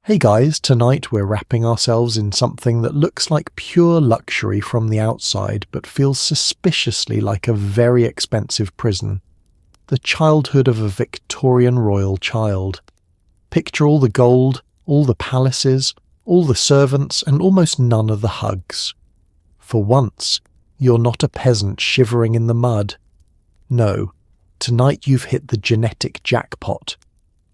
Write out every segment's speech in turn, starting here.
Hey guys, tonight we're wrapping ourselves in something that looks like pure luxury from the outside but feels suspiciously like a very expensive prison. The childhood of a Victorian royal child. Picture all the gold, all the palaces, all the servants and almost none of the hugs. For once, you're not a peasant shivering in the mud. No, tonight you've hit the genetic jackpot.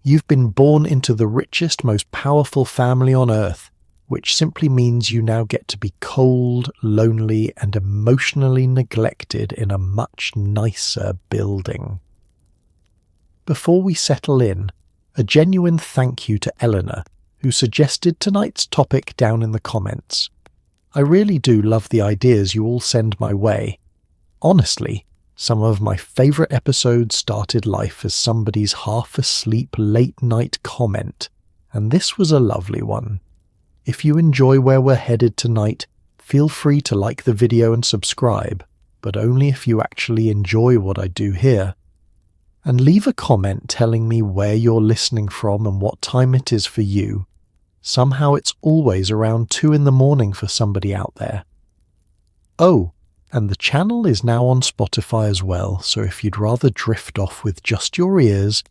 You've been born into the richest, most powerful family on earth, which simply means you now get to be cold, lonely, and emotionally neglected in a much nicer building. Before we settle in, a genuine thank you to Eleanor, who suggested tonight's topic down in the comments. I really do love the ideas you all send my way. Honestly, some of my favourite episodes started life as somebody's half-asleep late-night comment, and this was a lovely one. If you enjoy where we're headed tonight, feel free to like the video and subscribe, but only if you actually enjoy what I do here. And leave a comment telling me where you're listening from and what time it is for you. Somehow it's always around 2 in the morning for somebody out there. Oh, and the channel is now on Spotify as well, so if you'd rather drift off with just your ears,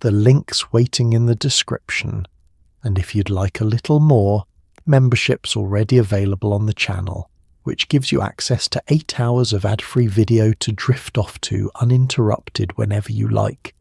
the link's waiting in the description. And if you'd like a little more, membership's already available on the channel, which gives you access to 8 hours of ad-free video to drift off to uninterrupted whenever you like.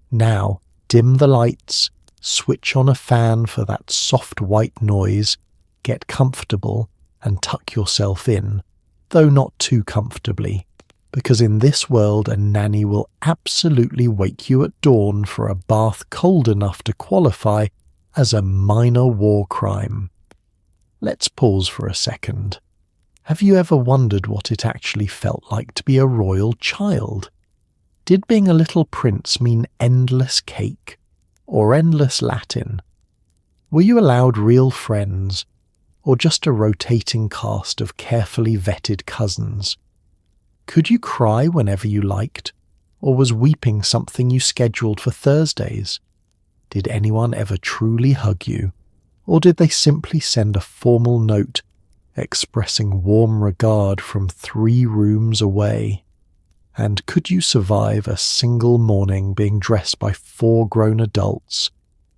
Now, dim the lights, switch on a fan for that soft white noise, get comfortable, and tuck yourself in. Though not too comfortably, because in this world a nanny will absolutely wake you at dawn for a bath cold enough to qualify as a minor war crime. Let's pause for a second. Have you ever wondered what it actually felt like to be a royal child? Did being a little prince mean endless cake, or endless Latin? Were you allowed real friends, or just a rotating cast of carefully vetted cousins? Could you cry whenever you liked, or was weeping something you scheduled for Thursdays? Did anyone ever truly hug you, or did they simply send a formal note expressing warm regard from 3 rooms away? And could you survive a single morning being dressed by 4 grown adults,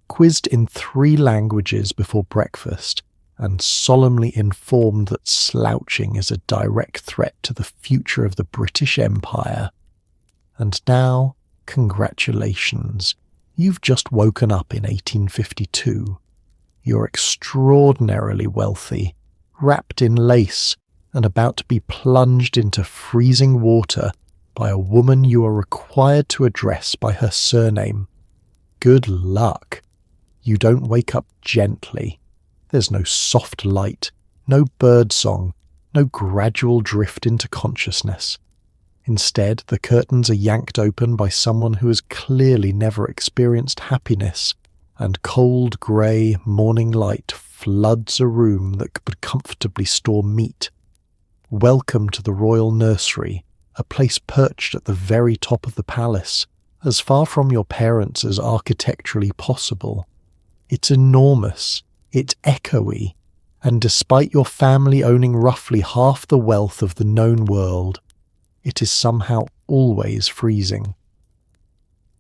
quizzed in 3 languages before breakfast, and solemnly informed that slouching is a direct threat to the future of the British Empire? And now, congratulations, you've just woken up in 1852. You're extraordinarily wealthy, wrapped in lace, and about to be plunged into freezing water by a woman you are required to address by her surname. Good luck. You don't wake up gently. There's no soft light, no bird song, no gradual drift into consciousness. Instead, the curtains are yanked open by someone who has clearly never experienced happiness, and cold grey morning light floods a room that could comfortably store meat. Welcome to the royal nursery, a place perched at the very top of the palace, as far from your parents as architecturally possible. It's enormous. It's echoey, and despite your family owning roughly half the wealth of the known world, it is somehow always freezing.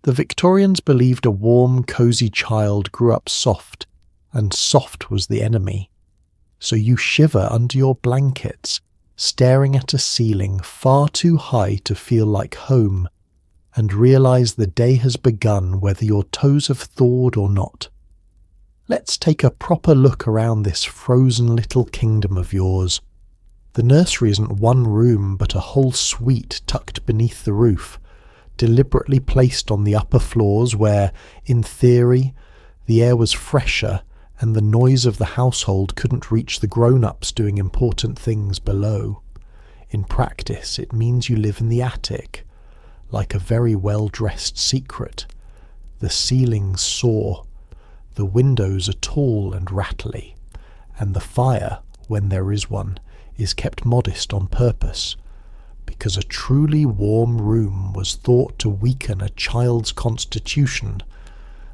The Victorians believed a warm, cosy child grew up soft, and soft was the enemy. So you shiver under your blankets, staring at a ceiling far too high to feel like home, and realise the day has begun whether your toes have thawed or not. Let's take a proper look around this frozen little kingdom of yours. The nursery isn't one room but a whole suite tucked beneath the roof, deliberately placed on the upper floors where, in theory, the air was fresher and the noise of the household couldn't reach the grown-ups doing important things below. In practice, it means you live in the attic, like a very well-dressed secret. The ceilings soar. The windows are tall and rattly, and the fire, when there is one, is kept modest on purpose, because a truly warm room was thought to weaken a child's constitution,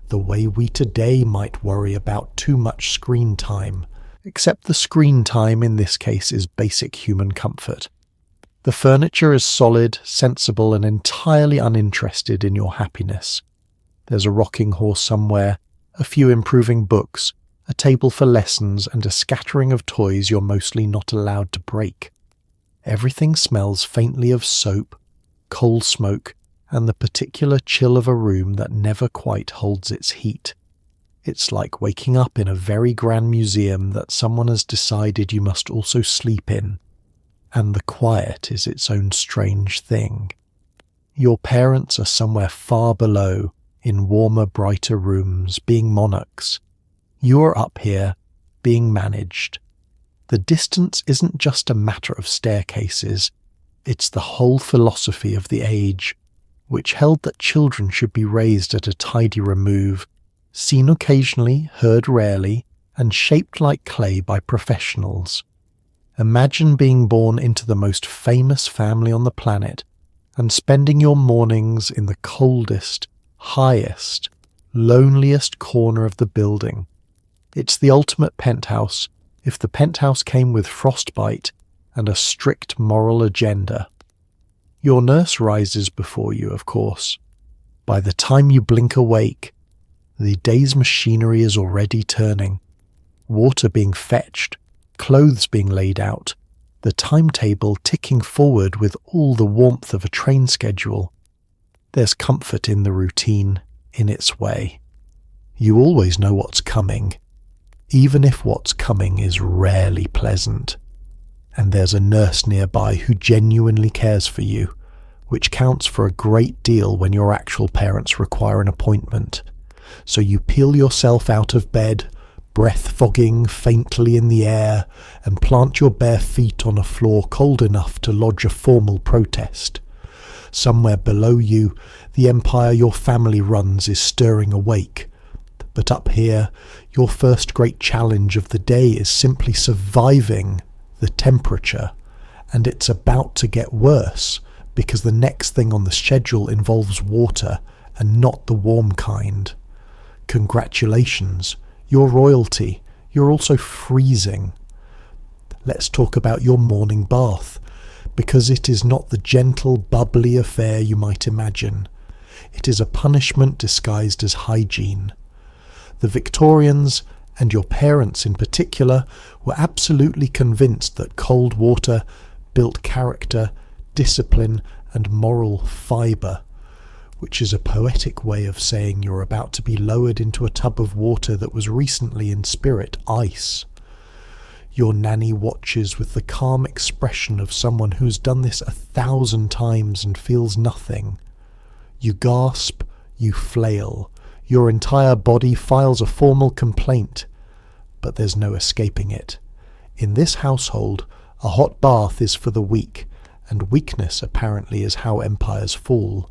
the way we today might worry about too much screen time, except the screen time in this case is basic human comfort. The furniture is solid, sensible, and entirely uninterested in your happiness. There's a rocking horse somewhere, a few improving books, a table for lessons, and a scattering of toys you're mostly not allowed to break. Everything smells faintly of soap, coal smoke, and the particular chill of a room that never quite holds its heat. It's like waking up in a very grand museum that someone has decided you must also sleep in, and the quiet is its own strange thing. Your parents are somewhere far below, in warmer, brighter rooms, being monarchs. You're up here, being managed. The distance isn't just a matter of staircases, it's the whole philosophy of the age, which held that children should be raised at a tidy remove, seen occasionally, heard rarely, and shaped like clay by professionals. Imagine being born into the most famous family on the planet and spending your mornings in the coldest, highest, loneliest corner of the building. It's the ultimate penthouse, if the penthouse came with frostbite and a strict moral agenda. Your nurse rises before you, of course. By the time you blink awake, the day's machinery is already turning. Water being fetched, clothes being laid out, the timetable ticking forward with all the warmth of a train schedule. There's comfort in the routine, in its way. You always know what's coming, even if what's coming is rarely pleasant. And there's a nurse nearby who genuinely cares for you, which counts for a great deal when your actual parents require an appointment. So you peel yourself out of bed, breath fogging faintly in the air, and plant your bare feet on a floor cold enough to lodge a formal protest. Somewhere below you, the empire your family runs is stirring awake. But up here, your first great challenge of the day is simply surviving the temperature, and it's about to get worse because the next thing on the schedule involves water and not the warm kind. Congratulations, you're royalty. You're also freezing. Let's talk about your morning bath, because it is not the gentle, bubbly affair you might imagine. It is a punishment disguised as hygiene. The Victorians, and your parents in particular, were absolutely convinced that cold water built character, discipline, and moral fibre, which is a poetic way of saying you're about to be lowered into a tub of water that was recently in spirit ice. Your nanny watches with the calm expression of someone who's done this 1,000 times and feels nothing. You gasp, you flail, your entire body files a formal complaint, but there's no escaping it. In this household, a hot bath is for the weak, and weakness apparently is how empires fall.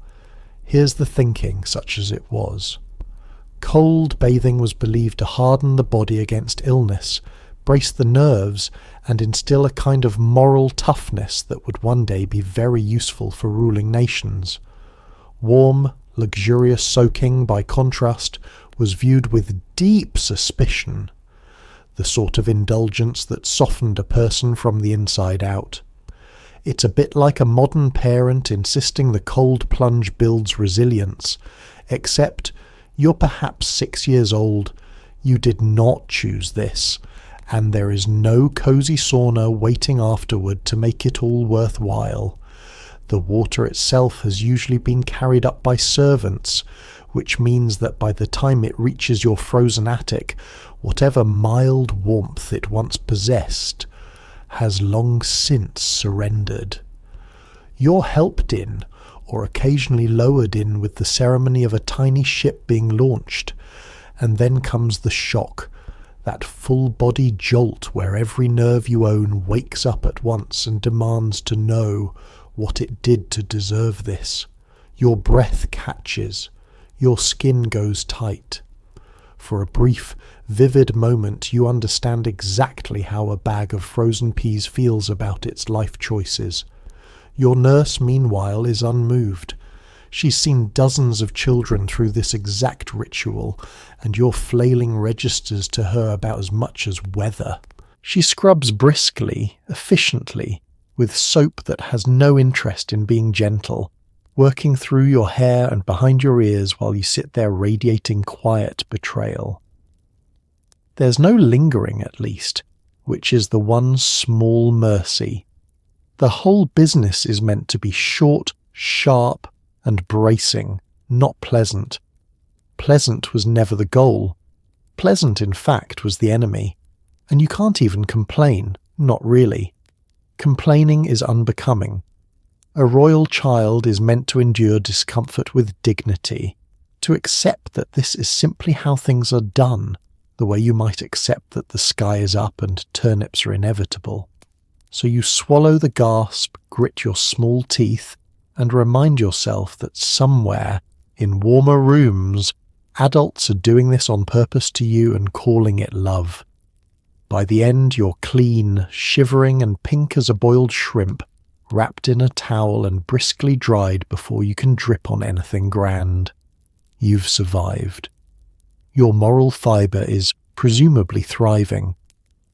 Here's the thinking, such as it was. Cold bathing was believed to harden the body against illness, brace the nerves, and instill a kind of moral toughness that would one day be very useful for ruling nations. Warm, luxurious soaking, by contrast, was viewed with deep suspicion, the sort of indulgence that softened a person from the inside out. It's a bit like a modern parent insisting the cold plunge builds resilience, except you're perhaps 6 years old, you did not choose this, and there is no cosy sauna waiting afterward to make it all worthwhile. The water itself has usually been carried up by servants, which means that by the time it reaches your frozen attic, whatever mild warmth it once possessed has long since surrendered. You're helped in, or occasionally lowered in with the ceremony of a tiny ship being launched, and then comes the shock, that full-body jolt where every nerve you own wakes up at once and demands to know what it did to deserve this. Your breath catches, your skin goes tight. For a brief, vivid moment you understand exactly how a bag of frozen peas feels about its life choices. Your nurse, meanwhile, is unmoved. She's seen dozens of children through this exact ritual, and your flailing registers to her about as much as weather. She scrubs briskly, efficiently, with soap that has no interest in being gentle, working through your hair and behind your ears while you sit there radiating quiet betrayal. There's no lingering, at least, which is the one small mercy. The whole business is meant to be short, sharp, and bracing, not pleasant. Pleasant was never the goal. Pleasant, in fact, was the enemy. And you can't even complain, not really. Complaining is unbecoming. A royal child is meant to endure discomfort with dignity, to accept that this is simply how things are done, the way you might accept that the sky is up and turnips are inevitable. So you swallow the gasp, grit your small teeth, and remind yourself that somewhere, in warmer rooms, adults are doing this on purpose to you and calling it love. By the end, you're clean, shivering and pink as a boiled shrimp, wrapped in a towel and briskly dried before you can drip on anything grand. You've survived. Your moral fibre is presumably thriving,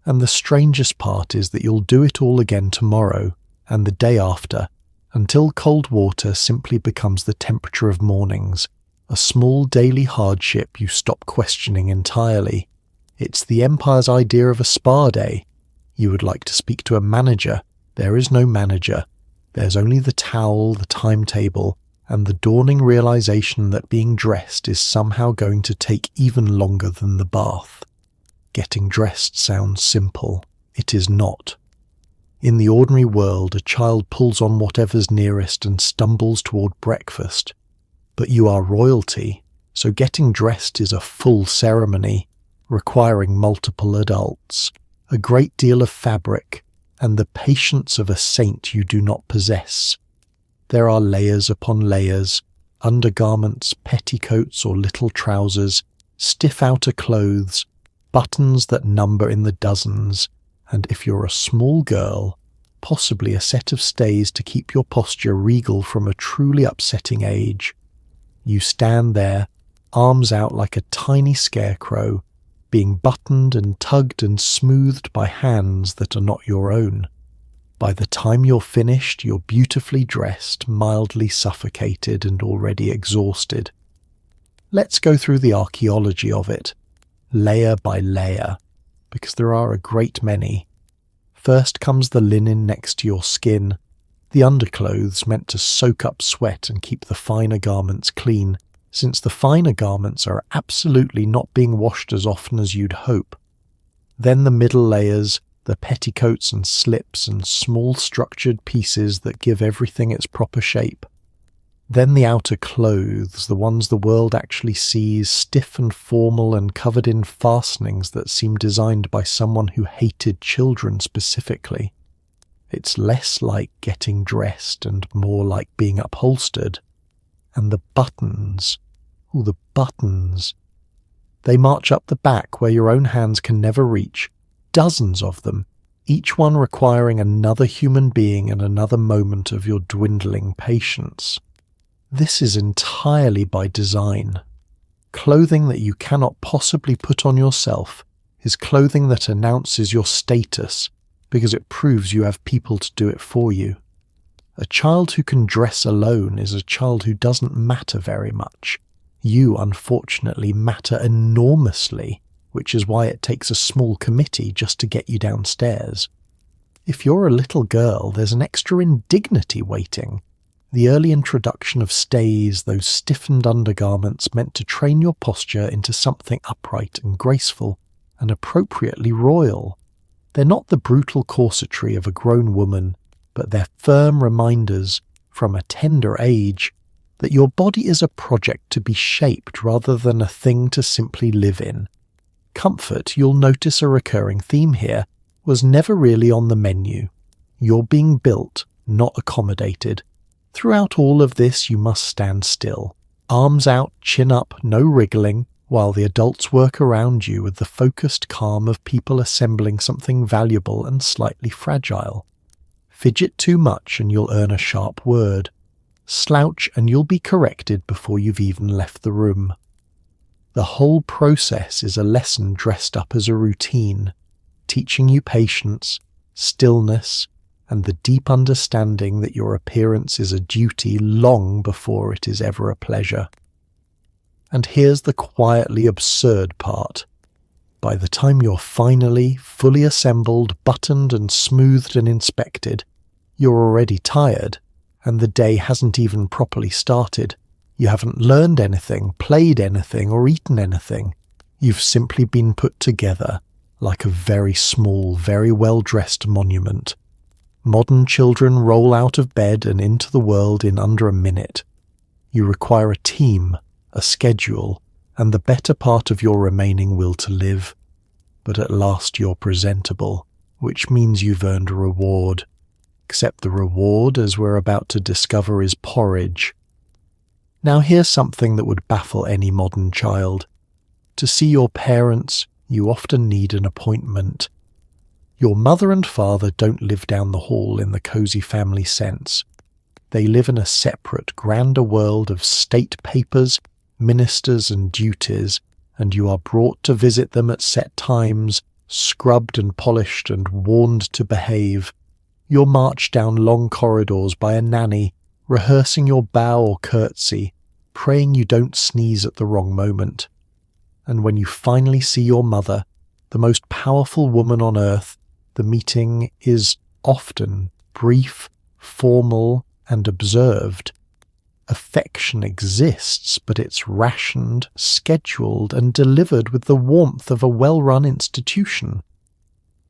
and the strangest part is that you'll do it all again tomorrow and the day after, until cold water simply becomes the temperature of mornings, a small daily hardship you stop questioning entirely. It's the Empire's idea of a spa day. You would like to speak to a manager. There is no manager. There's only the towel, the timetable, and the dawning realization that being dressed is somehow going to take even longer than the bath. Getting dressed sounds simple. It is not. In the ordinary world, a child pulls on whatever's nearest and stumbles toward breakfast. But you are royalty, so getting dressed is a full ceremony, requiring multiple adults, a great deal of fabric, and the patience of a saint you do not possess. There are layers upon layers, undergarments, petticoats or little trousers, stiff outer clothes, buttons that number in the dozens, and if you're a small girl, possibly a set of stays to keep your posture regal from a truly upsetting age. You stand there, arms out like a tiny scarecrow, being buttoned and tugged and smoothed by hands that are not your own. By the time you're finished, you're beautifully dressed, mildly suffocated and already exhausted. Let's go through the archaeology of it, layer by layer, because there are a great many. First comes the linen next to your skin, the underclothes meant to soak up sweat and keep the finer garments clean, since the finer garments are absolutely not being washed as often as you'd hope. Then the middle layers, the petticoats and slips and small structured pieces that give everything its proper shape. Then the outer clothes, the ones the world actually sees, stiff and formal and covered in fastenings that seem designed by someone who hated children specifically. It's less like getting dressed and more like being upholstered. And the buttons, the buttons. They march up the back where your own hands can never reach, dozens of them, each one requiring another human being and another moment of your dwindling patience. This is entirely by design. Clothing that you cannot possibly put on yourself is clothing that announces your status because it proves you have people to do it for you. A child who can dress alone is a child who doesn't matter very much. You, unfortunately, matter enormously, which is why it takes a small committee just to get you downstairs. If you're a little girl, there's an extra indignity waiting. The early introduction of stays, those stiffened undergarments meant to train your posture into something upright and graceful, and appropriately royal. They're not the brutal corsetry of a grown woman, but they're firm reminders, from a tender age, that your body is a project to be shaped rather than a thing to simply live in. Comfort, you'll notice a recurring theme here, was never really on the menu. You're being built, not accommodated. Throughout all of this, you must stand still. Arms out, chin up, no wriggling, while the adults work around you with the focused calm of people assembling something valuable and slightly fragile. Fidget too much and you'll earn a sharp word. Slouch and you'll be corrected before you've even left the room. The whole process is a lesson dressed up as a routine, teaching you patience, stillness, and the deep understanding that your appearance is a duty long before it is ever a pleasure. And here's the quietly absurd part. By the time you're finally fully assembled, buttoned and smoothed and inspected, you're already tired, and the day hasn't even properly started. You haven't learned anything, played anything, or eaten anything. You've simply been put together like a very small, very well-dressed monument. Modern children roll out of bed and into the world in under a minute. You require a team, a schedule, and the better part of your remaining will to live. But at last you're presentable, which means you've earned a reward. Except the reward, as we're about to discover, is porridge. Now here's something that would baffle any modern child. To see your parents, you often need an appointment. Your mother and father don't live down the hall in the cosy family sense. They live in a separate, grander world of state papers, ministers and duties, and you are brought to visit them at set times, scrubbed and polished and warned to behave. You're marched down long corridors by a nanny, rehearsing your bow or curtsy, praying you don't sneeze at the wrong moment. And when you finally see your mother, the most powerful woman on earth, the meeting is often brief, formal, and observed. Affection exists, but it's rationed, scheduled, and delivered with the warmth of a well-run institution.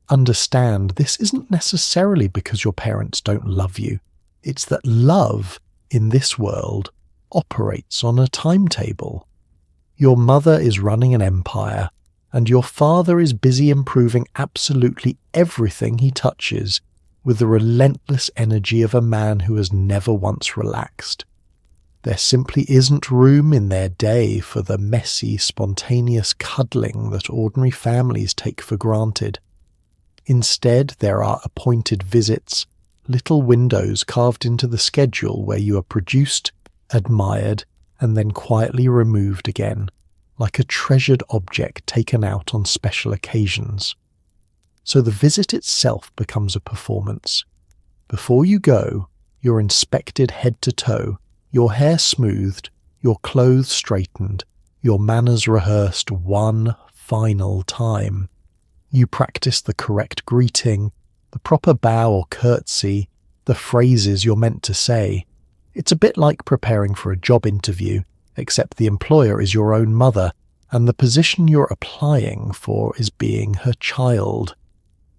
Understand, this isn't necessarily because your parents don't love you. It's that love, in this world, operates on a timetable. Your mother is running an empire, and your father is busy improving absolutely everything he touches with the relentless energy of a man who has never once relaxed. There simply isn't room in their day for the messy, spontaneous cuddling that ordinary families take for granted. Instead, there are appointed visits, little windows carved into the schedule where you are produced, admired, and then quietly removed again, like a treasured object taken out on special occasions. So the visit itself becomes a performance. Before you go, you're inspected head to toe, your hair smoothed, your clothes straightened, your manners rehearsed one final time. You practice the correct greeting, the proper bow or curtsy, the phrases you're meant to say. It's a bit like preparing for a job interview, except the employer is your own mother, and the position you're applying for is being her child.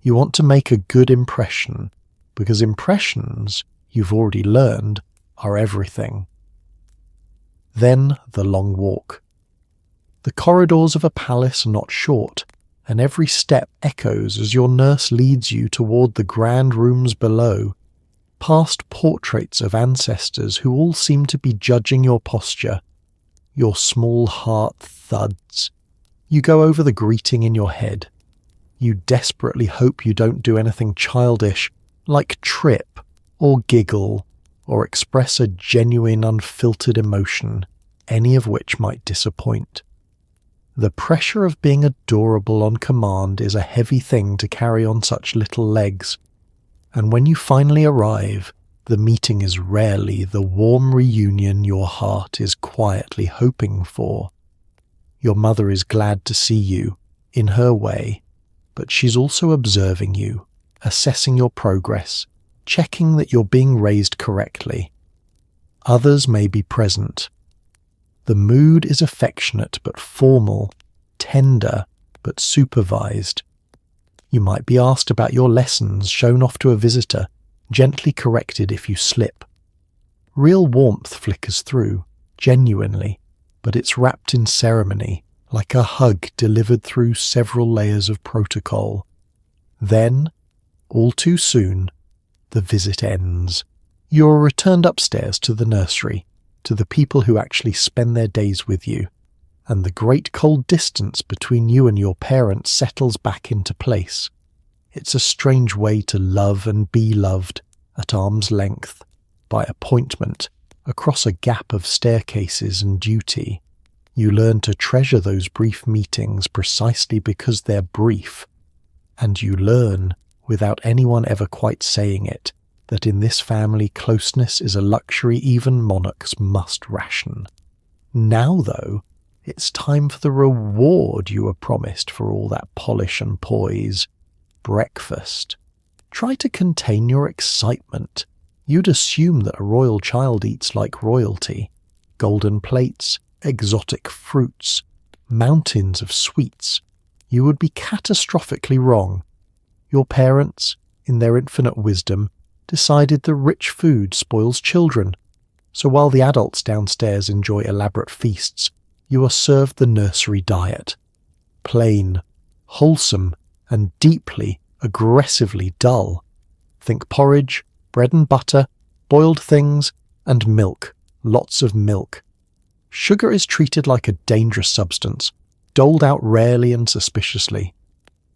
You want to make a good impression, because impressions, you've already learned, are everything. Then the long walk. The corridors of a palace are not short, and every step echoes as your nurse leads you toward the grand rooms below, past portraits of ancestors who all seem to be judging your posture. Your small heart thuds. You go over the greeting in your head. You desperately hope you don't do anything childish, like trip or giggle or express a genuine unfiltered emotion, any of which might disappoint. The pressure of being adorable on command is a heavy thing to carry on such little legs, and when you finally arrive, the meeting is rarely the warm reunion your heart is quietly hoping for. Your mother is glad to see you, in her way, but she's also observing you, assessing your progress, checking that you're being raised correctly. Others may be present. The mood is affectionate but formal, tender but supervised. You might be asked about your lessons, shown off to a visitor, gently corrected if you slip. Real warmth flickers through, genuinely, but it's wrapped in ceremony, like a hug delivered through several layers of protocol. Then, all too soon, the visit ends. You're returned upstairs to the nursery, to the people who actually spend their days with you, and the great cold distance between you and your parents settles back into place. It's a strange way to love and be loved, at arm's length, by appointment, across a gap of staircases and duty. You learn to treasure those brief meetings precisely because they're brief. And you learn, without anyone ever quite saying it, that in this family closeness is a luxury even monarchs must ration. Now, though, it's time for the reward you were promised for all that polish and poise. Breakfast. Try to contain your excitement. You'd assume that a royal child eats like royalty. Golden plates, exotic fruits, mountains of sweets. You would be catastrophically wrong. Your parents, in their infinite wisdom, decided that rich food spoils children. So while the adults downstairs enjoy elaborate feasts, you are served the nursery diet. Plain, wholesome, and deeply, aggressively dull. Think porridge, bread and butter, boiled things, and milk. Lots of milk. Sugar is treated like a dangerous substance, doled out rarely and suspiciously.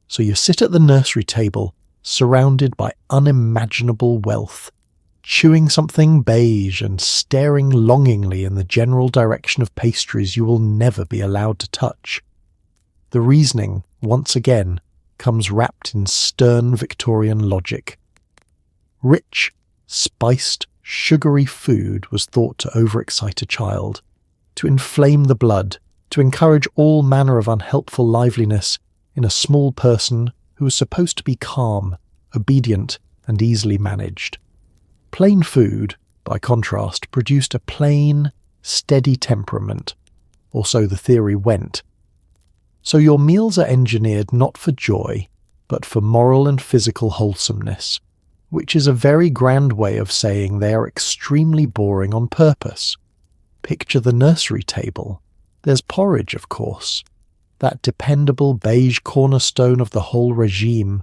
So you sit at the nursery table, surrounded by unimaginable wealth, chewing something beige and staring longingly in the general direction of pastries you will never be allowed to touch. The reasoning, once again, comes wrapped in stern Victorian logic. Rich, spiced, sugary food was thought to overexcite a child, to inflame the blood, to encourage all manner of unhelpful liveliness in a small person who was supposed to be calm, obedient, and easily managed. Plain food, by contrast, produced a plain, steady temperament, or so the theory went. So your meals are engineered not for joy, but for moral and physical wholesomeness, which is a very grand way of saying they are extremely boring on purpose. Picture the nursery table. There's porridge, of course, that dependable beige cornerstone of the whole regime,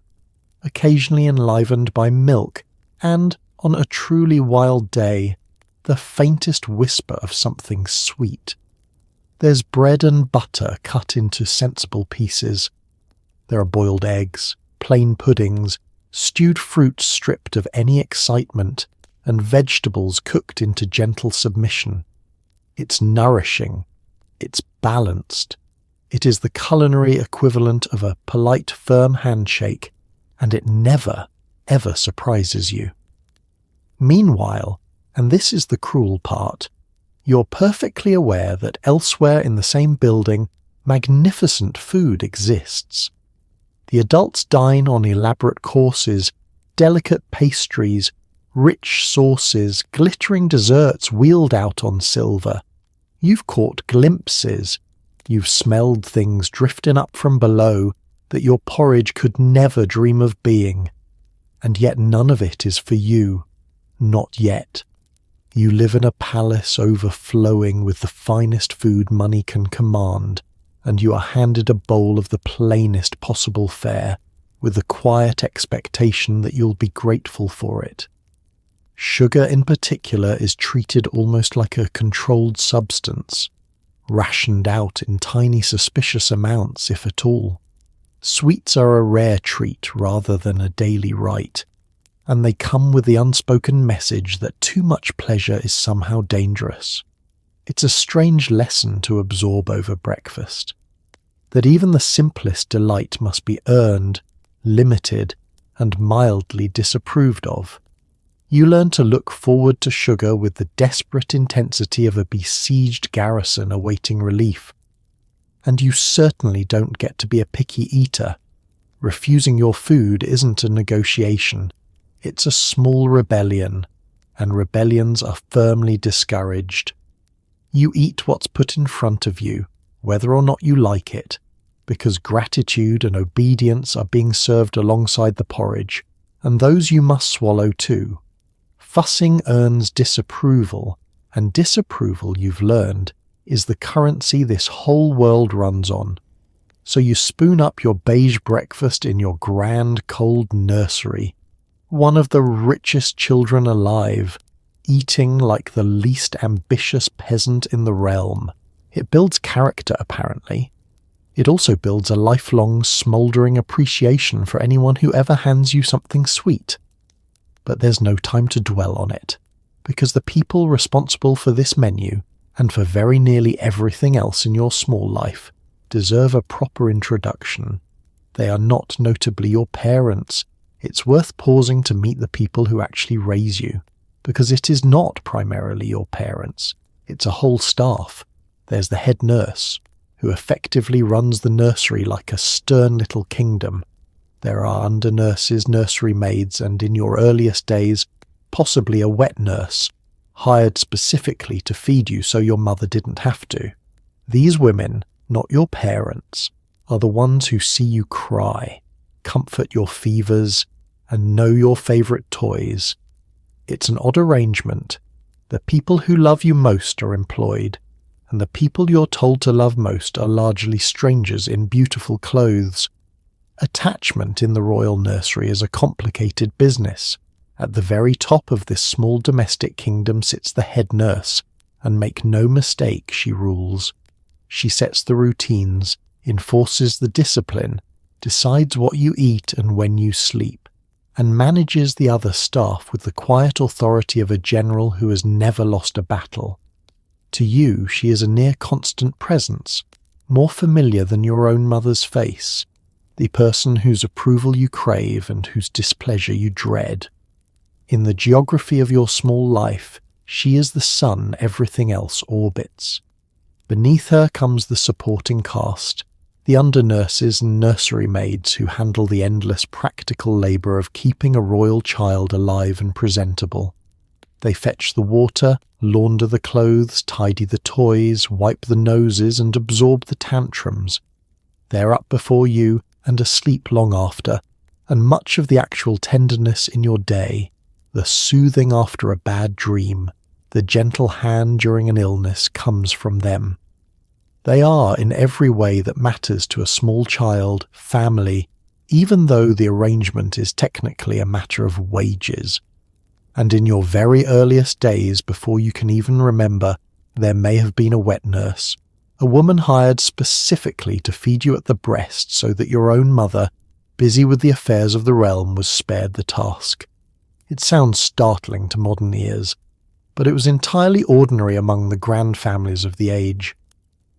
occasionally enlivened by milk, and, on a truly wild day, the faintest whisper of something sweet. There's bread and butter cut into sensible pieces. There are boiled eggs, plain puddings, stewed fruits stripped of any excitement, and vegetables cooked into gentle submission. It's nourishing. It's balanced. It is the culinary equivalent of a polite, firm handshake, and it never, ever surprises you. Meanwhile, and this is the cruel part, you're perfectly aware that elsewhere in the same building, magnificent food exists. The adults dine on elaborate courses, delicate pastries, rich sauces, glittering desserts wheeled out on silver. You've caught glimpses. You've smelled things drifting up from below that your porridge could never dream of being. And yet none of it is for you. Not yet. You live in a palace overflowing with the finest food money can command, and you are handed a bowl of the plainest possible fare, with the quiet expectation that you'll be grateful for it. Sugar in particular is treated almost like a controlled substance, rationed out in tiny suspicious amounts, if at all. Sweets are a rare treat rather than a daily rite, and they come with the unspoken message that too much pleasure is somehow dangerous. It's a strange lesson to absorb over breakfast, that even the simplest delight must be earned, limited, and mildly disapproved of. You learn to look forward to sugar with the desperate intensity of a besieged garrison awaiting relief. And you certainly don't get to be a picky eater. Refusing your food isn't a negotiation. It's a small rebellion, and rebellions are firmly discouraged. You eat what's put in front of you, whether or not you like it, because gratitude and obedience are being served alongside the porridge, and those you must swallow too. Fussing earns disapproval, and disapproval, you've learned, is the currency this whole world runs on. So you spoon up your beige breakfast in your grand cold nursery, one of the richest children alive, eating like the least ambitious peasant in the realm. It builds character, apparently. It also builds a lifelong, smouldering appreciation for anyone who ever hands you something sweet. But there's no time to dwell on it. because the people responsible for this menu, and for very nearly everything else in your small life, deserve a proper introduction. They are not notably your parents. It's worth pausing to meet the people who actually raise you, because it is not primarily your parents. It's a whole staff. There's the head nurse, who effectively runs the nursery like a stern little kingdom. There are under nurses, nursery maids, and in your earliest days, possibly a wet nurse, hired specifically to feed you so your mother didn't have to. These women, not your parents, are the ones who see you cry, comfort your fevers, and know your favourite toys. It's an odd arrangement. The people who love you most are employed, and the people you're told to love most are largely strangers in beautiful clothes. Attachment in the royal nursery is a complicated business. At the very top of this small domestic kingdom sits the head nurse, and make no mistake, she rules. She sets the routines, enforces the discipline, decides what you eat and when you sleep, and manages the other staff with the quiet authority of a general who has never lost a battle. To you, she is a near-constant presence, more familiar than your own mother's face, the person whose approval you crave and whose displeasure you dread. In the geography of your small life, she is the sun everything else orbits. Beneath her comes the supporting cast, the under-nurses and nursery maids who handle the endless practical labour of keeping a royal child alive and presentable. They fetch the water, launder the clothes, tidy the toys, wipe the noses and absorb the tantrums. They're up before you and asleep long after, and much of the actual tenderness in your day, the soothing after a bad dream, the gentle hand during an illness comes from them. They are, in every way that matters to a small child, family, even though the arrangement is technically a matter of wages. And in your very earliest days, before you can even remember, there may have been a wet nurse, a woman hired specifically to feed you at the breast so that your own mother, busy with the affairs of the realm, was spared the task. It sounds startling to modern ears, but it was entirely ordinary among the grand families of the age.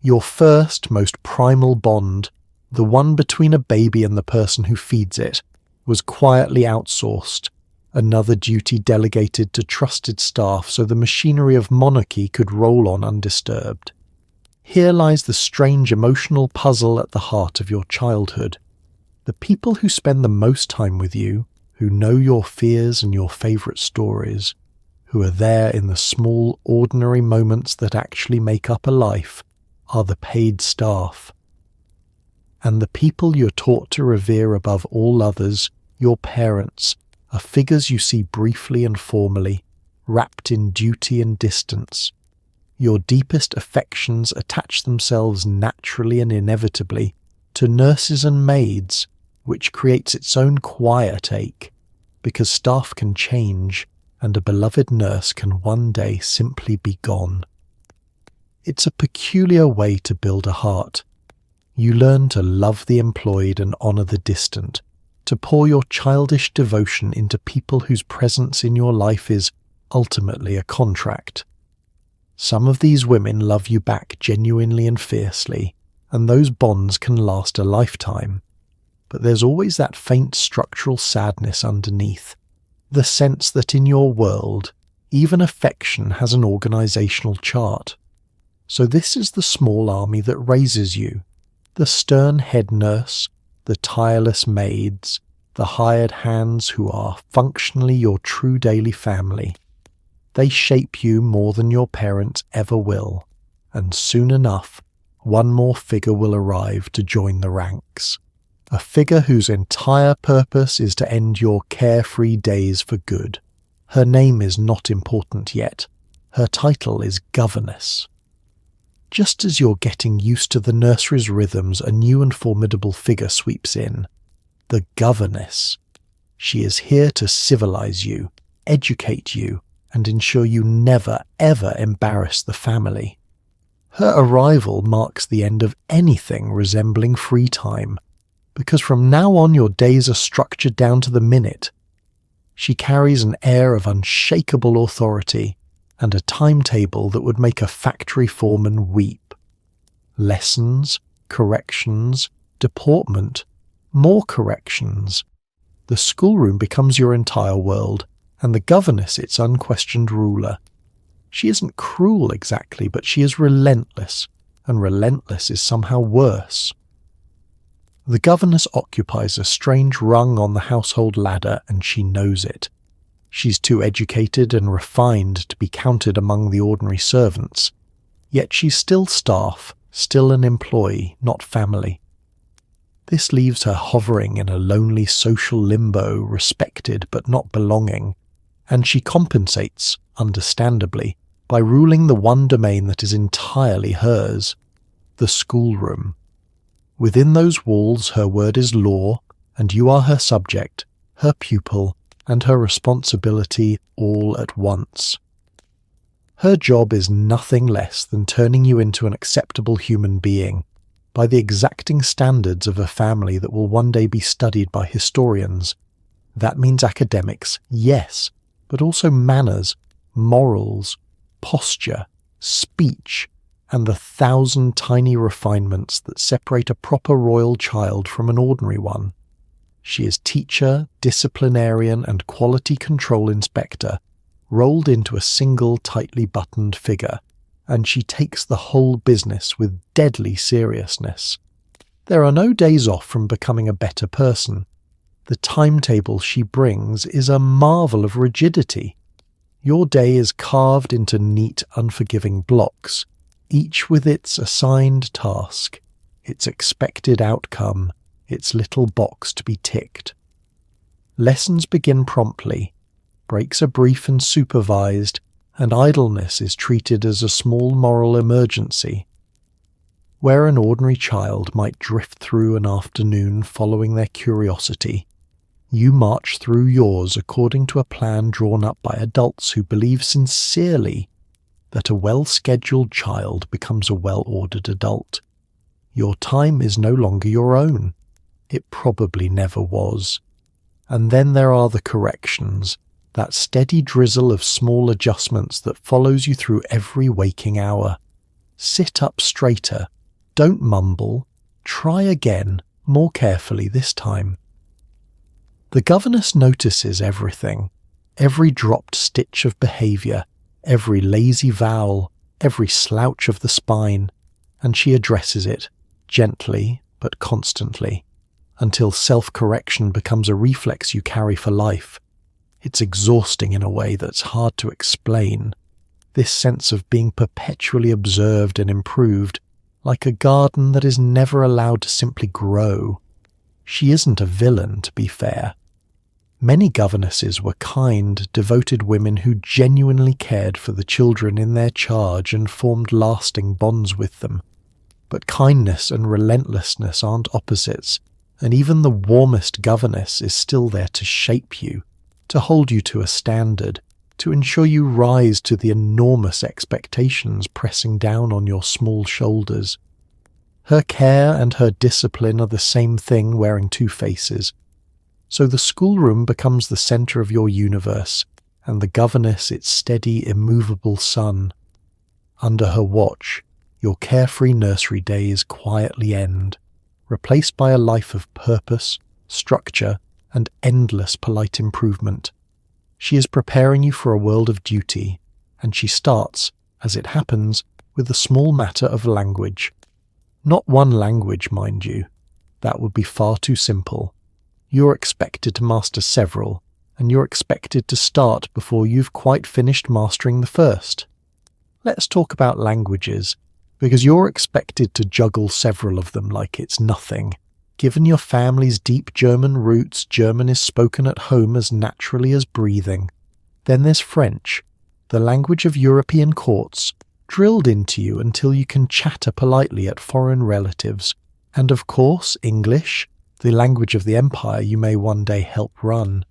Your first, most primal bond, the one between a baby and the person who feeds it, was quietly outsourced, another duty delegated to trusted staff so the machinery of monarchy could roll on undisturbed. Here lies the strange emotional puzzle at the heart of your childhood. The people who spend the most time with you, who know your fears and your favourite stories, who are there in the small, ordinary moments that actually make up a life, are the paid staff. And the people you're taught to revere above all others, your parents, are figures you see briefly and formally, wrapped in duty and distance. Your deepest affections attach themselves naturally and inevitably to nurses and maids, which creates its own quiet ache, because staff can change, and a beloved nurse can one day simply be gone. It's a peculiar way to build a heart. You learn to love the employed and honour the distant, to pour your childish devotion into people whose presence in your life is ultimately a contract. Some of these women love you back genuinely and fiercely, and those bonds can last a lifetime. But there's always that faint structural sadness underneath, the sense that in your world, even affection has an organisational chart. So this is the small army that raises you, the stern head nurse, the tireless maids, the hired hands who are functionally your true daily family. They shape you more than your parents ever will, and soon enough, one more figure will arrive to join the ranks. A figure whose entire purpose is to end your carefree days for good. Her name is not important yet. Her title is governess. Just as you're getting used to the nursery's rhythms, a new and formidable figure sweeps in. The governess. She is here to civilize you, educate you, and ensure you never, ever embarrass the family. Her arrival marks the end of anything resembling free time, because from now on your days are structured down to the minute. She carries an air of unshakable authority and a timetable that would make a factory foreman weep. Lessons, corrections, deportment, more corrections. The schoolroom becomes your entire world, and the governess its unquestioned ruler. She isn't cruel exactly, but she is relentless, and relentless is somehow worse. The governess occupies a strange rung on the household ladder, and she knows it. She's too educated and refined to be counted among the ordinary servants, yet she's still staff, still an employee, not family. This leaves her hovering in a lonely social limbo, respected but not belonging, and she compensates, understandably, by ruling the one domain that is entirely hers, the schoolroom. Within those walls her word is law, and you are her subject, her pupil, and her responsibility all at once. Her job is nothing less than turning you into an acceptable human being, by the exacting standards of a family that will one day be studied by historians. That means academics, yes, but also manners, morals, posture, speech, and the 1,000 tiny refinements that separate a proper royal child from an ordinary one. She is teacher, disciplinarian, and quality control inspector, rolled into a single tightly buttoned figure, and she takes the whole business with deadly seriousness. There are no days off from becoming a better person. The timetable she brings is a marvel of rigidity. Your day is carved into neat, unforgiving blocks, each with its assigned task, its expected outcome, its little box to be ticked. Lessons begin promptly, breaks are brief and supervised, and idleness is treated as a small moral emergency. Where an ordinary child might drift through an afternoon following their curiosity, you march through yours according to a plan drawn up by adults who believe sincerely that a well-scheduled child becomes a well-ordered adult. Your time is no longer your own. It probably never was. And then there are the corrections, that steady drizzle of small adjustments that follows you through every waking hour. Sit up straighter. Don't mumble. Try again, more carefully this time. The governess notices everything, every dropped stitch of behaviour, every lazy vowel, every slouch of the spine, and she addresses it, gently but constantly, until self-correction becomes a reflex you carry for life. It's exhausting in a way that's hard to explain, this sense of being perpetually observed and improved, like a garden that is never allowed to simply grow. She isn't a villain, to be fair. Many governesses were kind, devoted women who genuinely cared for the children in their charge and formed lasting bonds with them. But kindness and relentlessness aren't opposites, and even the warmest governess is still there to shape you, to hold you to a standard, to ensure you rise to the enormous expectations pressing down on your small shoulders. Her care and her discipline are the same thing wearing two faces. So the schoolroom becomes the centre of your universe, and the governess its steady, immovable sun. Under her watch, your carefree nursery days quietly end, replaced by a life of purpose, structure, and endless polite improvement. She is preparing you for a world of duty, and she starts, as it happens, with the small matter of language. Not one language, mind you. That would be far too simple. You're expected to master several, and you're expected to start before you've quite finished mastering the first. Let's talk about languages, because you're expected to juggle several of them like it's nothing. Given your family's deep German roots, German is spoken at home as naturally as breathing. Then there's French, the language of European courts, drilled into you until you can chatter politely at foreign relatives. And of course, English, the language of the empire you may one day help run.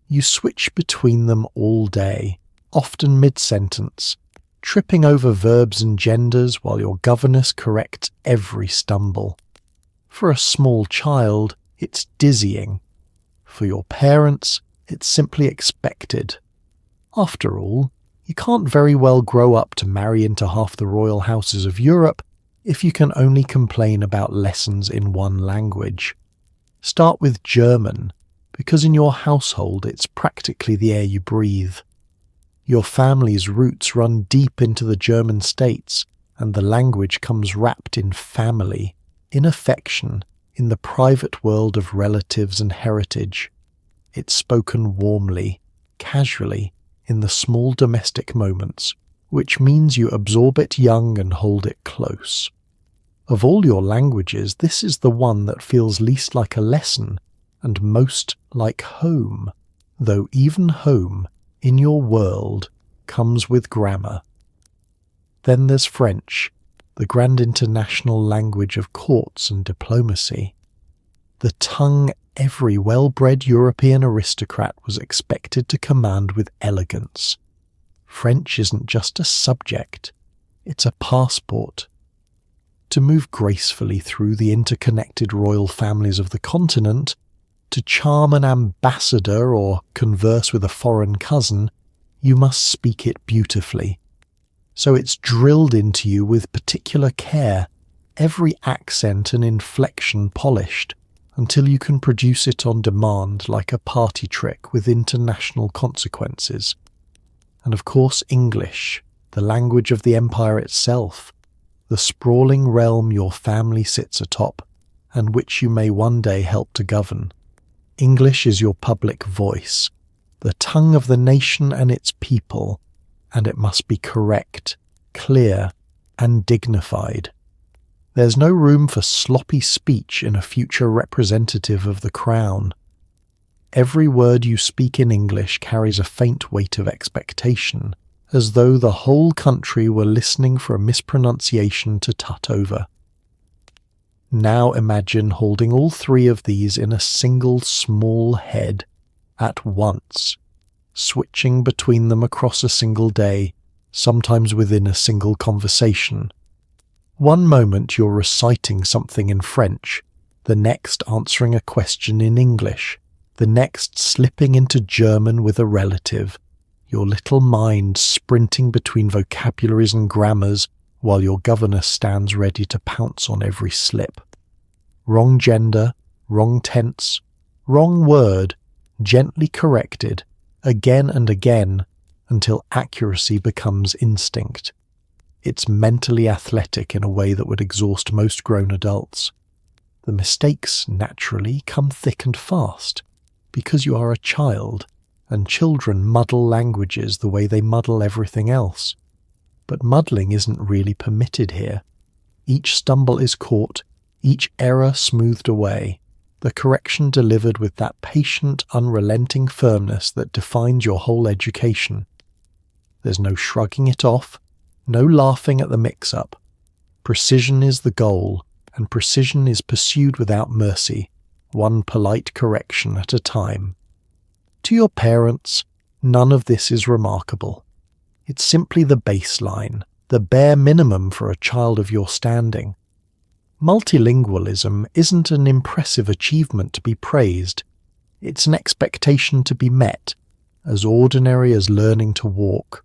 You switch between them all day, often mid-sentence, tripping over verbs and genders while your governess corrects every stumble. For a small child, it's dizzying. For your parents, It's simply expected. After all, you can't very well grow up to marry into half the royal houses of Europe if you can only complain about lessons in one language. Start with German, because in your household it's practically the air you breathe. Your family's roots run deep into the German states, and the language comes wrapped in family, in affection, in the private world of relatives and heritage. It's spoken warmly, casually, in the small domestic moments, which means you absorb it young and hold it close. Of all your languages, this is the one that feels least like a lesson and most like home, though even home, in your world, comes with grammar. Then there's French, the grand international language of courts and diplomacy. The tongue every well-bred European aristocrat was expected to command with elegance. French isn't just a subject, it's a passport. To move gracefully through the interconnected royal families of the continent, to charm an ambassador or converse with a foreign cousin, you must speak it beautifully. So it's drilled into you with particular care, every accent and inflection polished, until you can produce it on demand like a party trick with international consequences. And of course English, the language of the empire itself, the sprawling realm your family sits atop, and which you may one day help to govern. English is your public voice, the tongue of the nation and its people, and it must be correct, clear, and dignified. There's no room for sloppy speech in a future representative of the crown. Every word you speak in English carries a faint weight of expectation, as though the whole country were listening for a mispronunciation to tut over. Now imagine holding all three of these in a single small head, at once, switching between them across a single day, sometimes within a single conversation. One moment you're reciting something in French, the next answering a question in English, the next slipping into German with a relative, your little mind sprinting between vocabularies and grammars while your governess stands ready to pounce on every slip. Wrong gender, wrong tense, wrong word, gently corrected, again and again, until accuracy becomes instinct. It's mentally athletic in a way that would exhaust most grown adults. The mistakes, naturally, come thick and fast, because you are a child, and children muddle languages the way they muddle everything else. But muddling isn't really permitted here. Each stumble is caught, each error smoothed away, the correction delivered with that patient, unrelenting firmness that defines your whole education. There's no shrugging it off, no laughing at the mix-up. Precision is the goal, and precision is pursued without mercy, one polite correction at a time. To your parents, none of this is remarkable. It's simply the baseline, the bare minimum for a child of your standing. Multilingualism isn't an impressive achievement to be praised. It's an expectation to be met, as ordinary as learning to walk.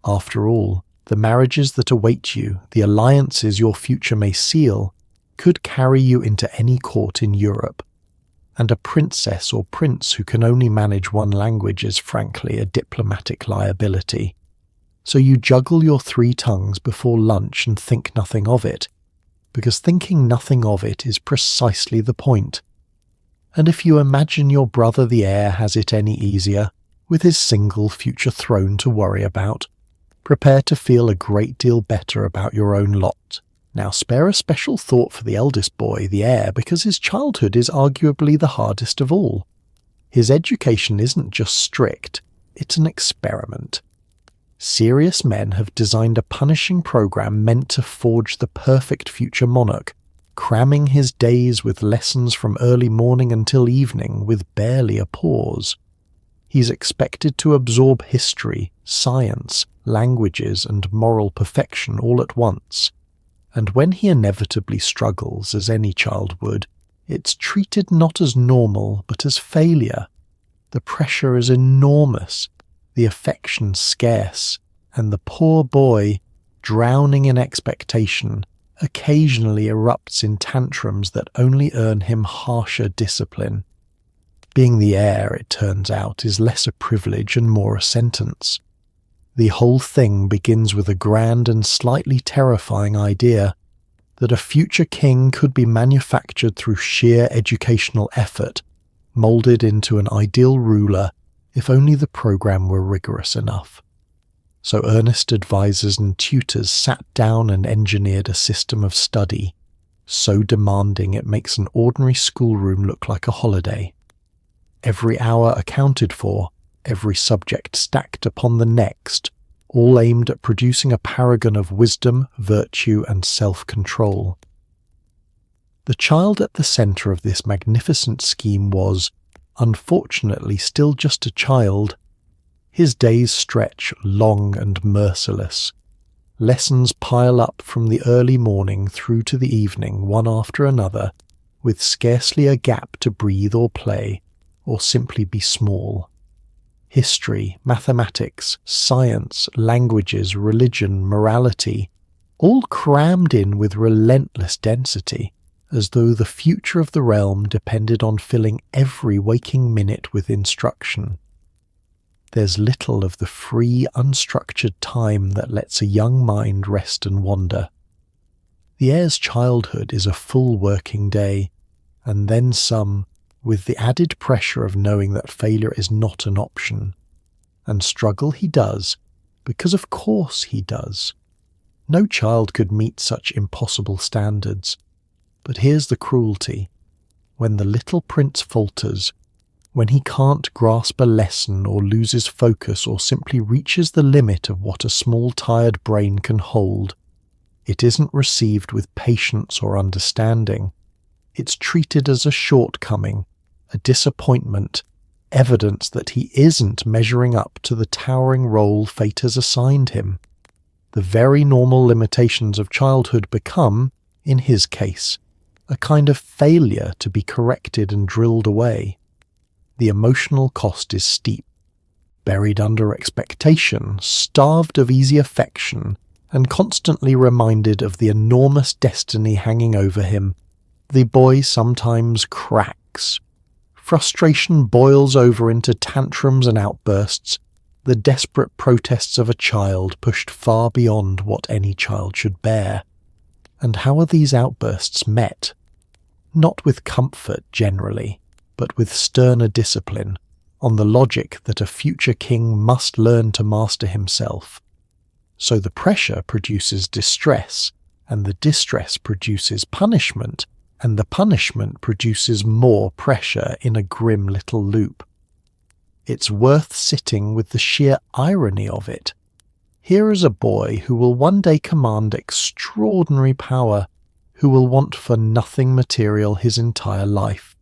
After all, the marriages that await you, the alliances your future may seal, could carry you into any court in Europe. And a princess or prince who can only manage one language is frankly a diplomatic liability. So you juggle your three tongues before lunch and think nothing of it, because thinking nothing of it is precisely the point. And if you imagine your brother the heir has it any easier, with his single future throne to worry about, prepare to feel a great deal better about your own lot. Now spare a special thought for the eldest boy, the heir, because his childhood is arguably the hardest of all. His education isn't just strict, it's an experiment. Serious men have designed a punishing program meant to forge the perfect future monarch, cramming his days with lessons from early morning until evening with barely a pause. He's expected to absorb history, science, languages, and moral perfection all at once. And when he inevitably struggles, as any child would, it's treated not as normal, but as failure. The pressure is enormous, the affection scarce, and the poor boy, drowning in expectation, occasionally erupts in tantrums that only earn him harsher discipline. Being the heir, it turns out, is less a privilege and more a sentence. The whole thing begins with a grand and slightly terrifying idea that a future king could be manufactured through sheer educational effort, moulded into an ideal ruler if only the program were rigorous enough. So earnest advisors and tutors sat down and engineered a system of study, so demanding it makes an ordinary schoolroom look like a holiday. Every hour accounted for, every subject stacked upon the next, all aimed at producing a paragon of wisdom, virtue, and self-control. The child at the centre of this magnificent scheme was, unfortunately, still just a child. His days stretch long and merciless. Lessons pile up from the early morning through to the evening, one after another, with scarcely a gap to breathe or play, or simply be small. History, mathematics, science, languages, religion, morality, all crammed in with relentless density, as though the future of the realm depended on filling every waking minute with instruction. There's little of the free, unstructured time that lets a young mind rest and wander. The heir's childhood is a full working day, and then some, with the added pressure of knowing that failure is not an option. And struggle he does, because of course he does. No child could meet such impossible standards. But here's the cruelty. When the little prince falters, when he can't grasp a lesson or loses focus or simply reaches the limit of what a small tired brain can hold, it isn't received with patience or understanding. It's treated as a shortcoming, a disappointment, evidence that he isn't measuring up to the towering role fate has assigned him. The very normal limitations of childhood become, in his case, a kind of failure to be corrected and drilled away. The emotional cost is steep. Buried under expectation, starved of easy affection, and constantly reminded of the enormous destiny hanging over him, the boy sometimes cracks. Frustration boils over into tantrums and outbursts, the desperate protests of a child pushed far beyond what any child should bear. And how are these outbursts met? Not with comfort generally, but with sterner discipline, on the logic that a future king must learn to master himself. So the pressure produces distress, and the distress produces punishment, and the punishment produces more pressure in a grim little loop. It's worth sitting with the sheer irony of it. Here is a boy who will one day command extraordinary power, who will want for nothing material his entire life,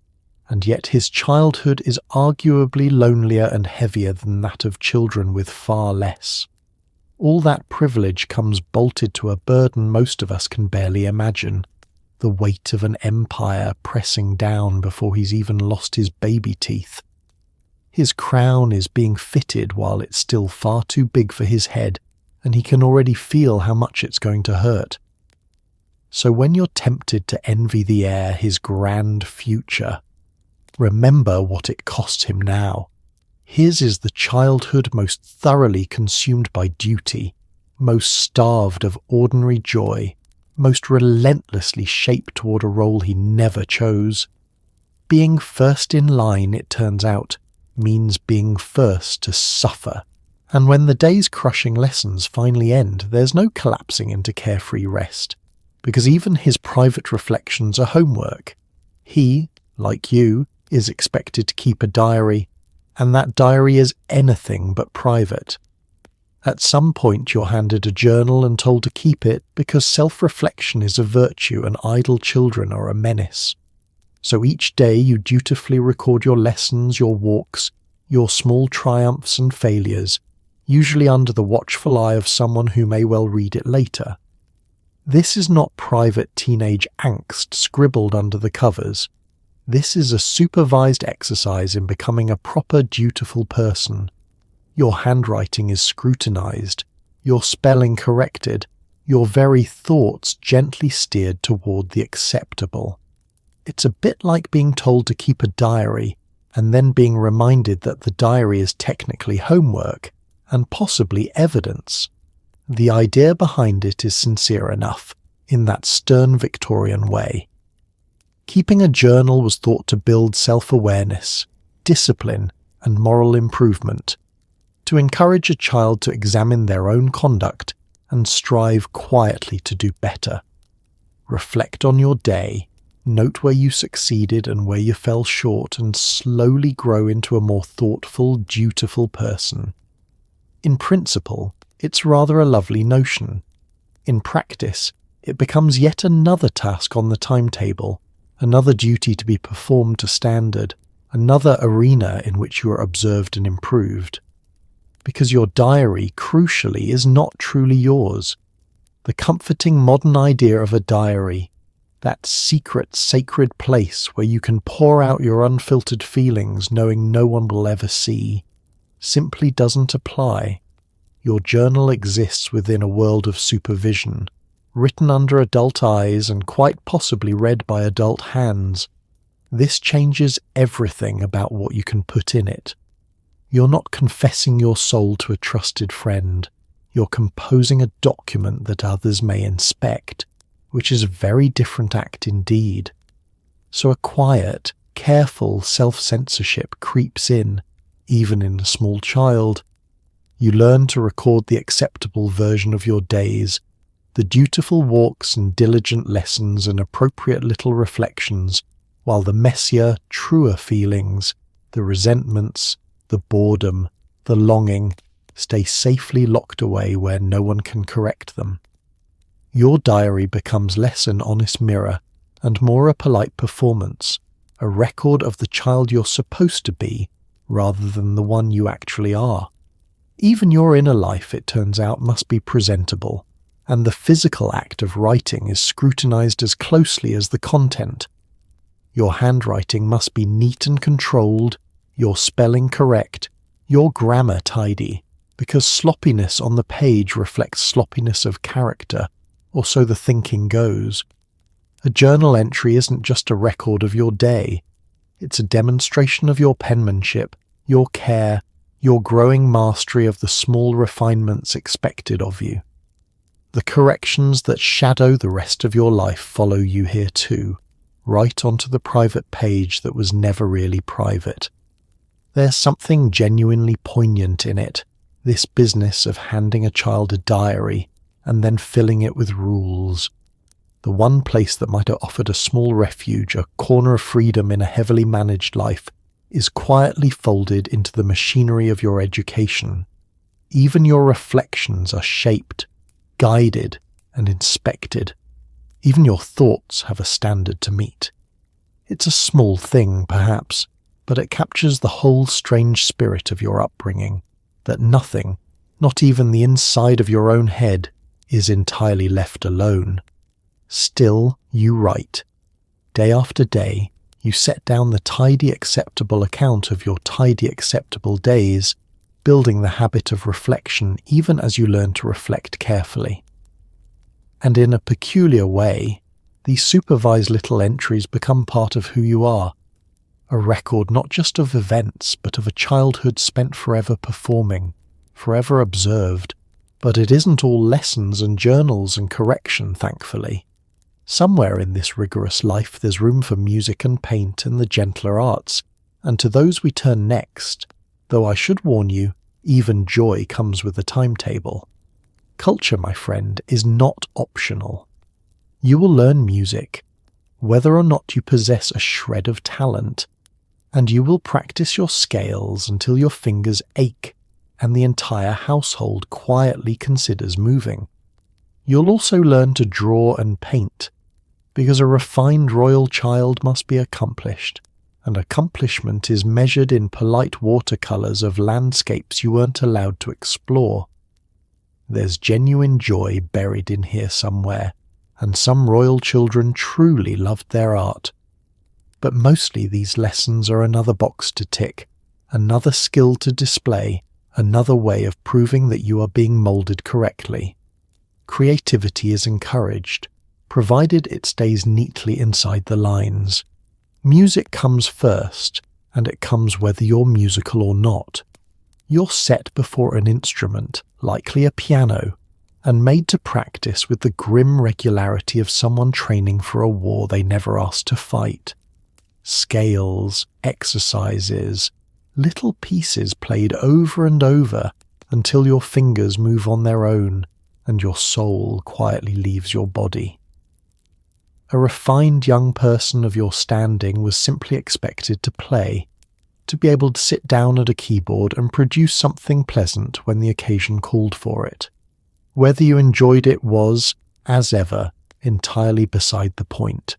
and yet his childhood is arguably lonelier and heavier than that of children with far less. All that privilege comes bolted to a burden most of us can barely imagine, the weight of an empire pressing down before he's even lost his baby teeth. His crown is being fitted while it's still far too big for his head, and he can already feel how much it's going to hurt. So when you're tempted to envy the heir his grand future, remember what it costs him now. His is the childhood most thoroughly consumed by duty, most starved of ordinary joy, most relentlessly shaped toward a role he never chose. Being first in line, it turns out, means being first to suffer. And when the day's crushing lessons finally end, there's no collapsing into carefree rest, because even his private reflections are homework. He, like you, is expected to keep a diary, and that diary is anything but private. At some point you're handed a journal and told to keep it because self-reflection is a virtue and idle children are a menace. So each day you dutifully record your lessons, your walks, your small triumphs and failures, usually under the watchful eye of someone who may well read it later. This is not private teenage angst scribbled under the covers. This is a supervised exercise in becoming a proper, dutiful person. Your handwriting is scrutinized, your spelling corrected, your very thoughts gently steered toward the acceptable. It's a bit like being told to keep a diary and then being reminded that the diary is technically homework and possibly evidence. The idea behind it is sincere enough, in that stern Victorian way. Keeping a journal was thought to build self-awareness, discipline, and moral improvement, to encourage a child to examine their own conduct and strive quietly to do better. Reflect on your day, note where you succeeded and where you fell short, and slowly grow into a more thoughtful, dutiful person. In principle, it's rather a lovely notion. In practice, it becomes yet another task on the timetable, another duty to be performed to standard, another arena in which you are observed and improved. Because your diary, crucially, is not truly yours. The comforting modern idea of a diary, that secret, sacred place where you can pour out your unfiltered feelings knowing no one will ever see, simply doesn't apply. Your journal exists within a world of supervision, written under adult eyes and quite possibly read by adult hands. This changes everything about what you can put in it. You're not confessing your soul to a trusted friend. You're composing a document that others may inspect, which is a very different act indeed. So a quiet, careful self-censorship creeps in, even in a small child. You learn to record the acceptable version of your days, the dutiful walks and diligent lessons and appropriate little reflections, while the messier, truer feelings, the resentments, the boredom, the longing, stay safely locked away where no one can correct them. Your diary becomes less an honest mirror and more a polite performance, a record of the child you're supposed to be rather than the one you actually are. Even your inner life, it turns out, must be presentable, and the physical act of writing is scrutinized as closely as the content. Your handwriting must be neat and controlled, your spelling correct, your grammar tidy, because sloppiness on the page reflects sloppiness of character, or so the thinking goes. A journal entry isn't just a record of your day. It's a demonstration of your penmanship, your care, your growing mastery of the small refinements expected of you. The corrections that shadow the rest of your life follow you here too, right onto the private page that was never really private. There's something genuinely poignant in it, this business of handing a child a diary and then filling it with rules. The one place that might have offered a small refuge, a corner of freedom in a heavily managed life, is quietly folded into the machinery of your education. Even your reflections are shaped, guided, and inspected. Even your thoughts have a standard to meet. It's a small thing, perhaps, but it captures the whole strange spirit of your upbringing, that nothing, not even the inside of your own head, is entirely left alone. Still, you write. Day after day, you set down the tidy, acceptable account of your tidy, acceptable days, building the habit of reflection even as you learn to reflect carefully. And in a peculiar way, these supervised little entries become part of who you are, a record not just of events, but of a childhood spent forever performing, forever observed. But it isn't all lessons and journals and correction, thankfully. Somewhere in this rigorous life there's room for music and paint and the gentler arts, and to those we turn next, though I should warn you, even joy comes with a timetable. Culture, my friend, is not optional. You will learn music, whether or not you possess a shred of talent, and you will practice your scales until your fingers ache and the entire household quietly considers moving. You'll also learn to draw and paint, because a refined royal child must be accomplished, and accomplishment is measured in polite watercolours of landscapes you weren't allowed to explore. There's genuine joy buried in here somewhere, and some royal children truly loved their art. But mostly these lessons are another box to tick, another skill to display, another way of proving that you are being moulded correctly. Creativity is encouraged, provided it stays neatly inside the lines. Music comes first, and it comes whether you're musical or not. You're set before an instrument, likely a piano, and made to practice with the grim regularity of someone training for a war they never asked to fight. Scales, exercises, little pieces played over and over until your fingers move on their own and your soul quietly leaves your body. A refined young person of your standing was simply expected to play, to be able to sit down at a keyboard and produce something pleasant when the occasion called for it. Whether you enjoyed it was, as ever, entirely beside the point.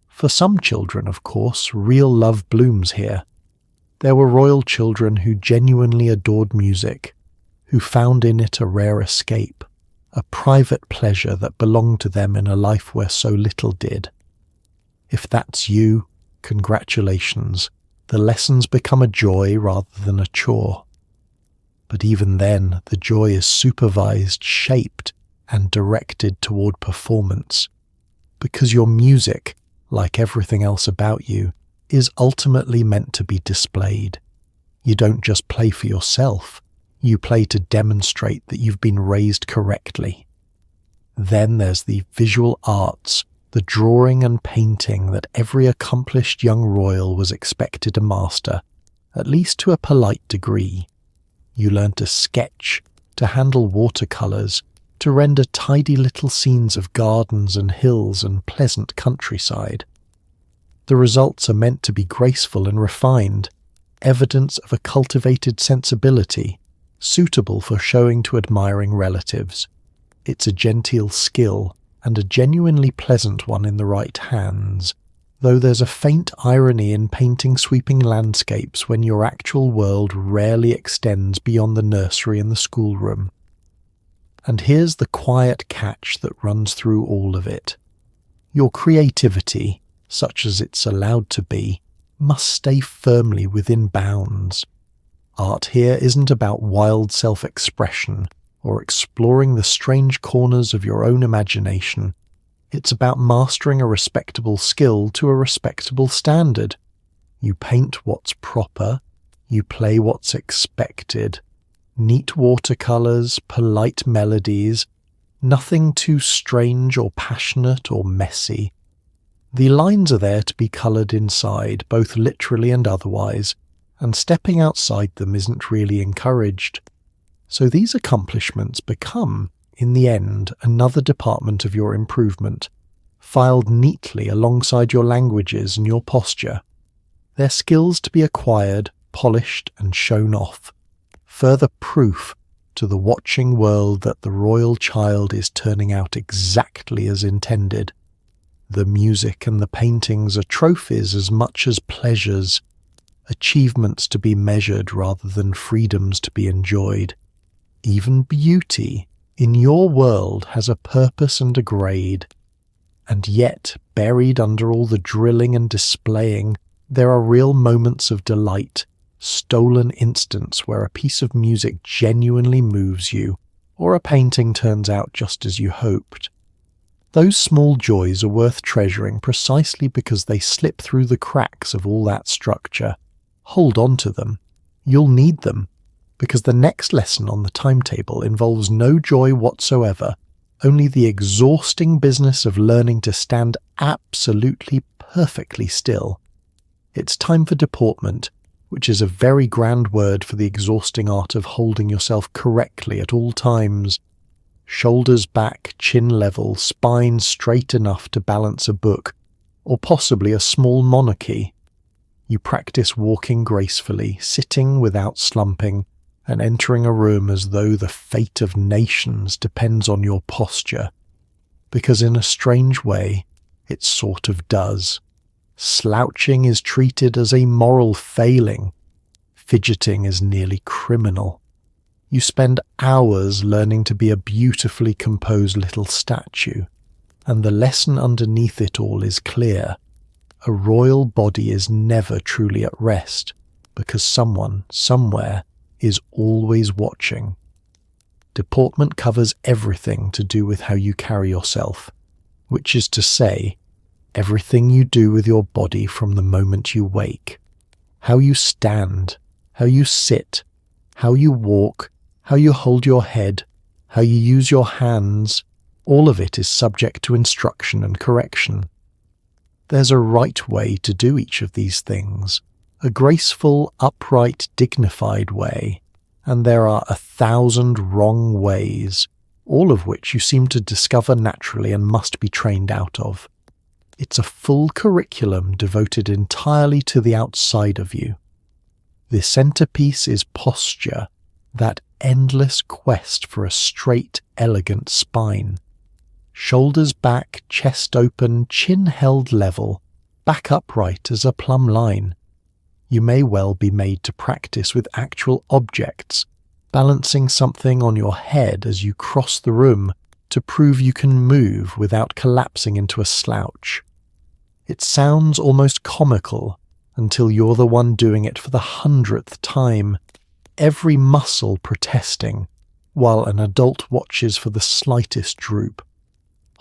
For some children, of course, real love blooms here. There were royal children who genuinely adored music, who found in it a rare escape, a private pleasure that belonged to them in a life where so little did. If that's you, congratulations. The lessons become a joy rather than a chore. But even then, the joy is supervised, shaped, and directed toward performance, because your music, like everything else about you, is ultimately meant to be displayed. You don't just play for yourself, you play to demonstrate that you've been raised correctly. Then there's the visual arts, the drawing and painting that every accomplished young royal was expected to master, at least to a polite degree. You learn to sketch, to handle watercolours, to render tidy little scenes of gardens and hills and pleasant countryside. The results are meant to be graceful and refined, evidence of a cultivated sensibility, suitable for showing to admiring relatives. It's a genteel skill, and a genuinely pleasant one in the right hands, though there's a faint irony in painting sweeping landscapes when your actual world rarely extends beyond the nursery and the schoolroom. And here's the quiet catch that runs through all of it. Your creativity, such as it's allowed to be, must stay firmly within bounds. Art here isn't about wild self-expression or exploring the strange corners of your own imagination. It's about mastering a respectable skill to a respectable standard. You paint what's proper, you play what's expected. Neat watercolours, polite melodies, nothing too strange or passionate or messy. The lines are there to be coloured inside, both literally and otherwise, and stepping outside them isn't really encouraged. So these accomplishments become, in the end, another department of your improvement, filed neatly alongside your languages and your posture. They're skills to be acquired, polished and shown off. Further proof to the watching world that the royal child is turning out exactly as intended. The music and the paintings are trophies as much as pleasures, achievements to be measured rather than freedoms to be enjoyed. Even beauty, in your world, has a purpose and a grade. And yet, buried under all the drilling and displaying, there are real moments of delight, stolen instants where a piece of music genuinely moves you, or a painting turns out just as you hoped. Those small joys are worth treasuring precisely because they slip through the cracks of all that structure. Hold on to them. You'll need them, because the next lesson on the timetable involves no joy whatsoever, only the exhausting business of learning to stand absolutely perfectly still. It's time for deportment, which is a very grand word for the exhausting art of holding yourself correctly at all times. Shoulders back, chin level, spine straight enough to balance a book, or possibly a small monarchy. You practice walking gracefully, sitting without slumping, and entering a room as though the fate of nations depends on your posture, because in a strange way, it sort of does. Slouching is treated as a moral failing. Fidgeting is nearly criminal. You spend hours learning to be a beautifully composed little statue, and the lesson underneath it all is clear. A royal body is never truly at rest, because someone, somewhere, is always watching. Deportment covers everything to do with how you carry yourself, which is to say, everything you do with your body from the moment you wake. How you stand, how you sit, how you walk, how you hold your head, how you use your hands, all of it is subject to instruction and correction. There's a right way to do each of these things, a graceful, upright, dignified way, and there are 1,000 wrong ways, all of which you seem to discover naturally and must be trained out of. It's a full curriculum devoted entirely to the outside of you. The centerpiece is posture, that endless quest for a straight, elegant spine. Shoulders back, chest open, chin held level, back upright as a plumb line. You may well be made to practice with actual objects, balancing something on your head as you cross the room to prove you can move without collapsing into a slouch. It sounds almost comical until you're the one doing it for the 100th time, every muscle protesting, while an adult watches for the slightest droop.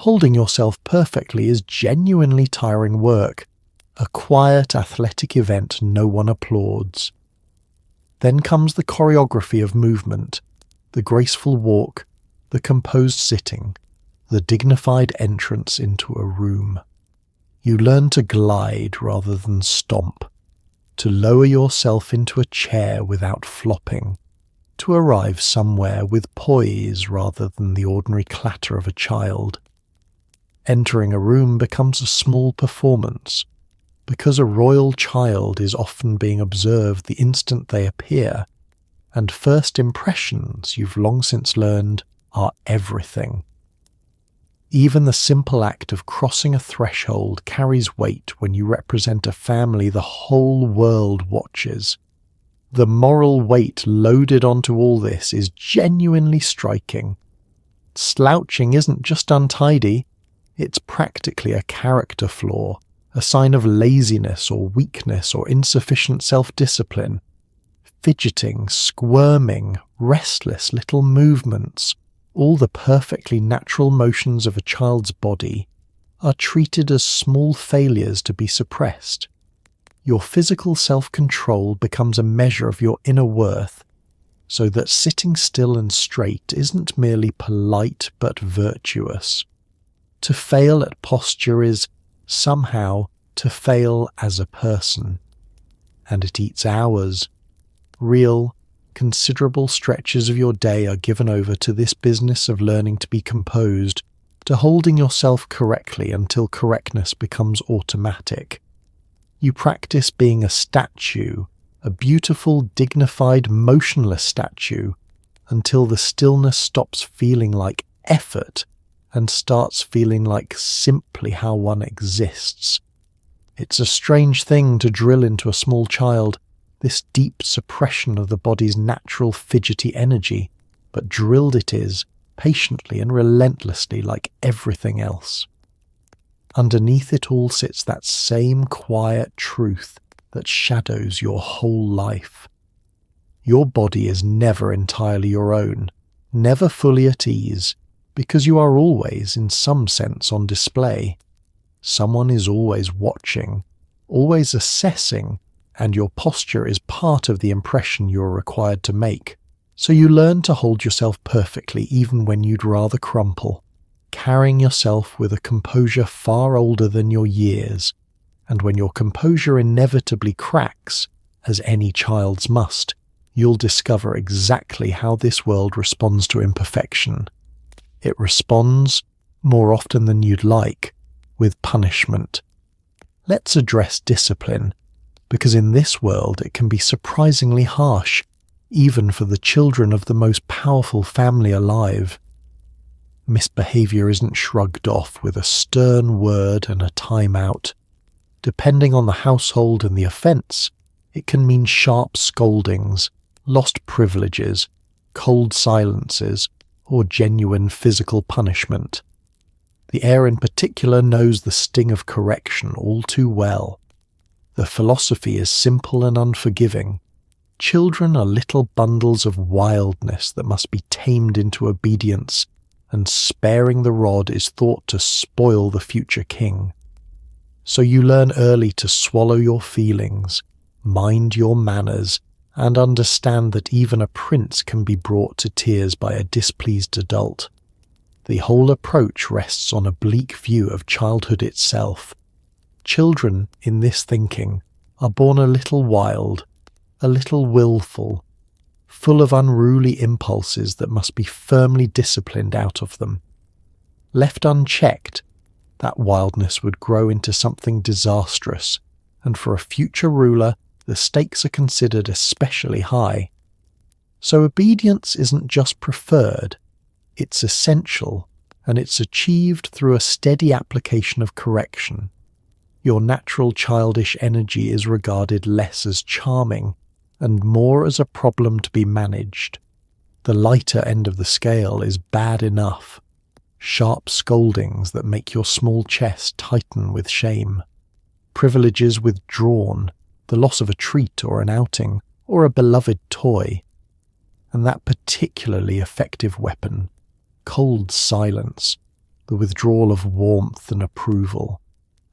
Holding yourself perfectly is genuinely tiring work, a quiet athletic event no one applauds. Then comes the choreography of movement, the graceful walk, the composed sitting, the dignified entrance into a room. You learn to glide rather than stomp, to lower yourself into a chair without flopping, to arrive somewhere with poise rather than the ordinary clatter of a child. Entering a room becomes a small performance, because a royal child is often being observed the instant they appear, and first impressions, you've long since learned, are everything. Even the simple act of crossing a threshold carries weight when you represent a family the whole world watches. The moral weight loaded onto all this is genuinely striking. Slouching isn't just untidy, it's practically a character flaw, a sign of laziness or weakness or insufficient self-discipline. Fidgeting, squirming, restless little movements, all the perfectly natural motions of a child's body, are treated as small failures to be suppressed. Your physical self-control becomes a measure of your inner worth, so that sitting still and straight isn't merely polite but virtuous. To fail at posture is, somehow, to fail as a person. And it eats hours. Real, considerable stretches of your day are given over to this business of learning to be composed, to holding yourself correctly until correctness becomes automatic. You practice being a statue, a beautiful, dignified, motionless statue, until the stillness stops feeling like effort and starts feeling like simply how one exists. It's a strange thing to drill into a small child, this deep suppression of the body's natural fidgety energy, but drilled it is, patiently and relentlessly like everything else. Underneath it all sits that same quiet truth that shadows your whole life. Your body is never entirely your own, never fully at ease, because you are always, in some sense, on display. Someone is always watching, always assessing, and your posture is part of the impression you are required to make. So you learn to hold yourself perfectly even when you'd rather crumple, carrying yourself with a composure far older than your years, and when your composure inevitably cracks, as any child's must, you'll discover exactly how this world responds to imperfection. It responds, more often than you'd like, with punishment. Let's address discipline, because in this world it can be surprisingly harsh, even for the children of the most powerful family alive. Misbehavior isn't shrugged off with a stern word and a time-out. Depending on the household and the offence, it can mean sharp scoldings, lost privileges, cold silences, or genuine physical punishment. The air in particular knows the sting of correction all too well. The philosophy is simple and unforgiving. Children are little bundles of wildness that must be tamed into obedience, and sparing the rod is thought to spoil the future king. So you learn early to swallow your feelings, mind your manners, and understand that even a prince can be brought to tears by a displeased adult. The whole approach rests on a bleak view of childhood itself. Children, in this thinking, are born a little wild, a little willful, full of unruly impulses that must be firmly disciplined out of them. Left unchecked, that wildness would grow into something disastrous, and for a future ruler, the stakes are considered especially high. So obedience isn't just preferred, it's essential, and it's achieved through a steady application of correction. Your natural childish energy is regarded less as charming, and more as a problem to be managed. The lighter end of the scale is bad enough. Sharp scoldings that make your small chest tighten with shame. Privileges withdrawn, the loss of a treat or an outing, or a beloved toy. And that particularly effective weapon, cold silence, the withdrawal of warmth and approval,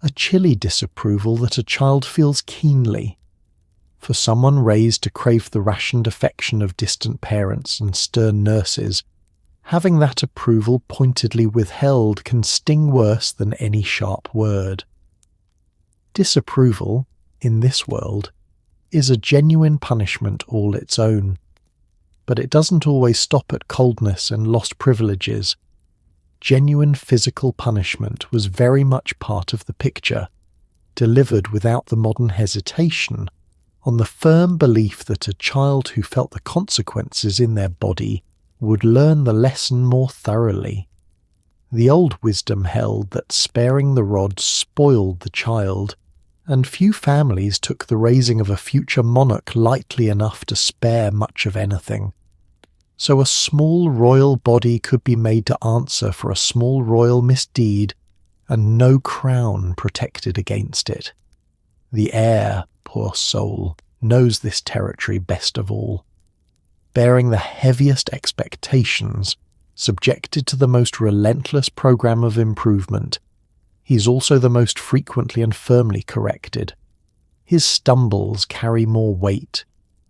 a chilly disapproval that a child feels keenly. For someone raised to crave the rationed affection of distant parents and stern nurses, having that approval pointedly withheld can sting worse than any sharp word. Disapproval, in this world, is a genuine punishment all its own. But it doesn't always stop at coldness and lost privileges. Genuine physical punishment was very much part of the picture, delivered without the modern hesitation, on the firm belief that a child who felt the consequences in their body would learn the lesson more thoroughly. The old wisdom held that sparing the rod spoiled the child, and few families took the raising of a future monarch lightly enough to spare much of anything. So a small royal body could be made to answer for a small royal misdeed, and no crown protected against it. The heir, poor soul, knows this territory best of all. Bearing the heaviest expectations, subjected to the most relentless program of improvement, he's also the most frequently and firmly corrected. His stumbles carry more weight,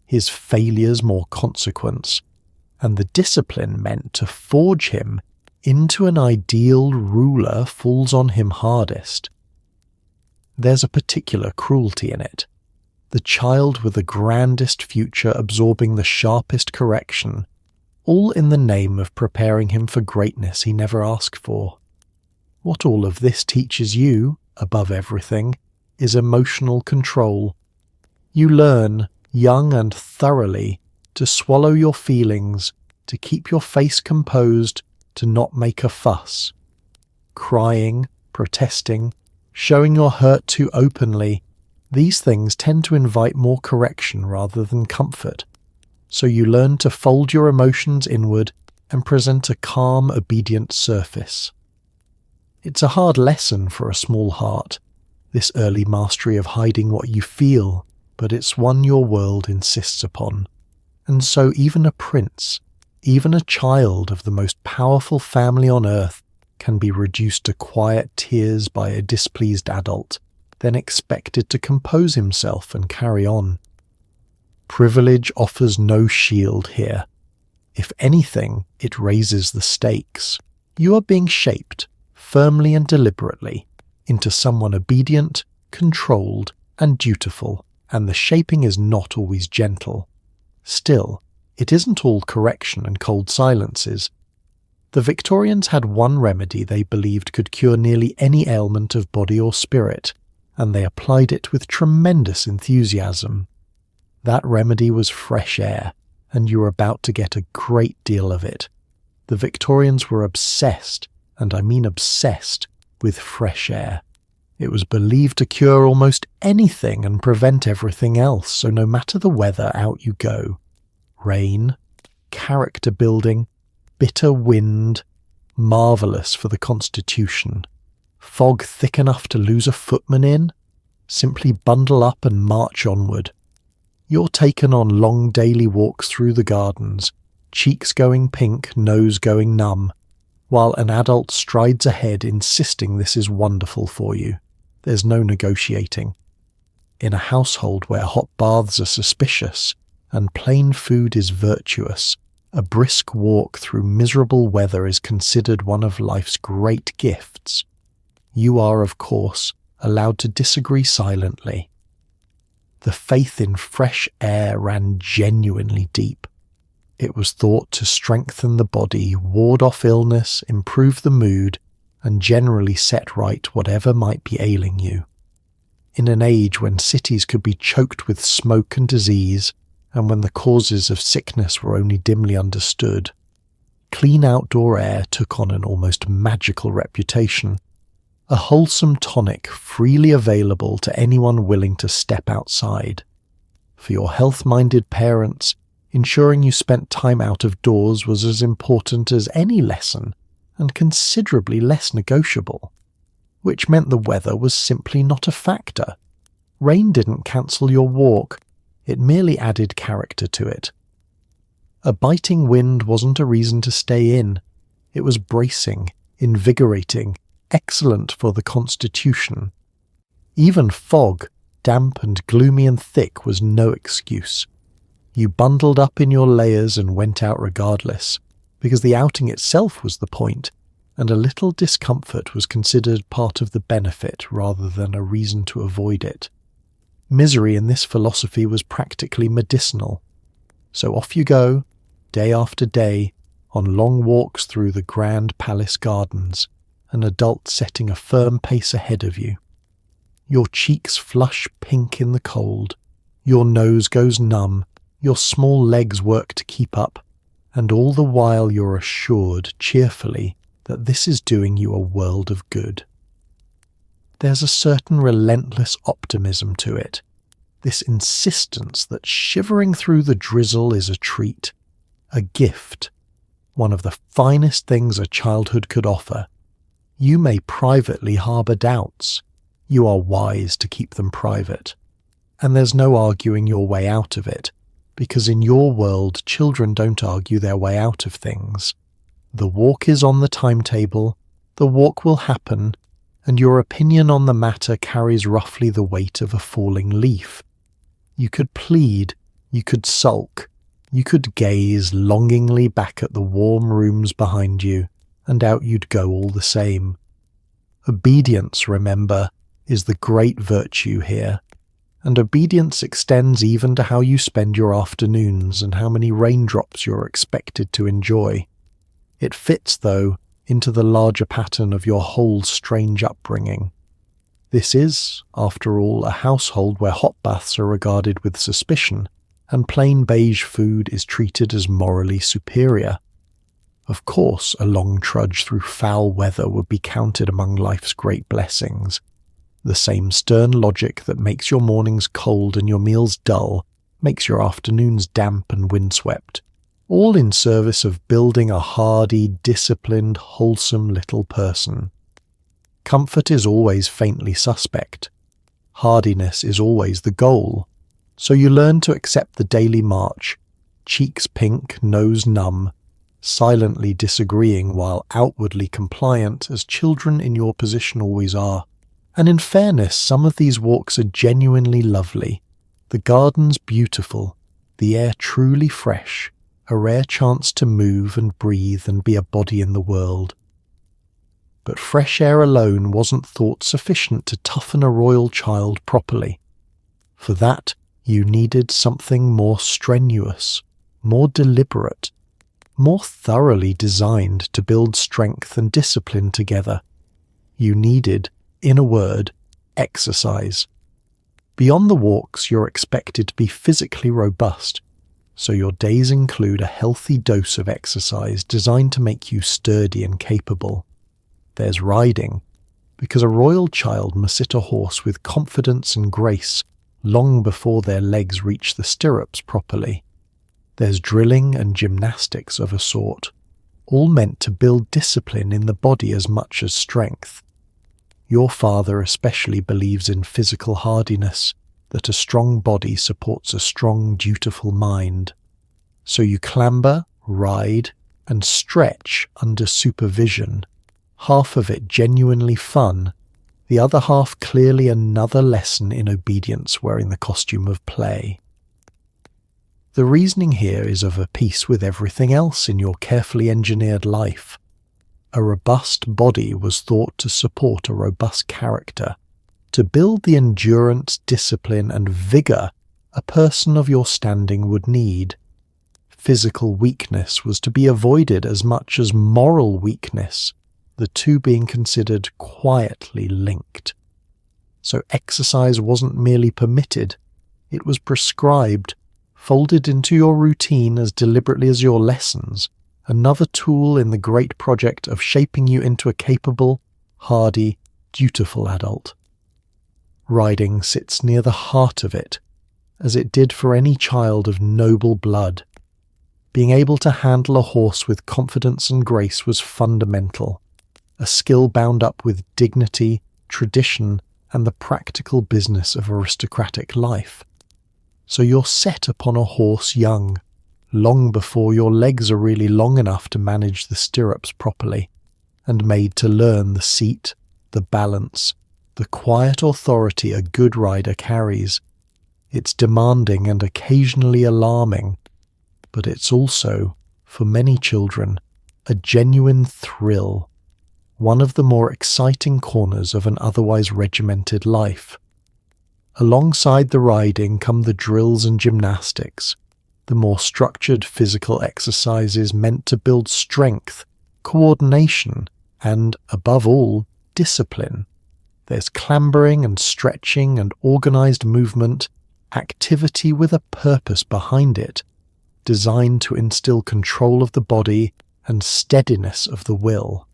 his failures more consequence, and the discipline meant to forge him into an ideal ruler falls on him hardest. There's a particular cruelty in it. The child with the grandest future absorbing the sharpest correction, all in the name of preparing him for greatness he never asked for. What all of this teaches you, above everything, is emotional control. You learn, young and thoroughly, to swallow your feelings, to keep your face composed, to not make a fuss. Crying, protesting, showing your hurt too openly, these things tend to invite more correction rather than comfort. So you learn to fold your emotions inward and present a calm, obedient surface. It's a hard lesson for a small heart, this early mastery of hiding what you feel, but it's one your world insists upon. And so even a prince, even a child of the most powerful family on earth, can be reduced to quiet tears by a displeased adult, then expected to compose himself and carry on. Privilege offers no shield here. If anything, it raises the stakes. You are being shaped, firmly and deliberately, into someone obedient, controlled, and dutiful, and the shaping is not always gentle. Still, it isn't all correction and cold silences. The Victorians had one remedy they believed could cure nearly any ailment of body or spirit, and they applied it with tremendous enthusiasm. That remedy was fresh air, and you were about to get a great deal of it. The Victorians were obsessed, and I mean obsessed, with fresh air. It was believed to cure almost anything and prevent everything else, so no matter the weather, out you go. Rain, character building, bitter wind, Marvellous for the constitution. Fog thick enough to lose a footman in? Simply bundle up and march onward. You're taken on long daily walks through the gardens, cheeks going pink, nose going numb, while an adult strides ahead insisting this is wonderful for you. There's no negotiating. In a household where hot baths are suspicious and plain food is virtuous, a brisk walk through miserable weather is considered one of life's great gifts. You are, of course, allowed to disagree silently. The faith in fresh air ran genuinely deep. It was thought to strengthen the body, ward off illness, improve the mood, and generally set right whatever might be ailing you. In an age when cities could be choked with smoke and disease, and when the causes of sickness were only dimly understood, clean outdoor air took on an almost magical reputation, a wholesome tonic freely available to anyone willing to step outside. For your health-minded parents, ensuring you spent time out of doors was as important as any lesson, and considerably less negotiable, which meant the weather was simply not a factor. Rain didn't cancel your walk, it merely added character to it. A biting wind wasn't a reason to stay in. It was bracing, invigorating, excellent for the constitution. Even fog, damp and gloomy and thick, was no excuse. You bundled up in your layers and went out regardless, because the outing itself was the point, and a little discomfort was considered part of the benefit rather than a reason to avoid it. Misery in this philosophy was practically medicinal. So off you go, day after day, on long walks through the grand palace gardens, an adult setting a firm pace ahead of you. Your cheeks flush pink in the cold, your nose goes numb, your small legs work to keep up, and all the while you're assured cheerfully that this is doing you a world of good. There's a certain relentless optimism to it, this insistence that shivering through the drizzle is a treat, a gift, one of the finest things a childhood could offer. You may privately harbour doubts. You are wise to keep them private. And there's no arguing your way out of it, because in your world children don't argue their way out of things. The walk is on the timetable, the walk will happen, and your opinion on the matter carries roughly the weight of a falling leaf. You could plead, you could sulk, you could gaze longingly back at the warm rooms behind you, and out you'd go all the same. Obedience, remember, is the great virtue here, and obedience extends even to how you spend your afternoons and how many raindrops you're expected to enjoy. It fits, though, into the larger pattern of your whole strange upbringing. This is, after all, a household where hot baths are regarded with suspicion, and plain beige food is treated as morally superior. Of course, a long trudge through foul weather would be counted among life's great blessings. The same stern logic that makes your mornings cold and your meals dull makes your afternoons damp and windswept, all in service of building a hardy, disciplined, wholesome little person. Comfort is always faintly suspect. Hardiness is always the goal. So you learn to accept the daily march, cheeks pink, nose numb, silently disagreeing while outwardly compliant as children in your position always are. And in fairness, some of these walks are genuinely lovely, the gardens beautiful, the air truly fresh, a rare chance to move and breathe and be a body in the world. But fresh air alone wasn't thought sufficient to toughen a royal child properly. For that, you needed something more strenuous, more deliberate, more thoroughly designed to build strength and discipline together. You needed, in a word, exercise. Beyond the walks, you're expected to be physically robust, so your days include a healthy dose of exercise designed to make you sturdy and capable. There's riding, because a royal child must sit a horse with confidence and grace long before their legs reach the stirrups properly. There's drilling and gymnastics of a sort. all meant to build discipline in the body as much as strength. Your father especially believes in physical hardiness, that a strong body supports a strong, dutiful mind. So you clamber, ride, and stretch under supervision, half of it genuinely fun, the other half clearly another lesson in obedience wearing the costume of play. The reasoning here is of a piece with everything else in your carefully engineered life. A robust body was thought to support a robust character, to build the endurance, discipline, and vigour a person of your standing would need. Physical weakness was to be avoided as much as moral weakness, the two being considered quietly linked. So exercise wasn't merely permitted, it was prescribed, folded into your routine as deliberately as your lessons, another tool in the great project of shaping you into a capable, hardy, dutiful adult. Riding sits near the heart of it, as it did for any child of noble blood. Being able to handle a horse with confidence and grace was fundamental, a skill bound up with dignity, tradition, and the practical business of aristocratic life. So you're set upon a horse young, long before your legs are really long enough to manage the stirrups properly, and made to learn the seat, the balance, the quiet authority a good rider carries. It's demanding and occasionally alarming, but it's also, for many children, a genuine thrill, one of the more exciting corners of an otherwise regimented life. Alongside the riding come the drills and gymnastics, the more structured physical exercises meant to build strength, coordination, and, above all, discipline. There's clambering and stretching and organised movement, activity with a purpose behind it, designed to instill control of the body and steadiness of the will.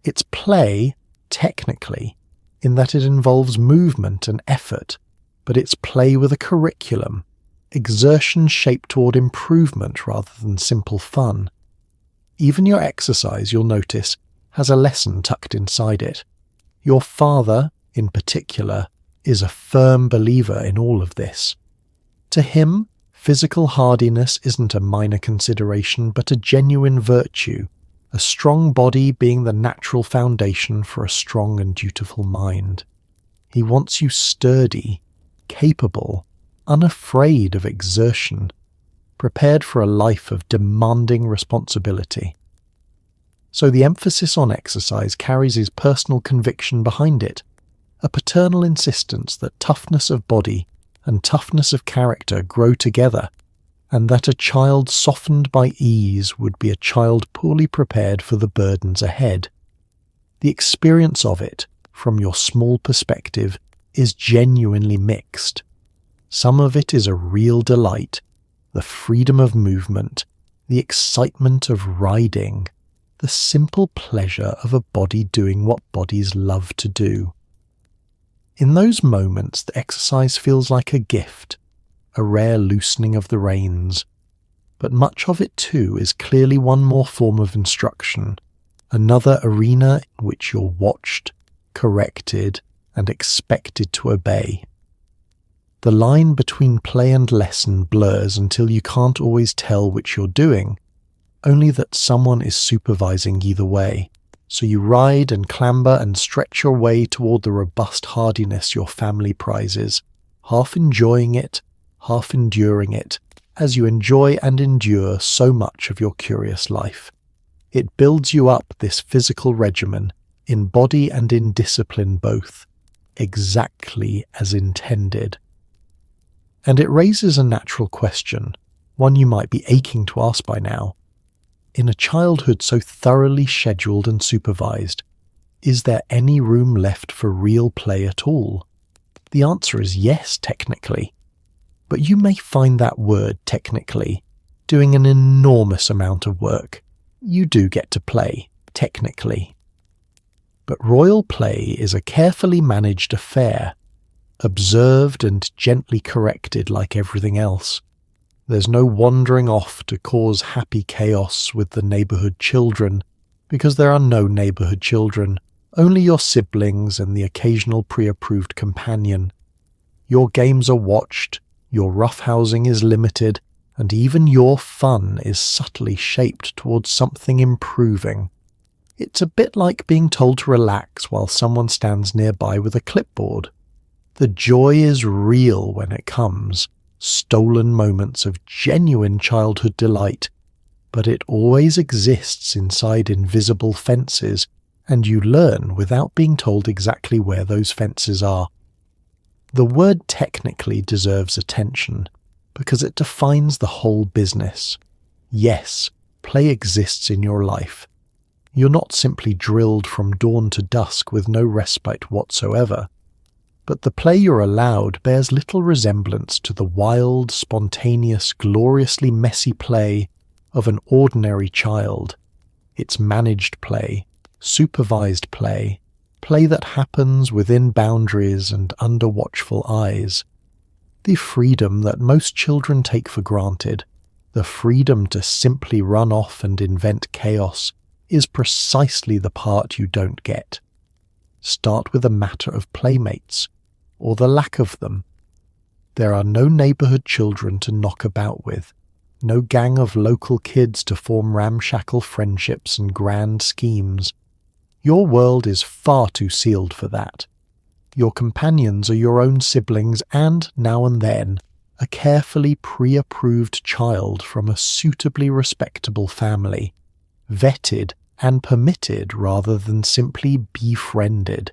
It's play, technically, in that it involves movement and effort, but it's play with a curriculum, exertion shaped toward improvement rather than simple fun. Even your exercise, you'll notice, has a lesson tucked inside it. Your father, in particular, is a firm believer in all of this. To him, physical hardiness isn't a minor consideration but a genuine virtue, a strong body being the natural foundation for a strong and dutiful mind. He wants you sturdy, capable, unafraid of exertion, prepared for a life of demanding responsibility. So the emphasis on exercise carries his personal conviction behind it, a paternal insistence that toughness of body and toughness of character grow together, and that a child softened by ease would be a child poorly prepared for the burdens ahead. The experience of it, from your small perspective, is genuinely mixed. Some of it is a real delight, the freedom of movement, the excitement of riding, the simple pleasure of a body doing what bodies love to do. In those moments, the exercise feels like a gift, a rare loosening of the reins, but much of it too is clearly one more form of instruction, another arena in which you're watched, corrected, and expected to obey. The line between play and lesson blurs until you can't always tell which you're doing, only that someone is supervising either way. So you ride and clamber and stretch your way toward the robust hardiness your family prizes, half enjoying it, half enduring it, as you enjoy and endure so much of your curious life. It builds you up, this physical regimen, in body and in discipline both, exactly as intended. And it raises a natural question, one you might be aching to ask by now. In a childhood so thoroughly scheduled and supervised, is there any room left for real play at all? The answer is yes, technically. But you may find that word, technically, doing an enormous amount of work. You do get to play, technically. But royal play is a carefully managed affair, observed and gently corrected like everything else. There's no wandering off to cause happy chaos with the neighbourhood children, because there are no neighbourhood children, only your siblings and the occasional pre-approved companion. Your games are watched, your roughhousing is limited, and even your fun is subtly shaped towards something improving. It's a bit like being told to relax while someone stands nearby with a clipboard. The joy is real when it comes, stolen moments of genuine childhood delight, but it always exists inside invisible fences, and you learn without being told exactly where those fences are. The word technically deserves attention, because it defines the whole business. Yes, play exists in your life. You're not simply drilled from dawn to dusk with no respite whatsoever. But the play you're allowed bears little resemblance to the wild, spontaneous, gloriously messy play of an ordinary child. It's managed play, supervised play, play that happens within boundaries and under watchful eyes. The freedom that most children take for granted, the freedom to simply run off and invent chaos, is precisely the part you don't get. Start with a matter of playmates, or the lack of them. There are no neighbourhood children to knock about with, no gang of local kids to form ramshackle friendships and grand schemes. Your world is far too sealed for that. Your companions are your own siblings and, now and then, a carefully pre-approved child from a suitably respectable family, vetted and permitted rather than simply befriended.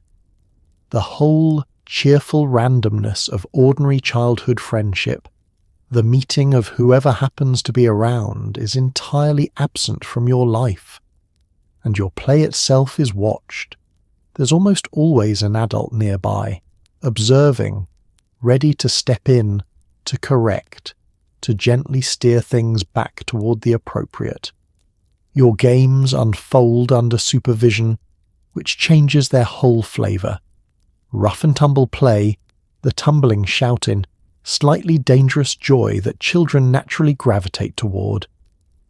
The whole cheerful randomness of ordinary childhood friendship, the meeting of whoever happens to be around, is entirely absent from your life. And your play itself is watched. There's almost always an adult nearby, observing, ready to step in, to correct, to gently steer things back toward the appropriate. Your games unfold under supervision, which changes their whole flavour. Rough and tumble play, the tumbling shouting, slightly dangerous joy that children naturally gravitate toward,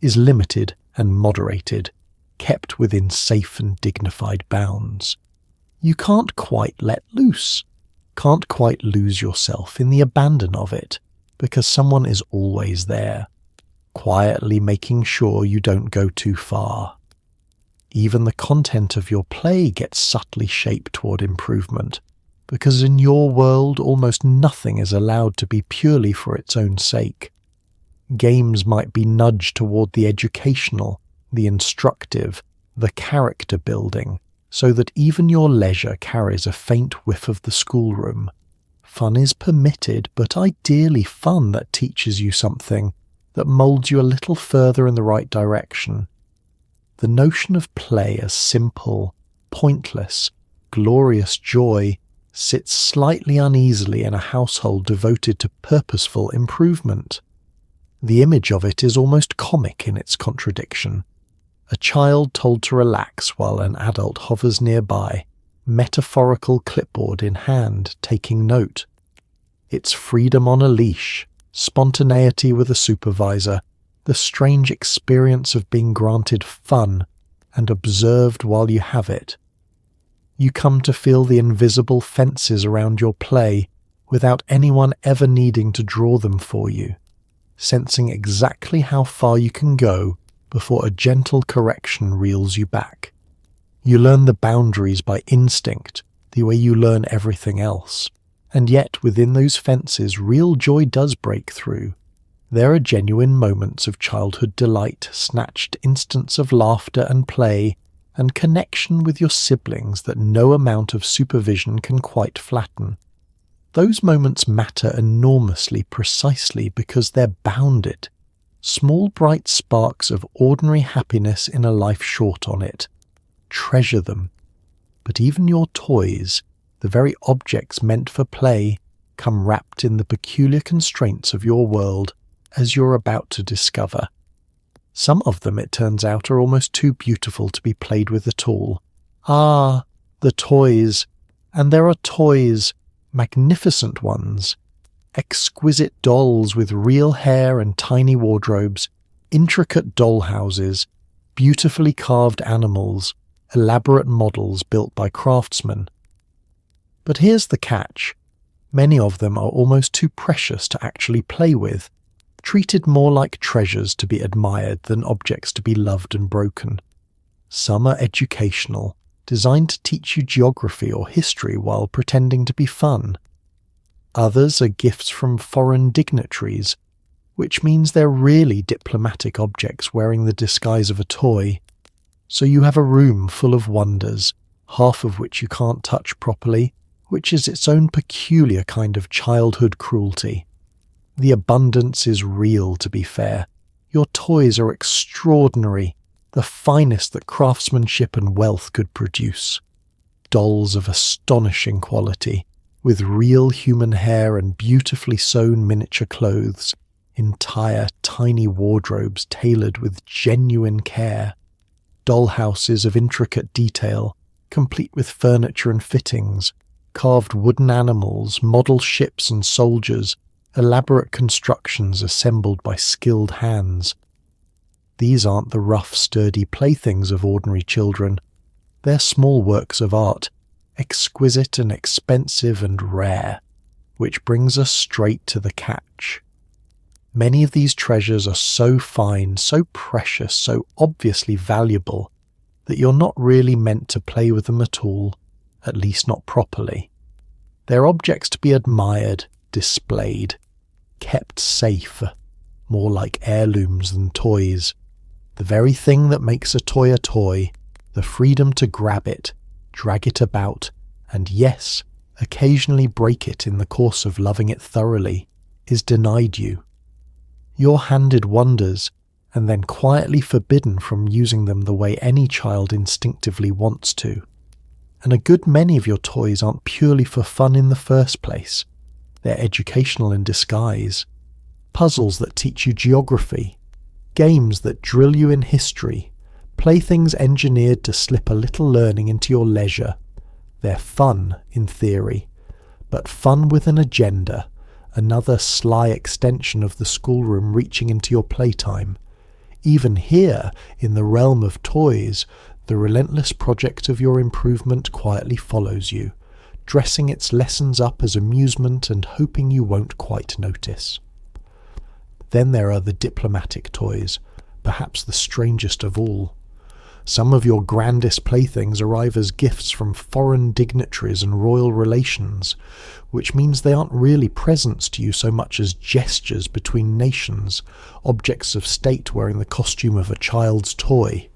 is limited and moderated, kept within safe and dignified bounds. You can't quite let loose, can't quite lose yourself in the abandon of it, because someone is always there, quietly making sure you don't go too far. Even the content of your play gets subtly shaped toward improvement, because in your world almost nothing is allowed to be purely for its own sake. Games might be nudged toward the educational, the instructive, the character building, so that even your leisure carries a faint whiff of the schoolroom. Fun is permitted, but ideally fun that teaches you something, that moulds you a little further in the right direction. The notion of play as simple, pointless, glorious joy sits slightly uneasily in a household devoted to purposeful improvement. The image of it is almost comic in its contradiction. A child told to relax while an adult hovers nearby, metaphorical clipboard in hand, taking note. It's freedom on a leash, spontaneity with a supervisor, the strange experience of being granted fun and observed while you have it. You come to feel the invisible fences around your play without anyone ever needing to draw them for you, sensing exactly how far you can go before a gentle correction reels you back. You learn the boundaries by instinct, the way you learn everything else. And yet, within those fences, real joy does break through. There are genuine moments of childhood delight, snatched instants of laughter and play, and connection with your siblings that no amount of supervision can quite flatten. Those moments matter enormously precisely because they're bounded. Small bright sparks of ordinary happiness in a life short on it. Treasure them. But even your toys, the very objects meant for play, come wrapped in the peculiar constraints of your world, as you're about to discover. Some of them, it turns out, are almost too beautiful to be played with at all. Ah, the toys! And there are toys, magnificent ones. Exquisite dolls with real hair and tiny wardrobes, intricate doll houses, beautifully carved animals, elaborate models built by craftsmen. But here's the catch. Many of them are almost too precious to actually play with, treated more like treasures to be admired than objects to be loved and broken. Some are educational, designed to teach you geography or history while pretending to be fun. Others are gifts from foreign dignitaries, which means they're really diplomatic objects wearing the disguise of a toy. So you have a room full of wonders, half of which you can't touch properly, which is its own peculiar kind of childhood cruelty. The abundance is real, to be fair. Your toys are extraordinary, the finest that craftsmanship and wealth could produce. Dolls of astonishing quality, with real human hair and beautifully sewn miniature clothes, entire tiny wardrobes tailored with genuine care, doll houses of intricate detail, complete with furniture and fittings, carved wooden animals, model ships and soldiers, elaborate constructions assembled by skilled hands. These aren't the rough, sturdy playthings of ordinary children. They're small works of art, exquisite and expensive and rare, which brings us straight to the catch. Many of these treasures are so fine, so precious, so obviously valuable, that you're not really meant to play with them at all, at least not properly. They're objects to be admired, displayed, kept safe, more like heirlooms than toys. The very thing that makes a toy, the freedom to grab it, drag it about, and yes, occasionally break it in the course of loving it thoroughly, is denied you. You're handed wonders, and then quietly forbidden from using them the way any child instinctively wants to. And a good many of your toys aren't purely for fun in the first place. They're educational in disguise. Puzzles that teach you geography, games that drill you in history, playthings engineered to slip a little learning into your leisure. They're fun, in theory, but fun with an agenda, another sly extension of the schoolroom reaching into your playtime. Even here, in the realm of toys, the relentless project of your improvement quietly follows you, dressing its lessons up as amusement and hoping you won't quite notice. Then there are the diplomatic toys, perhaps the strangest of all. Some of your grandest playthings arrive as gifts from foreign dignitaries and royal relations, which means they aren't really presents to you so much as gestures between nations, objects of state wearing the costume of a child's toy.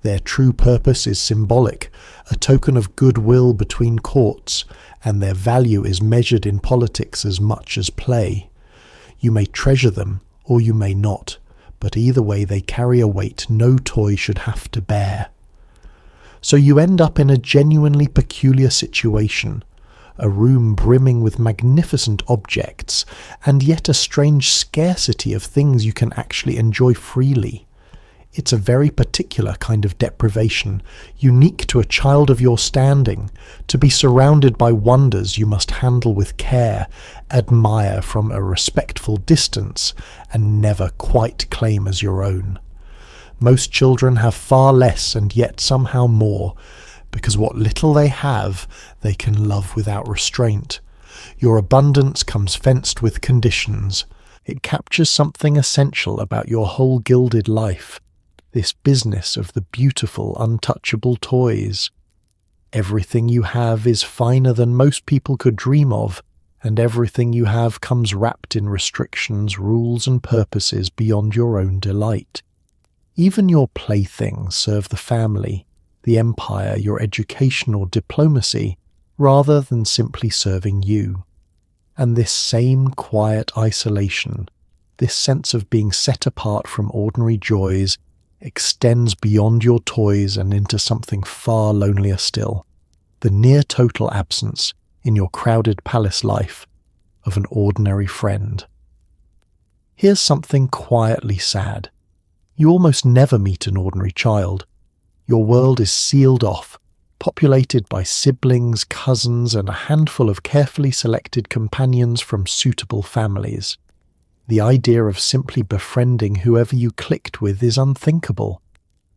Their true purpose is symbolic, a token of goodwill between courts, and their value is measured in politics as much as play. You may treasure them, or you may not, but either way they carry a weight no toy should have to bear. So you end up in a genuinely peculiar situation, a room brimming with magnificent objects, and yet a strange scarcity of things you can actually enjoy freely. It's a very particular kind of deprivation, unique to a child of your standing, to be surrounded by wonders you must handle with care, admire from a respectful distance, and never quite claim as your own. Most children have far less and yet somehow more, because what little they have, they can love without restraint. Your abundance comes fenced with conditions. It captures something essential about your whole gilded life. This business of the beautiful, untouchable toys. Everything you have is finer than most people could dream of, and everything you have comes wrapped in restrictions, rules, and purposes beyond your own delight. Even your playthings serve the family, the empire, your education or diplomacy, rather than simply serving you. And this same quiet isolation, this sense of being set apart from ordinary joys, extends beyond your toys and into something far lonelier still, the near total absence, in your crowded palace life, of an ordinary friend. Here's something quietly sad. You almost never meet an ordinary child. Your world is sealed off, populated by siblings, cousins, and a handful of carefully selected companions from suitable families. The idea of simply befriending whoever you clicked with is unthinkable,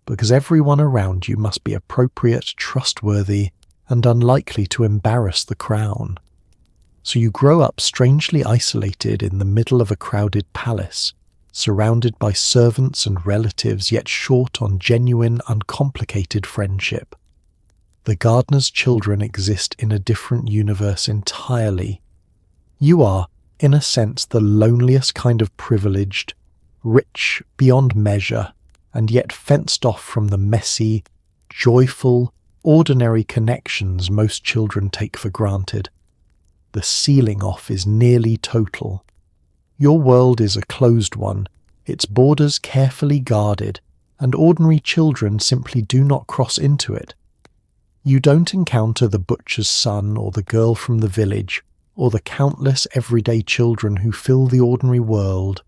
because everyone around you must be appropriate, trustworthy, and unlikely to embarrass the crown. So you grow up strangely isolated in the middle of a crowded palace, surrounded by servants and relatives, yet short on genuine, uncomplicated friendship. The gardener's children exist in a different universe entirely. You are, in a sense, the loneliest kind of privileged, rich beyond measure, and yet fenced off from the messy, joyful, ordinary connections most children take for granted. The sealing off is nearly total. Your world is a closed one, its borders carefully guarded, and ordinary children simply do not cross into it. You don't encounter the butcher's son or the girl from the village, or the countless everyday children who fill the ordinary world.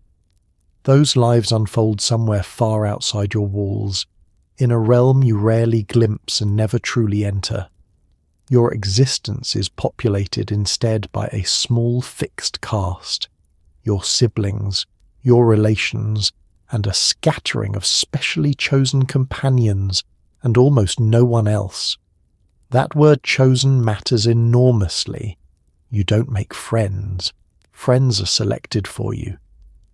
Those lives unfold somewhere far outside your walls, in a realm you rarely glimpse and never truly enter. Your existence is populated instead by a small fixed caste, your siblings, your relations, and a scattering of specially chosen companions, and almost no one else. That word chosen matters enormously. You don't make friends. Friends are selected for you.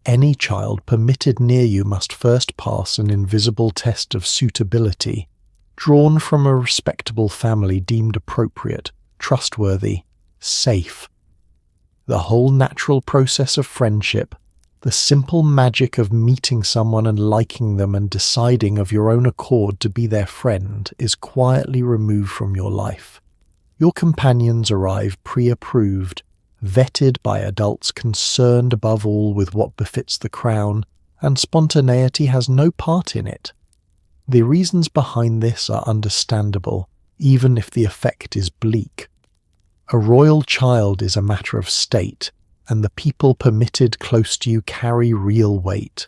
Any child permitted near you must first pass an invisible test of suitability, drawn from a respectable family deemed appropriate, trustworthy, safe. The whole natural process of friendship, the simple magic of meeting someone and liking them and deciding of your own accord to be their friend, is quietly removed from your life. Your companions arrive pre-approved, vetted by adults concerned above all with what befits the crown, and spontaneity has no part in it. The reasons behind this are understandable, even if the effect is bleak. A royal child is a matter of state, and the people permitted close to you carry real weight.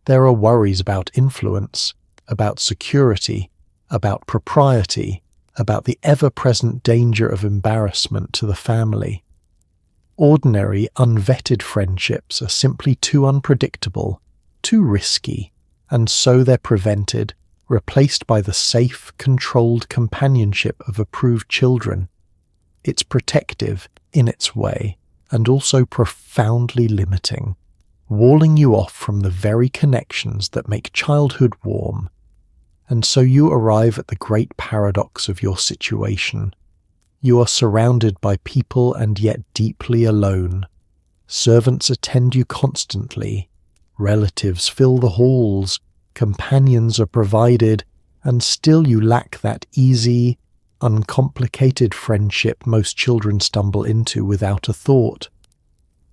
There are worries about influence, about security, about propriety, about the ever-present danger of embarrassment to the family. Ordinary, unvetted friendships are simply too unpredictable, too risky, and so they're prevented, replaced by the safe, controlled companionship of approved children. It's protective, in its way, and also profoundly limiting, walling you off from the very connections that make childhood warm. And so you arrive at the great paradox of your situation. You are surrounded by people and yet deeply alone. Servants attend you constantly. Relatives fill the halls. Companions are provided, and still you lack that easy, uncomplicated friendship most children stumble into without a thought.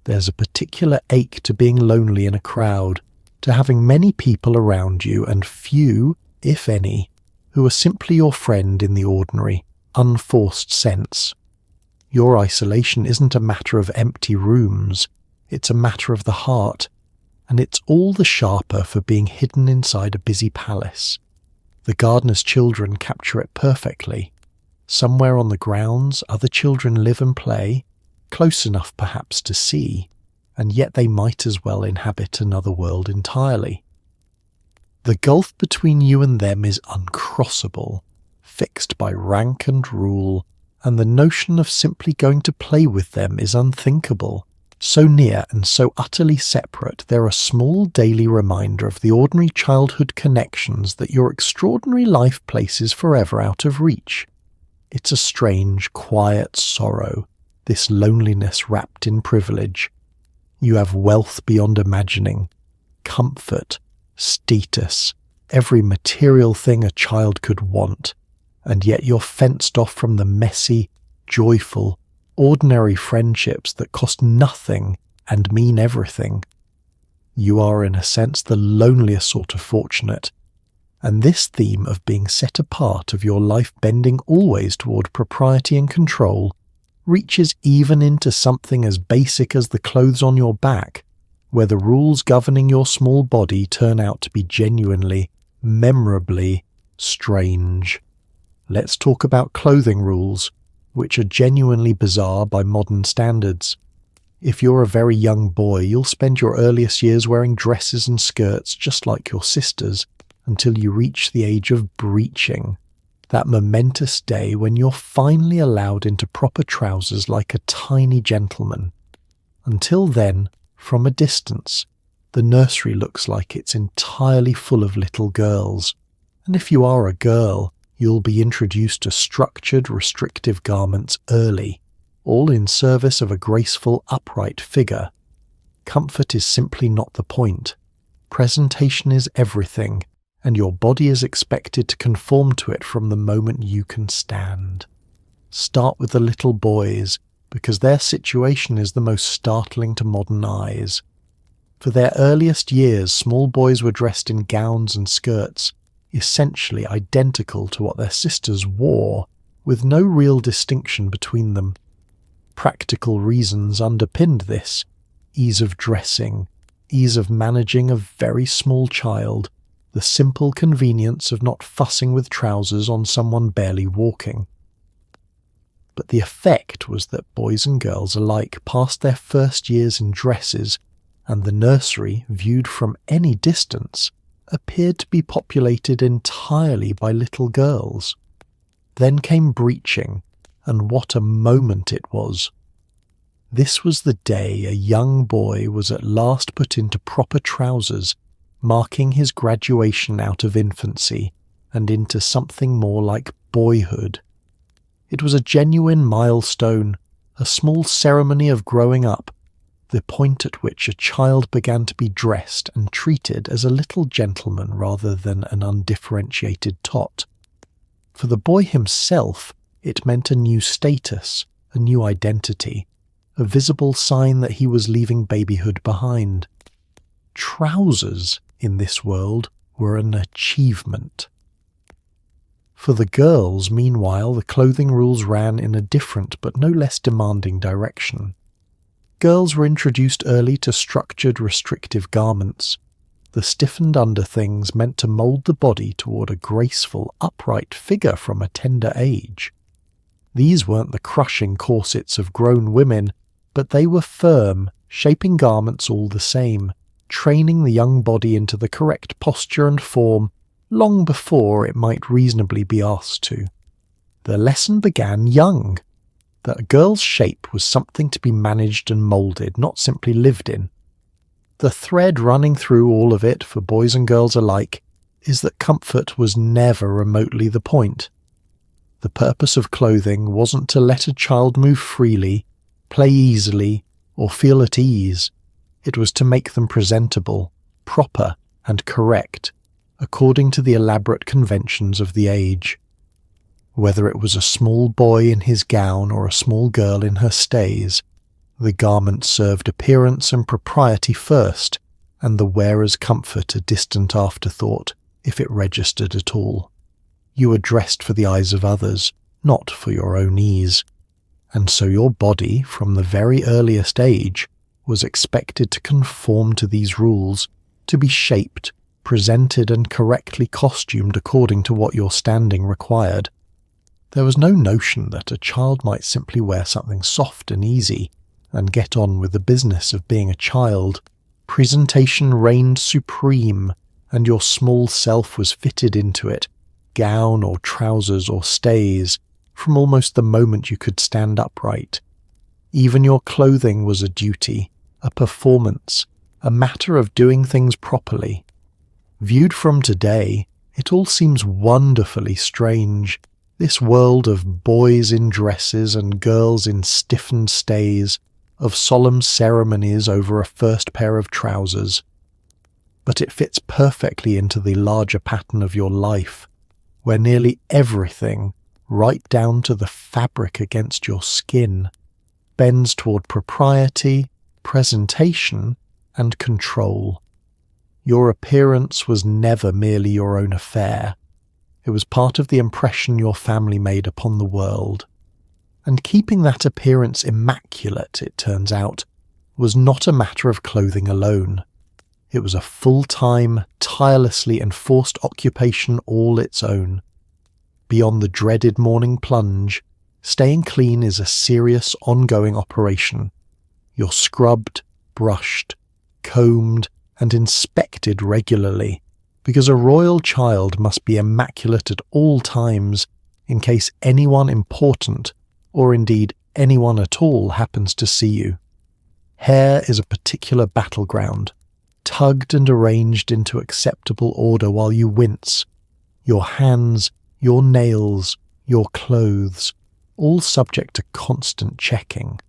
There's a particular ache to being lonely in a crowd, to having many people around you and few, if any, who are simply your friend in the ordinary, unforced sense. Your isolation isn't a matter of empty rooms, it's a matter of the heart, and it's all the sharper for being hidden inside a busy palace. The gardener's children capture it perfectly. Somewhere on the grounds, other children live and play, close enough perhaps to see, and yet they might as well inhabit another world entirely. The gulf between you and them is uncrossable, fixed by rank and rule, and the notion of simply going to play with them is unthinkable. So near and so utterly separate, they're a small daily reminder of the ordinary childhood connections that your extraordinary life places forever out of reach. It's a strange, quiet sorrow, this loneliness wrapped in privilege. You have wealth beyond imagining, comfort, status, every material thing a child could want, and yet you're fenced off from the messy, joyful, ordinary friendships that cost nothing and mean everything. You are, in a sense, the loneliest sort of fortunate, and this theme of being set apart, of your life bending always toward propriety and control, reaches even into something as basic as the clothes on your back, where the rules governing your small body turn out to be genuinely, memorably strange. Let's talk about clothing rules, which are genuinely bizarre by modern standards. If you're a very young boy, you'll spend your earliest years wearing dresses and skirts just like your sisters until you reach the age of breeching, that momentous day when you're finally allowed into proper trousers like a tiny gentleman. Until then, from a distance, the nursery looks like it's entirely full of little girls, and if you are a girl, you'll be introduced to structured, restrictive garments early, all in service of a graceful, upright figure. Comfort is simply not the point. Presentation is everything, and your body is expected to conform to it from the moment you can stand. Start with the little boys, because their situation is the most startling to modern eyes. For their earliest years, small boys were dressed in gowns and skirts, essentially identical to what their sisters wore, with no real distinction between them. Practical reasons underpinned this: ease of dressing, ease of managing a very small child, the simple convenience of not fussing with trousers on someone barely walking. But the effect was that boys and girls alike passed their first years in dresses, and the nursery, viewed from any distance, appeared to be populated entirely by little girls. Then came breeching, and what a moment it was. This was the day a young boy was at last put into proper trousers, marking his graduation out of infancy and into something more like boyhood. It was a genuine milestone, a small ceremony of growing up, the point at which a child began to be dressed and treated as a little gentleman rather than an undifferentiated tot. For the boy himself, it meant a new status, a new identity, a visible sign that he was leaving babyhood behind. Trousers, in this world, were an achievement. For the girls, meanwhile, the clothing rules ran in a different but no less demanding direction. Girls were introduced early to structured, restrictive garments. The stiffened underthings meant to mould the body toward a graceful, upright figure from a tender age. These weren't the crushing corsets of grown women, but they were firm, shaping garments all the same, training the young body into the correct posture and form long before it might reasonably be asked to. The lesson began young, that a girl's shape was something to be managed and moulded, not simply lived in. The thread running through all of it, for boys and girls alike, is that comfort was never remotely the point. The purpose of clothing wasn't to let a child move freely, play easily, or feel at ease. It was to make them presentable, proper, and correct, according to the elaborate conventions of the age. Whether it was a small boy in his gown or a small girl in her stays, the garment served appearance and propriety first, and the wearer's comfort a distant afterthought, if it registered at all. You were dressed for the eyes of others, not for your own ease. And so your body, from the very earliest age, was expected to conform to these rules, to be shaped, presented and correctly costumed according to what your standing required. There was no notion that a child might simply wear something soft and easy and get on with the business of being a child. Presentation reigned supreme, and your small self was fitted into it, gown or trousers or stays, from almost the moment you could stand upright. Even your clothing was a duty, a performance, a matter of doing things properly. Viewed from today, it all seems wonderfully strange, this world of boys in dresses and girls in stiffened stays, of solemn ceremonies over a first pair of trousers. But it fits perfectly into the larger pattern of your life, where nearly everything, right down to the fabric against your skin, bends toward propriety, presentation, and control. Your appearance was never merely your own affair. It was part of the impression your family made upon the world. And keeping that appearance immaculate, it turns out, was not a matter of clothing alone. It was a full-time, tirelessly enforced occupation all its own. beyond the dreaded morning plunge, staying clean is a serious, ongoing operation. You're scrubbed, brushed, combed, and inspected regularly, because a royal child must be immaculate at all times in case anyone important, or indeed anyone at all, happens to see you. Hair is a particular battleground, tugged and arranged into acceptable order while you wince. Your hands, your nails, your clothes, all subject to constant checking.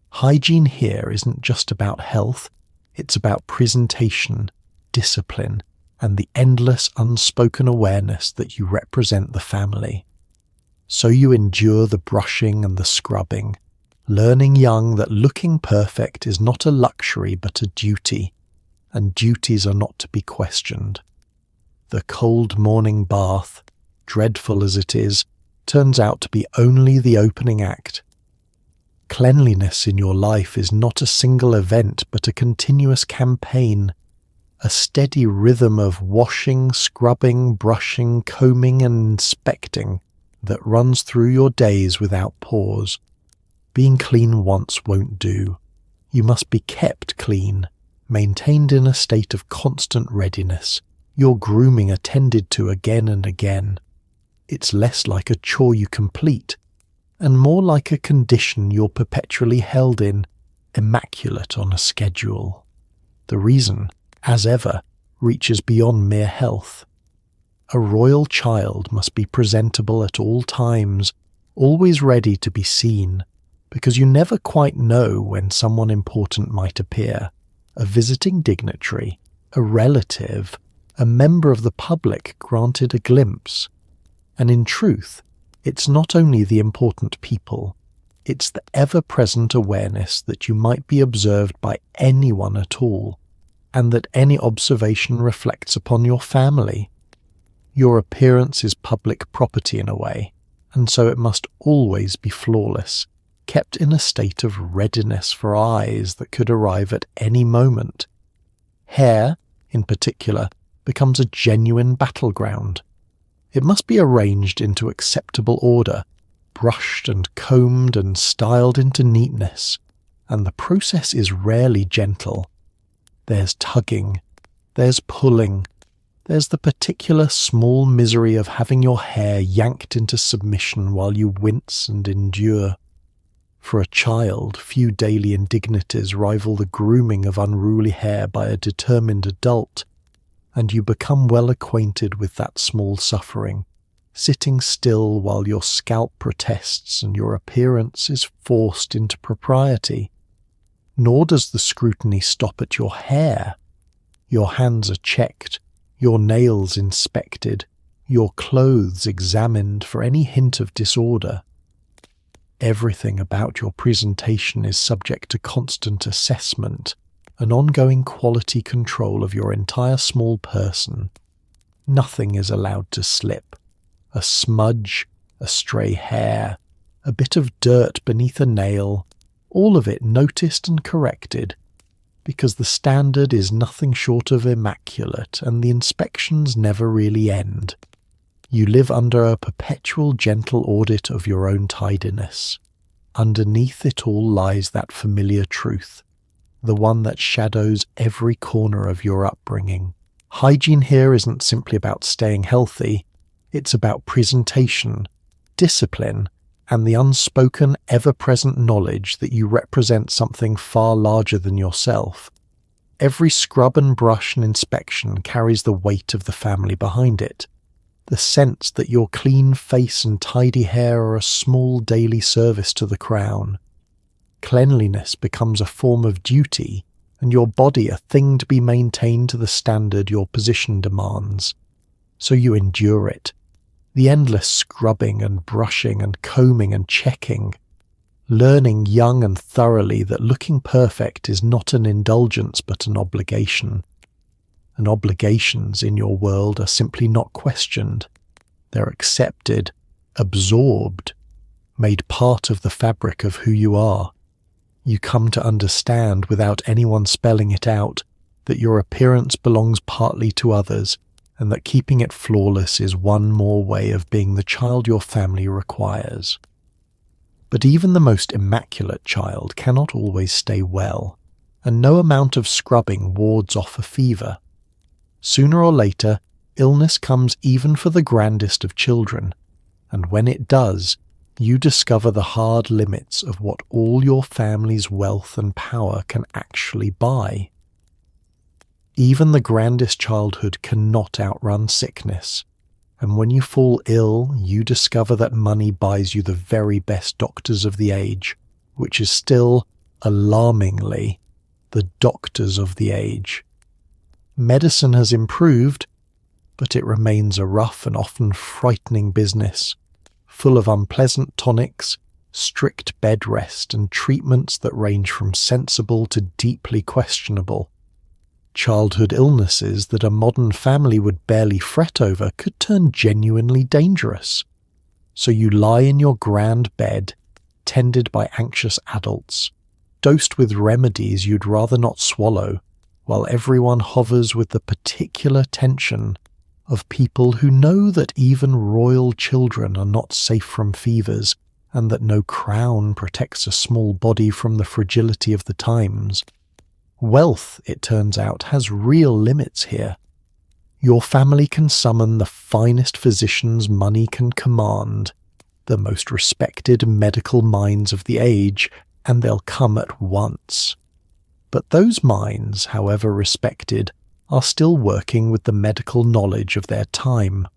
Hygiene here isn't just about health, it's about presentation, discipline, and the endless unspoken awareness that you represent the family. So you endure the brushing and the scrubbing, learning young that looking perfect is not a luxury but a duty, and duties are not to be questioned. The cold morning bath, dreadful as it is, turns out to be only the opening act. Cleanliness in your life is not a single event but a continuous campaign, a steady rhythm of washing, scrubbing, brushing, combing and inspecting that runs through your days without pause. Being clean once won't do. You must be kept clean, maintained in a state of constant readiness, your grooming attended to again and again. It's less like a chore you complete, and more like a condition you're perpetually held in, immaculate on a schedule. The reason, as ever, reaches beyond mere health. A royal child must be presentable at all times, always ready to be seen, because you never quite know when someone important might appear, a visiting dignitary, a relative, a member of the public granted a glimpse. And in truth, it's not only the important people, it's the ever-present awareness that you might be observed by anyone at all, and that any observation reflects upon your family. Your appearance is public property in a way, and so it must always be flawless, kept in a state of readiness for eyes that could arrive at any moment. Hair, in particular, becomes a genuine battleground. It must be arranged into acceptable order, brushed and combed and styled into neatness, and the process is rarely gentle. There's tugging, there's pulling, there's the particular small misery of having your hair yanked into submission while you wince and endure. For a child, few daily indignities rival the grooming of unruly hair by a determined adult, and you become well acquainted with that small suffering, sitting still while your scalp protests and your appearance is forced into propriety. Nor does the scrutiny stop at your hair. Your hands are checked, your nails inspected, your clothes examined for any hint of disorder. Everything about your presentation is subject to constant assessment, an ongoing quality control of your entire small person. Nothing is allowed to slip. A smudge, a stray hair, a bit of dirt beneath a nail, all of it noticed and corrected, because the standard is nothing short of immaculate and the inspections never really end. You live under a perpetual gentle audit of your own tidiness. Underneath it all lies that familiar truth, the one that shadows every corner of your upbringing. Hygiene here isn't simply about staying healthy, it's about presentation, discipline, and the unspoken, ever-present knowledge that you represent something far larger than yourself. Every scrub and brush and inspection carries the weight of the family behind it. The sense that your clean face and tidy hair are a small daily service to the crown. Cleanliness becomes a form of duty, and your body a thing to be maintained to the standard your position demands. So you endure it. The endless scrubbing and brushing and combing and checking, learning young and thoroughly that looking perfect is not an indulgence but an obligation. And obligations in your world are simply not questioned. They're accepted, absorbed, made part of the fabric of who you are. You come to understand, without anyone spelling it out, that your appearance belongs partly to others, and that keeping it flawless is one more way of being the child your family requires. But even the most immaculate child cannot always stay well, and no amount of scrubbing wards off a fever. Sooner or later, illness comes even for the grandest of children, and when it does, you discover the hard limits of what all your family's wealth and power can actually buy. Even the grandest childhood cannot outrun sickness, and when you fall ill, you discover that money buys you the very best doctors of the age, which is still, alarmingly, the doctors of the age. Medicine has improved, but it remains a rough and often frightening business, full of unpleasant tonics, strict bed rest, and treatments that range from sensible to deeply questionable. Childhood illnesses that a modern family would barely fret over could turn genuinely dangerous. So you lie in your grand bed, tended by anxious adults, dosed with remedies you'd rather not swallow, while everyone hovers with the particular tension of people who know that even royal children are not safe from fevers, and that no crown protects a small body from the fragility of the times. Wealth, it turns out, has real limits here. Your family can summon the finest physicians money can command, the most respected medical minds of the age, and they'll come at once. But those minds, however respected, are still working with the medical knowledge of their time,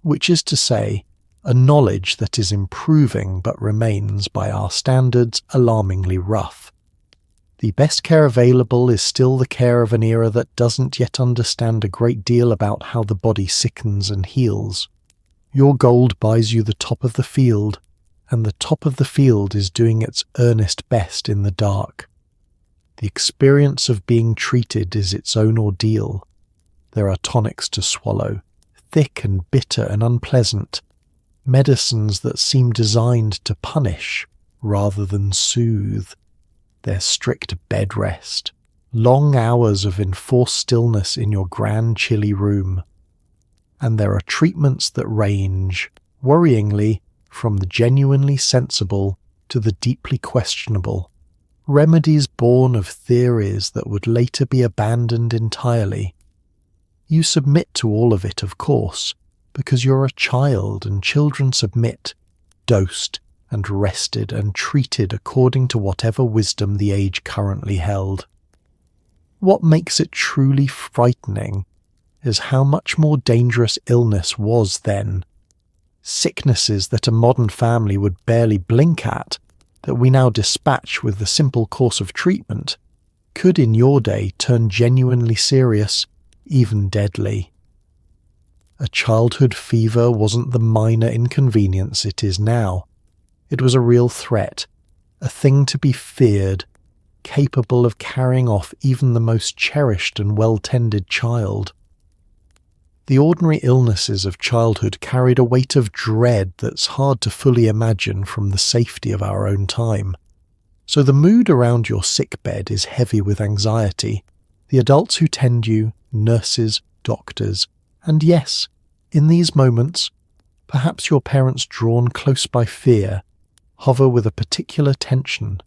which is to say, a knowledge that is improving but remains, by our standards, alarmingly rough. The best care available is still the care of an era that doesn't yet understand a great deal about how the body sickens and heals. Your gold buys you the top of the field, and the top of the field is doing its earnest best in the dark. The experience of being treated is its own ordeal. There are tonics to swallow, thick and bitter and unpleasant, medicines that seem designed to punish rather than soothe. There's strict bed rest, long hours of enforced stillness in your grand chilly room. And there are treatments that range, worryingly, from the genuinely sensible to the deeply questionable, remedies born of theories that would later be abandoned entirely. You submit to all of it, of course, because you're a child and children submit, dosed and rested and treated according to whatever wisdom the age currently held. What makes it truly frightening is how much more dangerous illness was then. Sicknesses that a modern family would barely blink at, that we now dispatch with the simple course of treatment, could in your day turn genuinely serious, even deadly. A childhood fever wasn't the minor inconvenience it is now. It was a real threat, a thing to be feared, capable of carrying off even the most cherished and well-tended child. The ordinary illnesses of childhood carried a weight of dread that's hard to fully imagine from the safety of our own time. So the mood around your sickbed is heavy with anxiety. The adults who tend you, nurses, doctors, and yes, in these moments, perhaps your parents drawn close by fear, hover with a particular tension,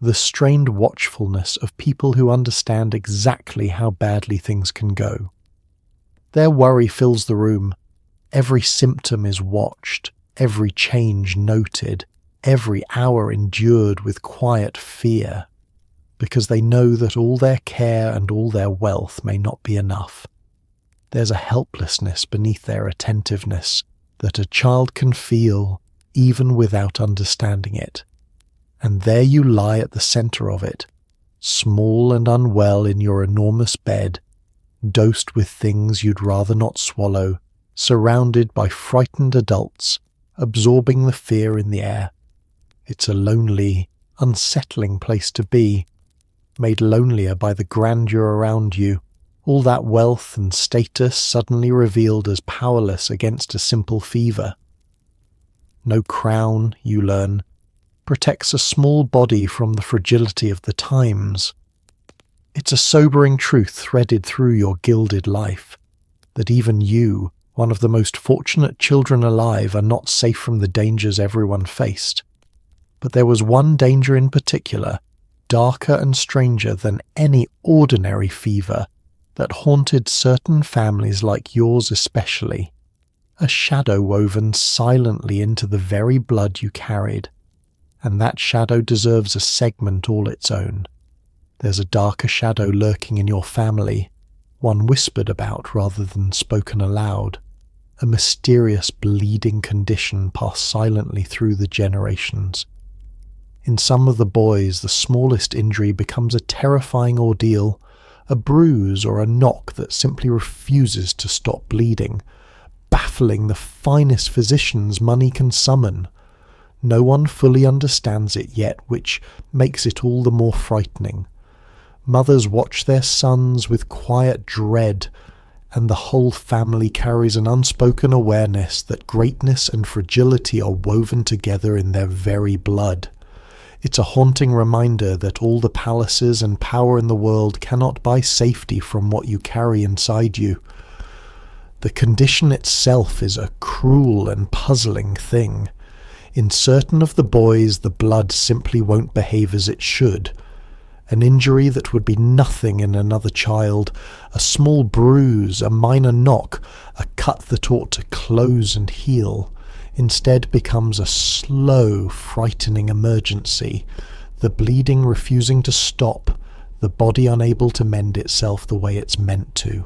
the strained watchfulness of people who understand exactly how badly things can go. Their worry fills the room. Every symptom is watched, every change noted, every hour endured with quiet fear, because they know that all their care and all their wealth may not be enough. There's a helplessness beneath their attentiveness that a child can feel even without understanding it. And there you lie at the centre of it, small and unwell in your enormous bed, dosed with things you'd rather not swallow, surrounded by frightened adults, absorbing the fear in the air. It's a lonely, unsettling place to be, made lonelier by the grandeur around you, all that wealth and status suddenly revealed as powerless against a simple fever. No crown, you learn, protects a small body from the fragility of the times. It's a sobering truth threaded through your gilded life. that even you, one of the most fortunate children alive, are not safe from the dangers everyone faced. But there was one danger in particular, darker and stranger than any ordinary fever, that haunted certain families like yours especially. A shadow woven silently into the very blood you carried. And that shadow deserves a segment all its own. There's a darker shadow lurking in your family, one whispered about rather than spoken aloud. A mysterious bleeding condition passed silently through the generations. In some of the boys, the smallest injury becomes a terrifying ordeal, a bruise or a knock that simply refuses to stop bleeding, baffling the finest physicians money can summon. No one fully understands it yet, which makes it all the more frightening. Mothers watch their sons with quiet dread, and the whole family carries an unspoken awareness that greatness and fragility are woven together in their very blood. It's a haunting reminder that all the palaces and power in the world cannot buy safety from what you carry inside you. The condition itself is a cruel and puzzling thing. In certain of the boys, the blood simply won't behave as it should. An injury that would be nothing in another child, a small bruise, a minor knock, a cut that ought to close and heal, instead becomes a slow, frightening emergency, the bleeding refusing to stop, the body unable to mend itself the way it's meant to.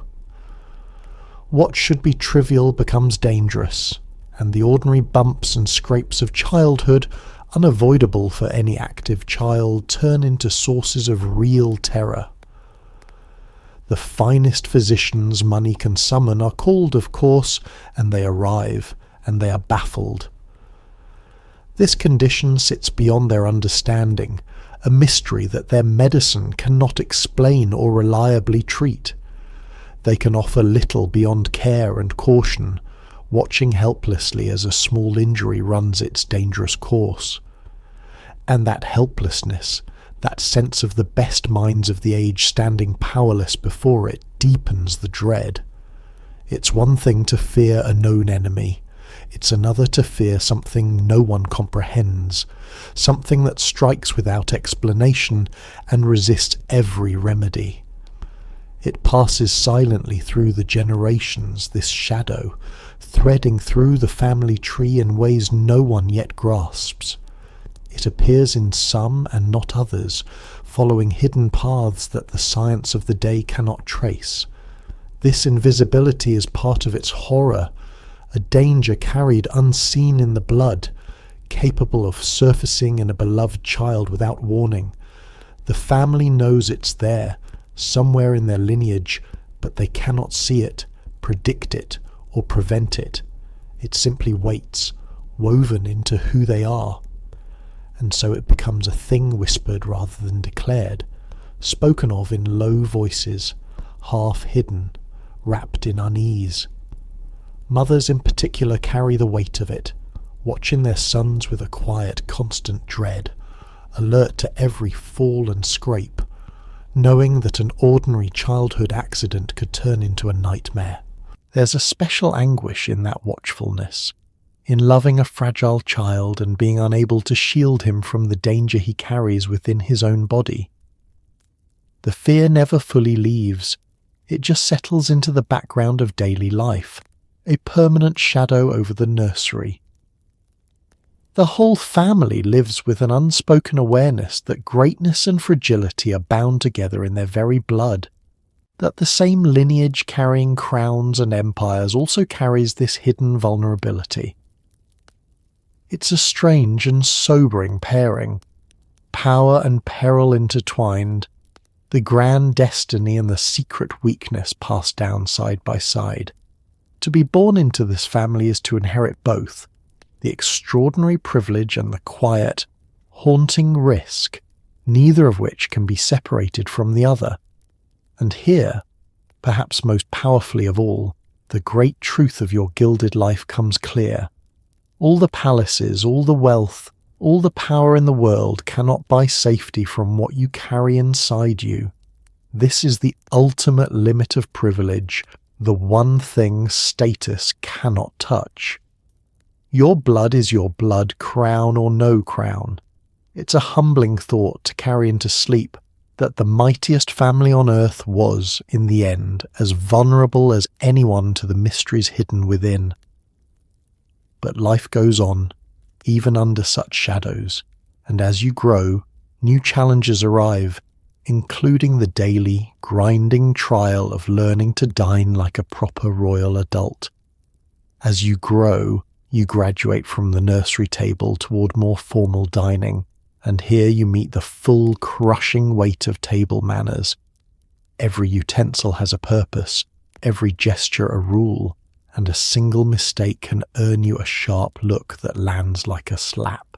What should be trivial becomes dangerous, and the ordinary bumps and scrapes of childhood, unavoidable for any active child, turn into sources of real terror. The finest physicians money can summon are called, of course, and they arrive, and they are baffled. This condition sits beyond their understanding, a mystery that their medicine cannot explain or reliably treat. They can offer little beyond care and caution, watching helplessly as a small injury runs its dangerous course. And that helplessness, that sense of the best minds of the age standing powerless before it, deepens the dread. It's one thing to fear a known enemy. It's another to fear something no one comprehends, something that strikes without explanation and resists every remedy. It passes silently through the generations, this shadow, threading through the family tree in ways no one yet grasps. It appears in some and not others, following hidden paths that the science of the day cannot trace. This invisibility is part of its horror, a danger carried unseen in the blood, capable of surfacing in a beloved child without warning. The family knows it's there, somewhere in their lineage, but they cannot see it, predict it, or prevent it. It simply waits, woven into who they are. And so it becomes a thing whispered rather than declared, spoken of in low voices, half hidden, wrapped in unease. Mothers in particular carry the weight of it, watching their sons with a quiet, constant dread, alert to every fall and scrape, knowing that an ordinary childhood accident could turn into a nightmare. There's a special anguish in that watchfulness, in loving a fragile child and being unable to shield him from the danger he carries within his own body. The fear never fully leaves, it just settles into the background of daily life, a permanent shadow over the nursery. The whole family lives with an unspoken awareness that greatness and fragility are bound together in their very blood, that the same lineage carrying crowns and empires also carries this hidden vulnerability. It's a strange and sobering pairing, power and peril intertwined, the grand destiny and the secret weakness passed down side by side. To be born into this family is to inherit both, the extraordinary privilege and the quiet, haunting risk, neither of which can be separated from the other. And here, perhaps most powerfully of all, the great truth of your gilded life comes clear. All the palaces, all the wealth, all the power in the world cannot buy safety from what you carry inside you. This is the ultimate limit of privilege, the one thing status cannot touch. Your blood is your blood, crown or no crown. It's a humbling thought to carry into sleep that the mightiest family on earth was, in the end, as vulnerable as anyone to the mysteries hidden within. But life goes on, even under such shadows, and as you grow, new challenges arrive, including the daily, grinding trial of learning to dine like a proper royal adult. As you grow, you graduate from the nursery table toward more formal dining, and here you meet the full, crushing weight of table manners. Every utensil has a purpose, every gesture a rule, and a single mistake can earn you a sharp look that lands like a slap.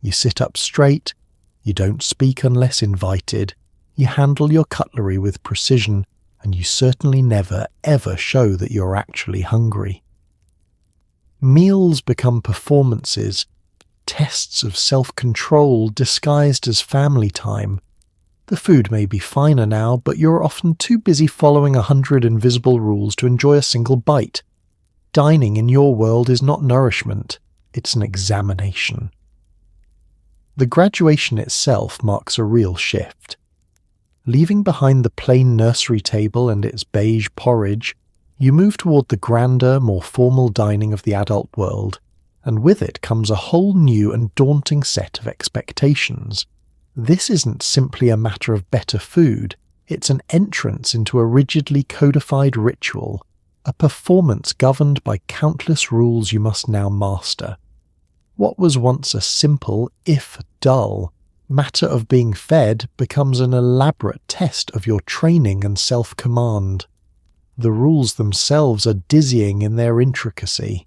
You sit up straight, you don't speak unless invited, you handle your cutlery with precision, and you certainly never, ever show that you're actually hungry. Meals become performances, tests of self-control disguised as family time. The food may be finer now, but you're often too busy following 100 invisible rules to enjoy a single bite. Dining in your world is not nourishment, it's an examination. The graduation itself marks a real shift. Leaving behind the plain nursery table and its beige porridge, you move toward the grander, more formal dining of the adult world, and with it comes a whole new and daunting set of expectations. This isn't simply a matter of better food, it's an entrance into a rigidly codified ritual, a performance governed by countless rules you must now master. What was once a simple, if dull, matter of being fed becomes an elaborate test of your training and self-command. The rules themselves are dizzying in their intricacy.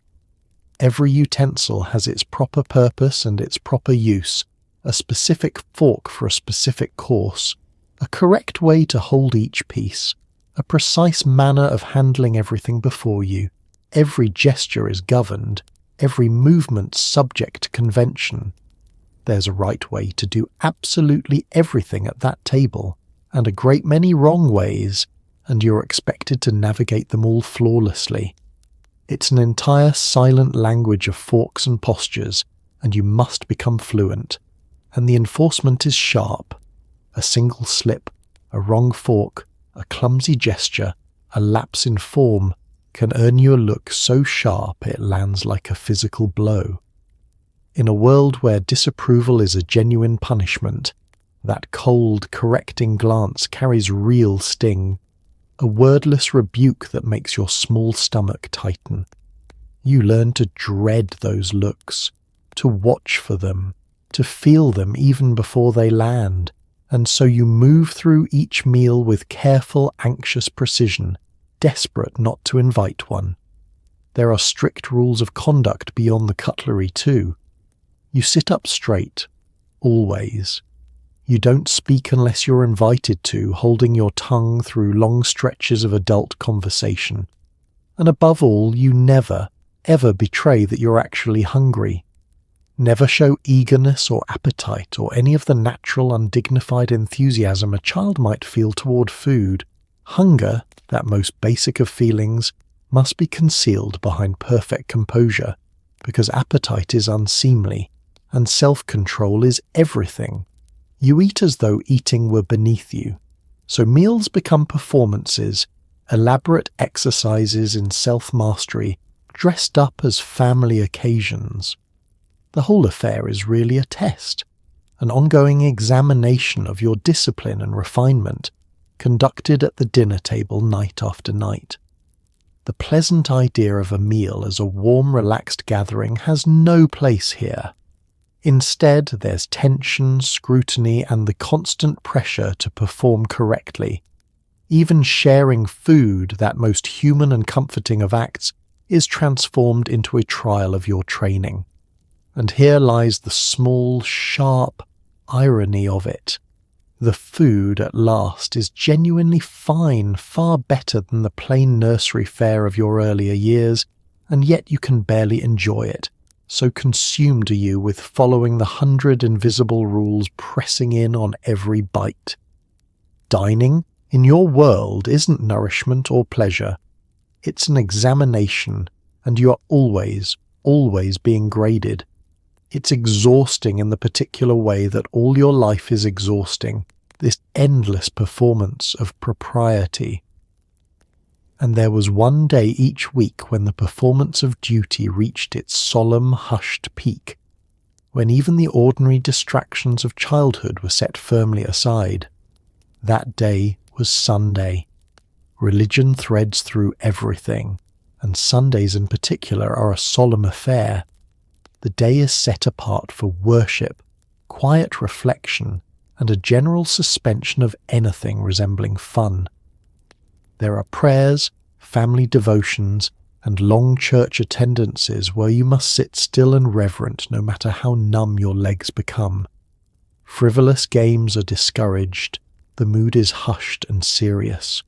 Every utensil has its proper purpose and its proper use, a specific fork for a specific course, a correct way to hold each piece, a precise manner of handling everything before you. Every gesture is governed, every movement subject to convention. There's a right way to do absolutely everything at that table, and a great many wrong ways, and you're expected to navigate them all flawlessly. It's an entire silent language of forks and postures, and you must become fluent. And the enforcement is sharp. A single slip, a wrong fork, a clumsy gesture, a lapse in form can earn you a look so sharp it lands like a physical blow. In a world where disapproval is a genuine punishment, that cold, correcting glance carries real sting, a wordless rebuke that makes your small stomach tighten. You learn to dread those looks, to watch for them, to feel them even before they land, and so you move through each meal with careful, anxious precision, desperate not to invite one. There are strict rules of conduct beyond the cutlery too. You sit up straight, always. You don't speak unless you're invited to, holding your tongue through long stretches of adult conversation. And above all, you never, ever betray that you're actually hungry. Never show eagerness or appetite or any of the natural, undignified enthusiasm a child might feel toward food. Hunger, that most basic of feelings, must be concealed behind perfect composure, because appetite is unseemly, and self-control is everything. You eat as though eating were beneath you. So meals become performances, elaborate exercises in self-mastery, dressed up as family occasions. The whole affair is really a test, an ongoing examination of your discipline and refinement, conducted at the dinner table night after night. The pleasant idea of a meal as a warm, relaxed gathering has no place here. Instead, there's tension, scrutiny, and the constant pressure to perform correctly. Even sharing food, that most human and comforting of acts, is transformed into a trial of your training. And here lies the small, sharp irony of it. The food, at last, is genuinely fine, far better than the plain nursery fare of your earlier years, and yet you can barely enjoy it. So consumed are you with following the 100 invisible rules pressing in on every bite. Dining, in your world, isn't nourishment or pleasure. It's an examination, and you are always being graded. It's exhausting in the particular way that all your life is exhausting, this endless performance of propriety. And there was one day each week when the performance of duty reached its solemn, hushed peak, when even the ordinary distractions of childhood were set firmly aside. That day was Sunday. Religion threads through everything, and Sundays in particular are a solemn affair. The day is set apart for worship, quiet reflection, and a general suspension of anything resembling fun. There are prayers, family devotions, and long church attendances where you must sit still and reverent no matter how numb your legs become. Frivolous games are discouraged, the mood is hushed and serious.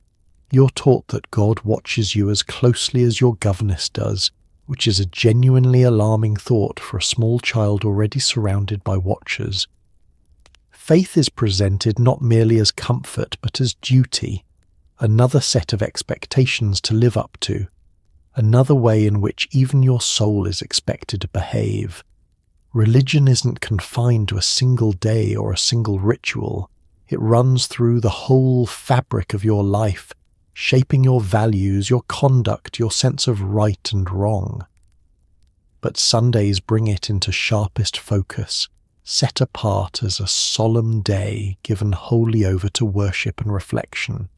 You're taught that God watches you as closely as your governess does, which is a genuinely alarming thought for a small child already surrounded by watchers. Faith is presented not merely as comfort but as duty, another set of expectations to live up to, another way in which even your soul is expected to behave. Religion isn't confined to a single day or a single ritual. It runs through the whole fabric of your life, shaping your values, your conduct, your sense of right and wrong. But Sundays bring it into sharpest focus, set apart as a solemn day given wholly over to worship and reflection.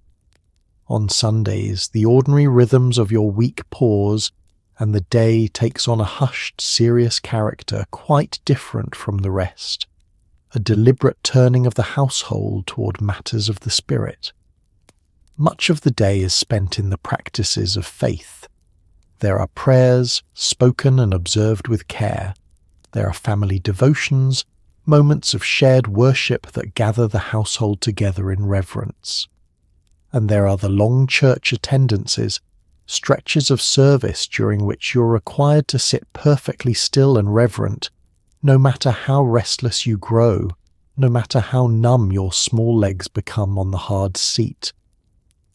On Sundays, the ordinary rhythms of your week pause, and the day takes on a hushed, serious character quite different from the rest, a deliberate turning of the household toward matters of the spirit. Much of the day is spent in the practices of faith. There are prayers, spoken and observed with care. There are family devotions, moments of shared worship that gather the household together in reverence. And there are the long church attendances, stretches of service during which you're required to sit perfectly still and reverent, no matter how restless you grow, no matter how numb your small legs become on the hard seat.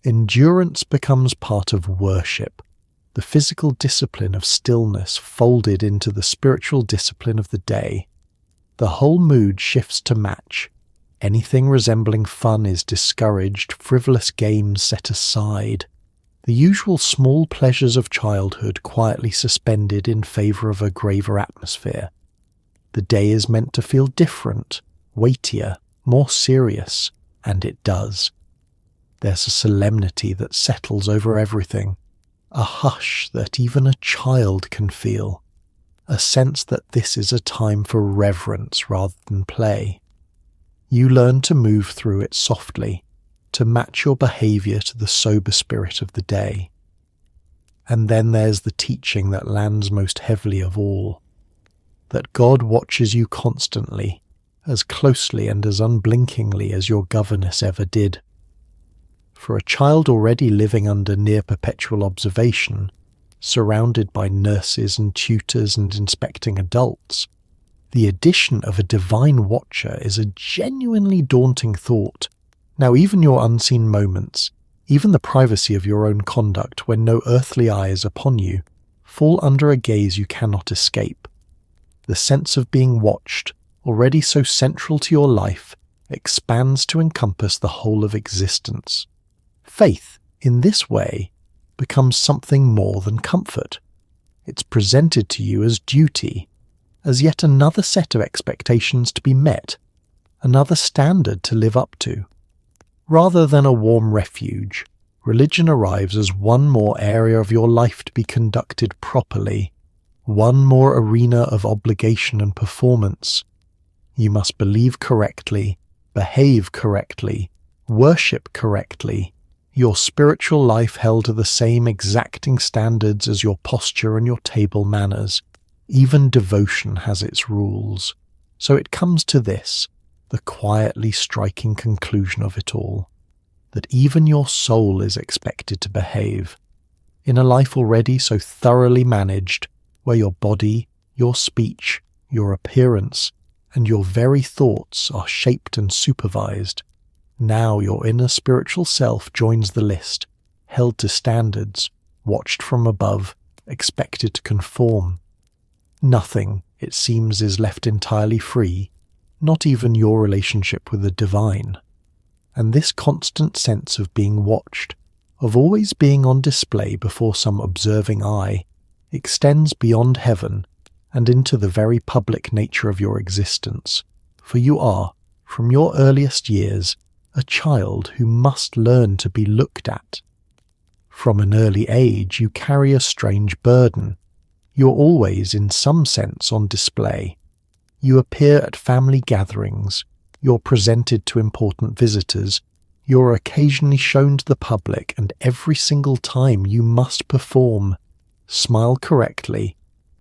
Endurance becomes part of worship, the physical discipline of stillness folded into the spiritual discipline of the day. The whole mood shifts to match. Anything resembling fun is discouraged, frivolous games set aside. The usual small pleasures of childhood quietly suspended in favour of a graver atmosphere. The day is meant to feel different, weightier, more serious, and it does. There's a solemnity that settles over everything, a hush that even a child can feel, a sense that this is a time for reverence rather than play. You learn to move through it softly, to match your behaviour to the sober spirit of the day. And then there's the teaching that lands most heavily of all, that God watches you constantly, as closely and as unblinkingly as your governess ever did. For a child already living under near perpetual observation, surrounded by nurses and tutors and inspecting adults, the addition of a divine watcher is a genuinely daunting thought. Now even your unseen moments, even the privacy of your own conduct when no earthly eye is upon you, fall under a gaze you cannot escape. The sense of being watched, already so central to your life, expands to encompass the whole of existence. Faith, in this way, becomes something more than comfort. It's presented to you as duty, as yet another set of expectations to be met, another standard to live up to. Rather than a warm refuge, religion arrives as one more area of your life to be conducted properly, one more arena of obligation and performance. You must believe correctly, behave correctly, worship correctly, your spiritual life held to the same exacting standards as your posture and your table manners. Even devotion has its rules. So it comes to this, the quietly striking conclusion of it all, that even your soul is expected to behave. In a life already so thoroughly managed, where your body, your speech, your appearance, and your very thoughts are shaped and supervised, now your inner spiritual self joins the list, held to standards, watched from above, expected to conform. Nothing, it seems, is left entirely free, not even your relationship with the divine. And this constant sense of being watched, of always being on display before some observing eye, extends beyond heaven and into the very public nature of your existence, for you are, from your earliest years, a child who must learn to be looked at. From an early age you carry a strange burden. You're always, in some sense, on display. You appear at family gatherings, you're presented to important visitors, you're occasionally shown to the public, and every single time you must perform. Smile correctly,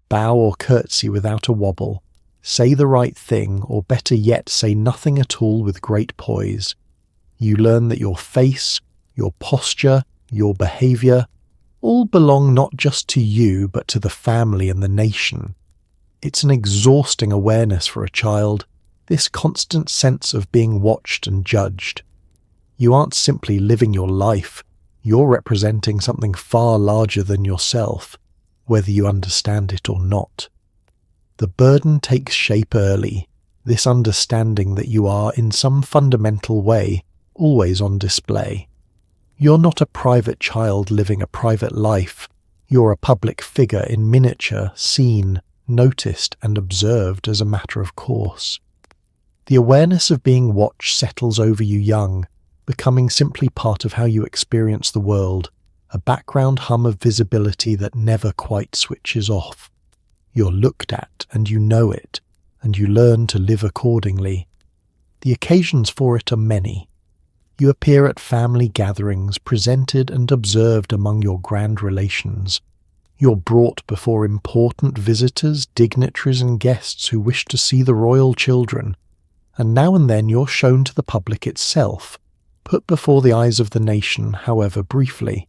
bow or curtsy without a wobble, say the right thing, or better yet, say nothing at all with great poise. You learn that your face, your posture, your behaviour, all belong not just to you but to the family and the nation. It's an exhausting awareness for a child, this constant sense of being watched and judged. You aren't simply living your life, you're representing something far larger than yourself, whether you understand it or not. The burden takes shape early, this understanding that you are, in some fundamental way, always on display. You're not a private child living a private life, you're a public figure in miniature, seen, noticed and observed as a matter of course. The awareness of being watched settles over you young, becoming simply part of how you experience the world, a background hum of visibility that never quite switches off. You're looked at and you know it, and you learn to live accordingly. The occasions for it are many. You appear at family gatherings, presented and observed among your grand relations. You're brought before important visitors, dignitaries and guests who wish to see the royal children, and now and then you're shown to the public itself, put before the eyes of the nation, however briefly.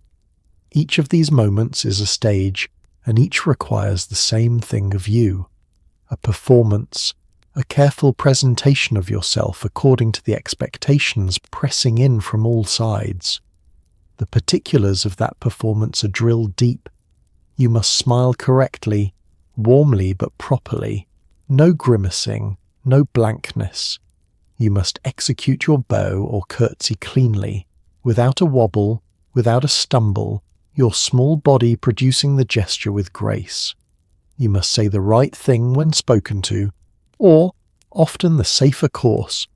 Each of these moments is a stage, and each requires the same thing of you: a performance, a careful presentation of yourself according to the expectations pressing in from all sides. The particulars of that performance are drilled deep. You must smile correctly, warmly but properly, no grimacing, no blankness. You must execute your bow or curtsy cleanly, without a wobble, without a stumble, your small body producing the gesture with grace. You must say the right thing when spoken to, or, often the safer course,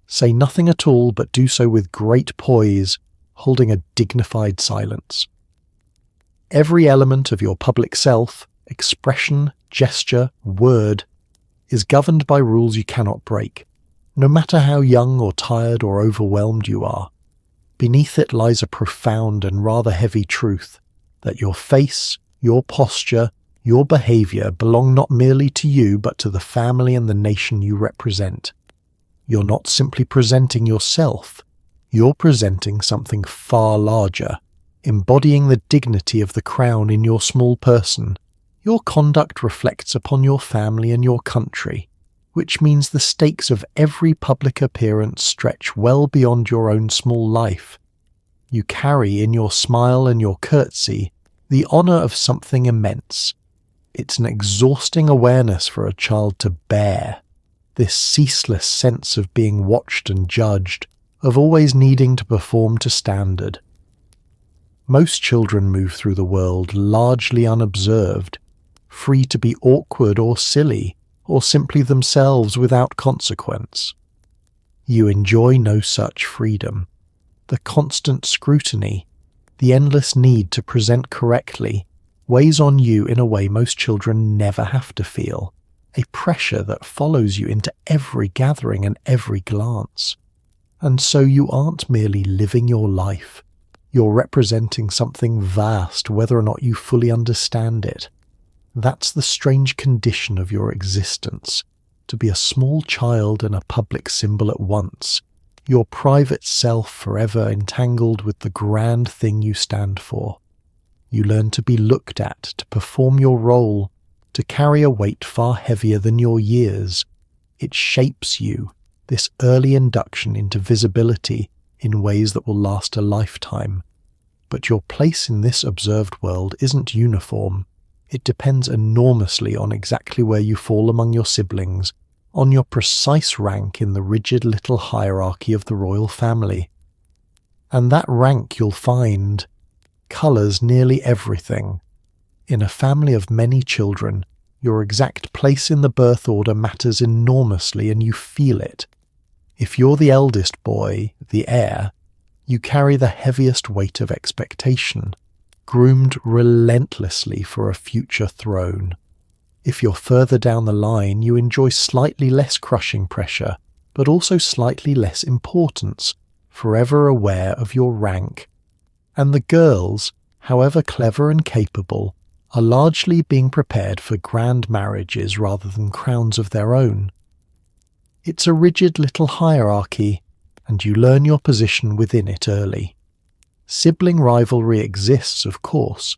say nothing at all but do so with great poise, holding a dignified silence. Every element of your public self, expression, gesture, word, is governed by rules you cannot break, no matter how young or tired or overwhelmed you are. Beneath it lies a profound and rather heavy truth, that your face, your posture, your behaviour belong not merely to you but to the family and the nation you represent. You're not simply presenting yourself, you're presenting something far larger, embodying the dignity of the crown in your small person. Your conduct reflects upon your family and your country, which means the stakes of every public appearance stretch well beyond your own small life. You carry in your smile and your curtsy the honour of something immense. It's an exhausting awareness for a child to bear, this ceaseless sense of being watched and judged, of always needing to perform to standard. Most children move through the world largely unobserved, free to be awkward or silly, or simply themselves without consequence. You enjoy no such freedom. The constant scrutiny, the endless need to present correctly, weighs on you in a way most children never have to feel, a pressure that follows you into every gathering and every glance. And so you aren't merely living your life, you're representing something vast whether or not you fully understand it. That's the strange condition of your existence, to be a small child and a public symbol at once, your private self forever entangled with the grand thing you stand for. You learn to be looked at, to perform your role, to carry a weight far heavier than your years. It shapes you, this early induction into visibility, in ways that will last a lifetime. But your place in this observed world isn't uniform. It depends enormously on exactly where you fall among your siblings, on your precise rank in the rigid little hierarchy of the royal family. And that rank, you'll find, colours nearly everything. In a family of many children, your exact place in the birth order matters enormously, and you feel it. If you're the eldest boy, the heir, you carry the heaviest weight of expectation, groomed relentlessly for a future throne. If you're further down the line, you enjoy slightly less crushing pressure, but also slightly less importance, forever aware of your rank. And the girls, however clever and capable, are largely being prepared for grand marriages rather than crowns of their own. It's a rigid little hierarchy, and you learn your position within it early. Sibling rivalry exists, of course,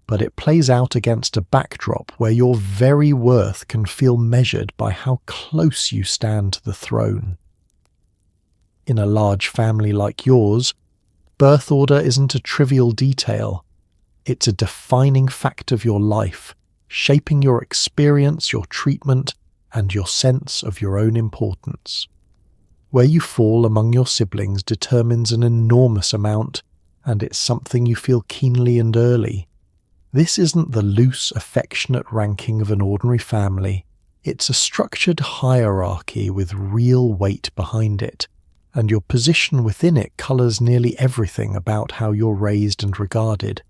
but it plays out against a backdrop where your very worth can feel measured by how close you stand to the throne. In a large family like yours, birth order isn't a trivial detail. It's a defining fact of your life, shaping your experience, your treatment, and your sense of your own importance. Where you fall among your siblings determines an enormous amount, and it's something you feel keenly and early. This isn't the loose, affectionate ranking of an ordinary family. It's a structured hierarchy with real weight behind it, and your position within it colours nearly everything about how you're raised and regarded.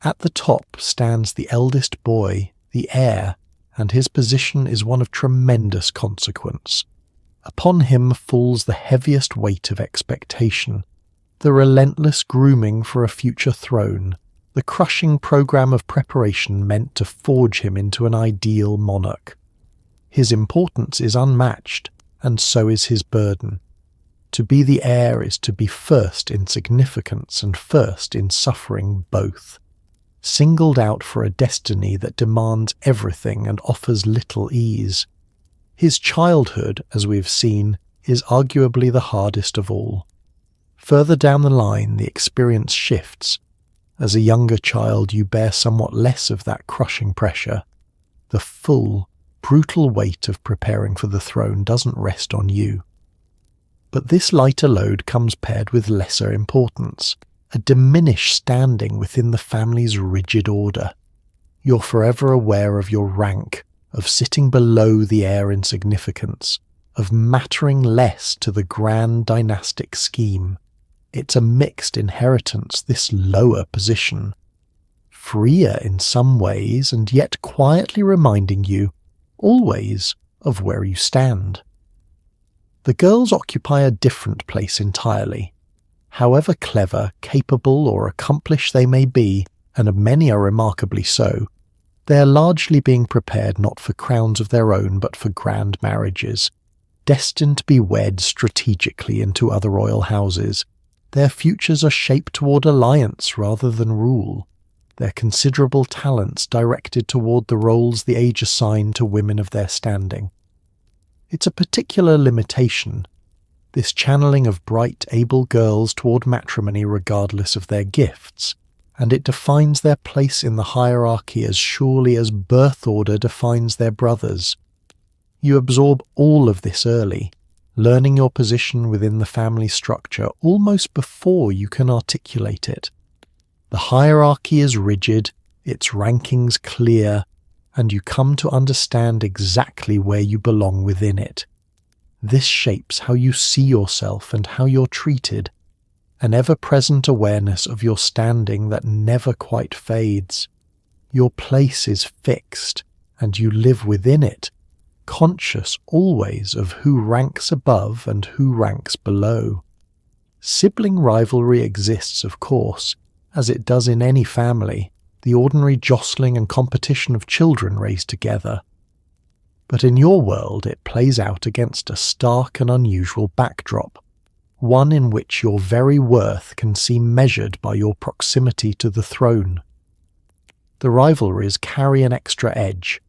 At the top stands the eldest boy, the heir, and his position is one of tremendous consequence. Upon him falls the heaviest weight of expectation, the relentless grooming for a future throne, the crushing programme of preparation meant to forge him into an ideal monarch. His importance is unmatched, and so is his burden. To be the heir is to be first in significance and first in suffering both. Singled out for a destiny that demands everything and offers little ease. His childhood, as we've seen, is arguably the hardest of all. Further down the line, the experience shifts. As a younger child, you bear somewhat less of that crushing pressure. The full, brutal weight of preparing for the throne doesn't rest on you. But this lighter load comes paired with lesser importance, a diminished standing within the family's rigid order. You're forever aware of your rank, of sitting below the heir in significance, of mattering less to the grand dynastic scheme. It's a mixed inheritance, this lower position. Freer in some ways, and yet quietly reminding you, always, of where you stand. The girls occupy a different place entirely. However clever, capable, or accomplished they may be, and many are remarkably so, they are largely being prepared not for crowns of their own but for grand marriages, destined to be wed strategically into other royal houses. Their futures are shaped toward alliance rather than rule, their considerable talents directed toward the roles the age assigned to women of their standing. It's a particular limitation, this channeling of bright, able girls toward matrimony regardless of their gifts, and it defines their place in the hierarchy as surely as birth order defines their brothers. You absorb all of this early, learning your position within the family structure almost before you can articulate it. The hierarchy is rigid, its rankings clear, and you come to understand exactly where you belong within it. This shapes how you see yourself and how you're treated, an ever-present awareness of your standing that never quite fades. Your place is fixed, and you live within it, conscious always of who ranks above and who ranks below. Sibling rivalry exists, of course, as it does in any family, the ordinary jostling and competition of children raised together. But in your world it plays out against a stark and unusual backdrop, one in which your very worth can seem measured by your proximity to the throne. The rivalries carry an extra edge,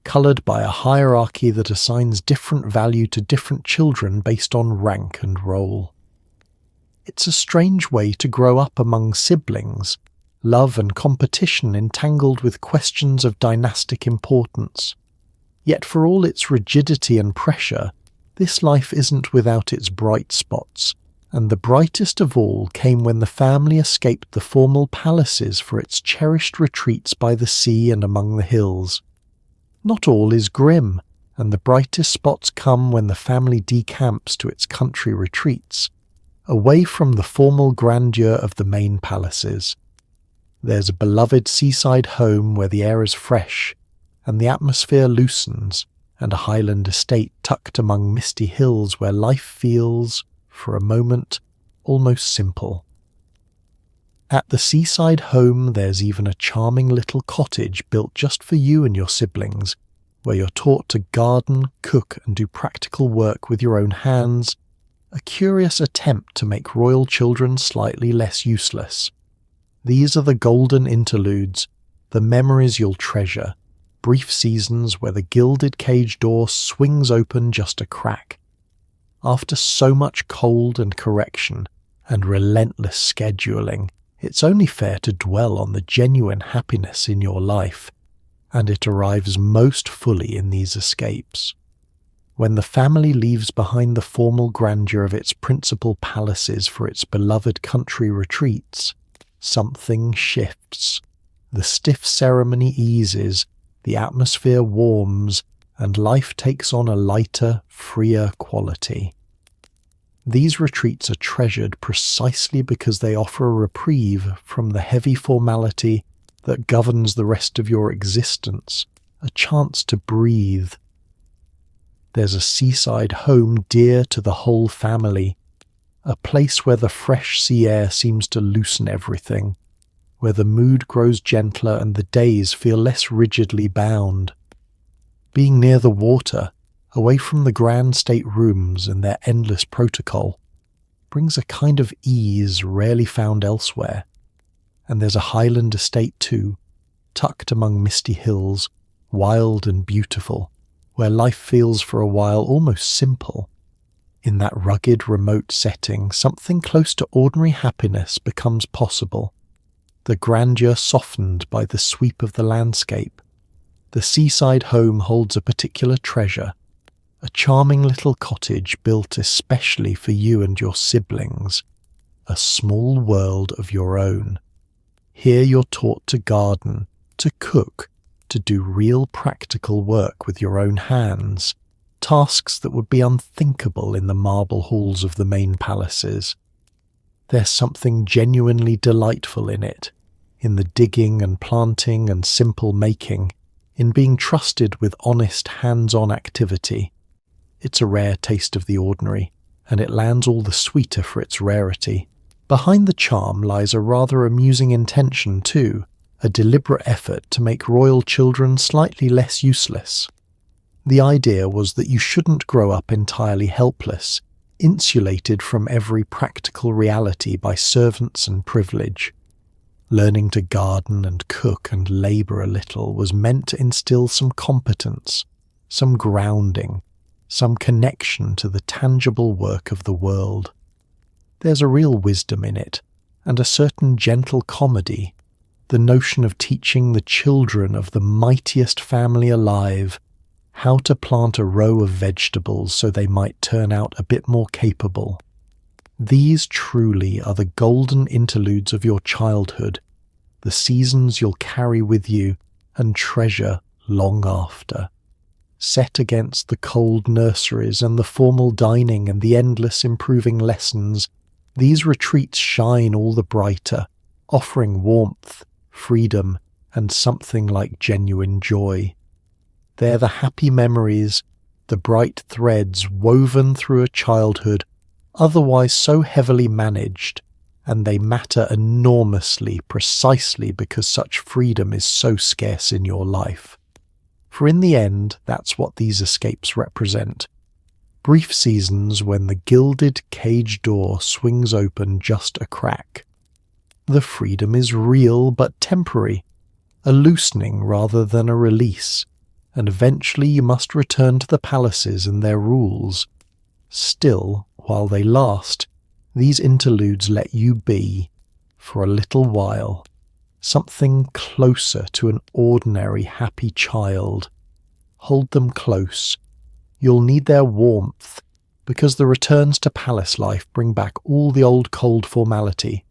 coloured by a hierarchy that assigns different value to different children based on rank and role. It's a strange way to grow up among siblings, love and competition entangled with questions of dynastic importance. Yet for all its rigidity and pressure, this life isn't without its bright spots, and the brightest of all came when the family escaped the formal palaces for its cherished retreats by the sea and among the hills. Not all is grim, and the brightest spots come when the family decamps to its country retreats, away from the formal grandeur of the main palaces. There's a beloved seaside home where the air is fresh, and the atmosphere loosens, and a highland estate tucked among misty hills where life feels, for a moment, almost simple. At the seaside home there's even a charming little cottage built just for you and your siblings, where you're taught to garden, cook and do practical work with your own hands, a curious attempt to make royal children slightly less useless. These are the golden interludes, the memories you'll treasure, brief seasons where the gilded cage door swings open just a crack. After so much cold and correction and relentless scheduling, it's only fair to dwell on the genuine happiness in your life, and it arrives most fully in these escapes. When the family leaves behind the formal grandeur of its principal palaces for its beloved country retreats, something shifts. The stiff ceremony eases, the atmosphere warms, and life takes on a lighter, freer quality. These retreats are treasured precisely because they offer a reprieve from the heavy formality that governs the rest of your existence, a chance to breathe. There's a seaside home dear to the whole family, a place where the fresh sea air seems to loosen everything, where the mood grows gentler and the days feel less rigidly bound. Being near the water, away from the grand state rooms and their endless protocol, brings a kind of ease rarely found elsewhere. And there's a highland estate too, tucked among misty hills, wild and beautiful, where life feels for a while almost simple. In that rugged, remote setting, something close to ordinary happiness becomes possible, the grandeur softened by the sweep of the landscape. The seaside home holds a particular treasure, a charming little cottage built especially for you and your siblings, a small world of your own. Here you're taught to garden, to cook, to do real practical work with your own hands, tasks that would be unthinkable in the marble halls of the main palaces. There's something genuinely delightful in it, in the digging and planting and simple making, in being trusted with honest hands-on activity. It's a rare taste of the ordinary, and it lands all the sweeter for its rarity. Behind the charm lies a rather amusing intention too, a deliberate effort to make royal children slightly less useless. The idea was that you shouldn't grow up entirely helpless, insulated from every practical reality by servants and privilege. Learning to garden and cook and labour a little was meant to instill some competence, some grounding, some connection to the tangible work of the world. There's a real wisdom in it, and a certain gentle comedy, the notion of teaching the children of the mightiest family alive how to plant a row of vegetables so they might turn out a bit more capable. These truly are the golden interludes of your childhood, the seasons you'll carry with you and treasure long after. Set against the cold nurseries and the formal dining and the endless improving lessons, these retreats shine all the brighter, offering warmth, freedom, and something like genuine joy. They're the happy memories, the bright threads woven through a childhood otherwise so heavily managed, and they matter enormously precisely because such freedom is so scarce in your life. For in the end, that's what these escapes represent. Brief seasons when the gilded cage door swings open just a crack. The freedom is real but temporary, a loosening rather than a release, and eventually you must return to the palaces and their rules. Still, while they last, These interludes let you be, for a little while, something closer to an ordinary happy child. Hold them close. You'll need their warmth, because the returns to palace life bring back all the old cold formality,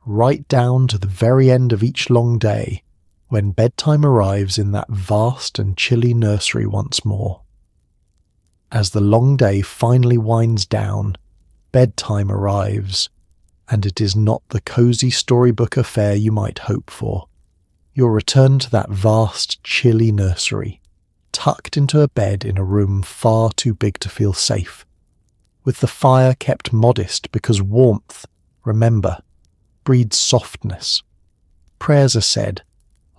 right down to the very end of each long day, when bedtime arrives in that vast and chilly nursery once more. As the long day finally winds down, bedtime arrives, and it is not the cosy storybook affair you might hope for. You're returned to that vast, chilly nursery, tucked into a bed in a room far too big to feel safe, with the fire kept modest because warmth, remember, breeds softness. Prayers are said,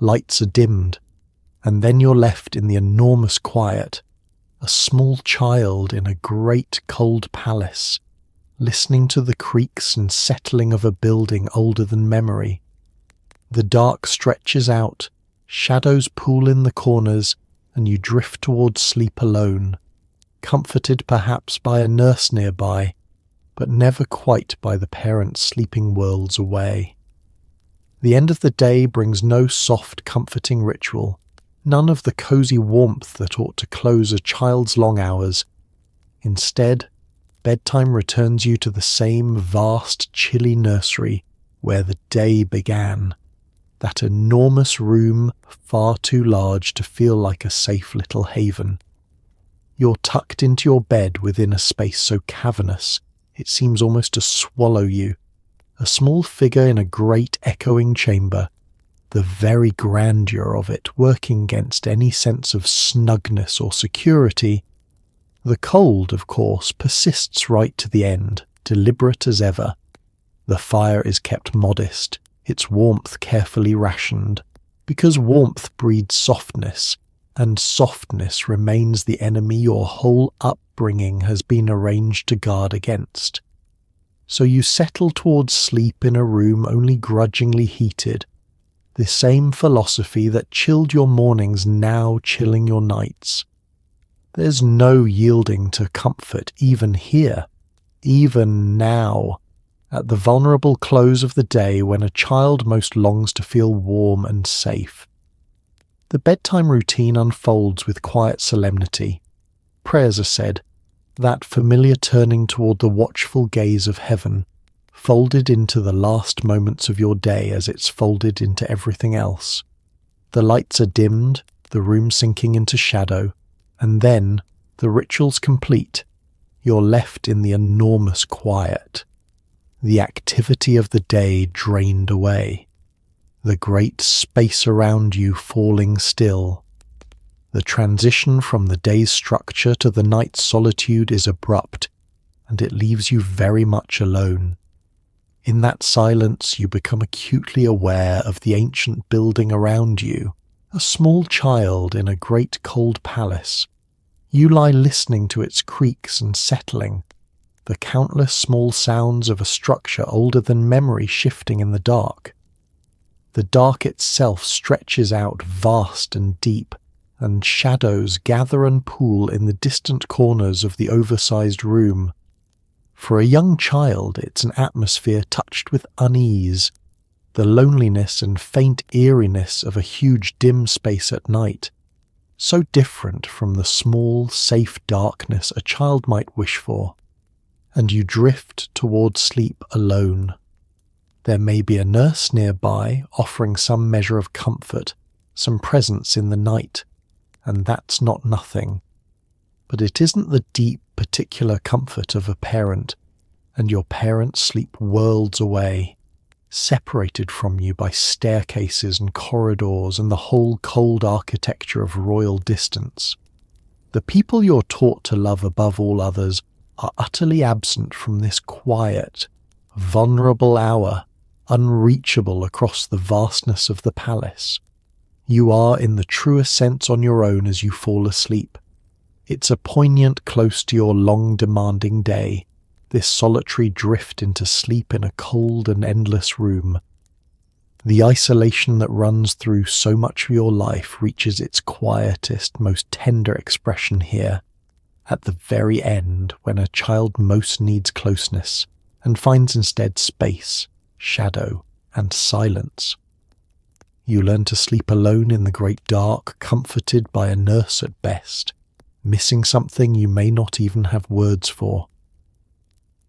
lights are dimmed, and then you're left in the enormous quiet, a small child in a great cold palace, listening to the creaks and settling of a building older than memory. The dark stretches out, shadows pool in the corners, and you drift towards sleep alone, comforted perhaps by a nurse nearby, but never quite by the parents sleeping worlds away. The end of the day brings no soft, comforting ritual, none of the cosy warmth that ought to close a child's long hours. Instead, bedtime returns you to the same vast, chilly nursery where the day began, that enormous room far too large to feel like a safe little haven. You're tucked into your bed within a space so cavernous it seems almost to swallow you, a small figure in a great echoing chamber, the very grandeur of it working against any sense of snugness or security. The cold, of course, persists right to the end, deliberate as ever. The fire is kept modest, its warmth carefully rationed, because warmth breeds softness, and softness remains the enemy your whole upbringing has been arranged to guard against. So you settle towards sleep in a room only grudgingly heated, the same philosophy that chilled your mornings now chilling your nights. There's no yielding to comfort even here, even now, at the vulnerable close of the day when a child most longs to feel warm and safe. The bedtime routine unfolds with quiet solemnity. Prayers are said, that familiar turning toward the watchful gaze of heaven, folded into the last moments of your day as it's folded into everything else. The lights are dimmed, the room sinking into shadow, and then, the ritual's complete, you're left in the enormous quiet. The activity of the day drained away, the great space around you falling still. The transition from the day's structure to the night's solitude is abrupt, and it leaves you very much alone. In that silence you become acutely aware of the ancient building around you, a small child in a great cold palace. You lie listening to its creaks and settling, the countless small sounds of a structure older than memory shifting in the dark. The dark itself stretches out vast and deep, and shadows gather and pool in the distant corners of the oversized room. For a young child, it's an atmosphere touched with unease, the loneliness and faint eeriness of a huge dim space at night, so different from the small, safe darkness a child might wish for. And you drift towards sleep alone. There may be a nurse nearby offering some measure of comfort, some presence in the night, and that's not nothing. But it isn't the deep, particular comfort of a parent, and your parents sleep worlds away, separated from you by staircases and corridors and the whole cold architecture of royal distance. The people you're taught to love above all others are utterly absent from this quiet, vulnerable hour, unreachable across the vastness of the palace. You are in the truest sense on your own as you fall asleep. It's a poignant close to your long demanding day, this solitary drift into sleep in a cold and endless room. The isolation that runs through so much of your life reaches its quietest, most tender expression here, at the very end when a child most needs closeness, and finds instead space, shadow, and silence. You learn to sleep alone in the great dark, comforted by a nurse at best, missing something you may not even have words for.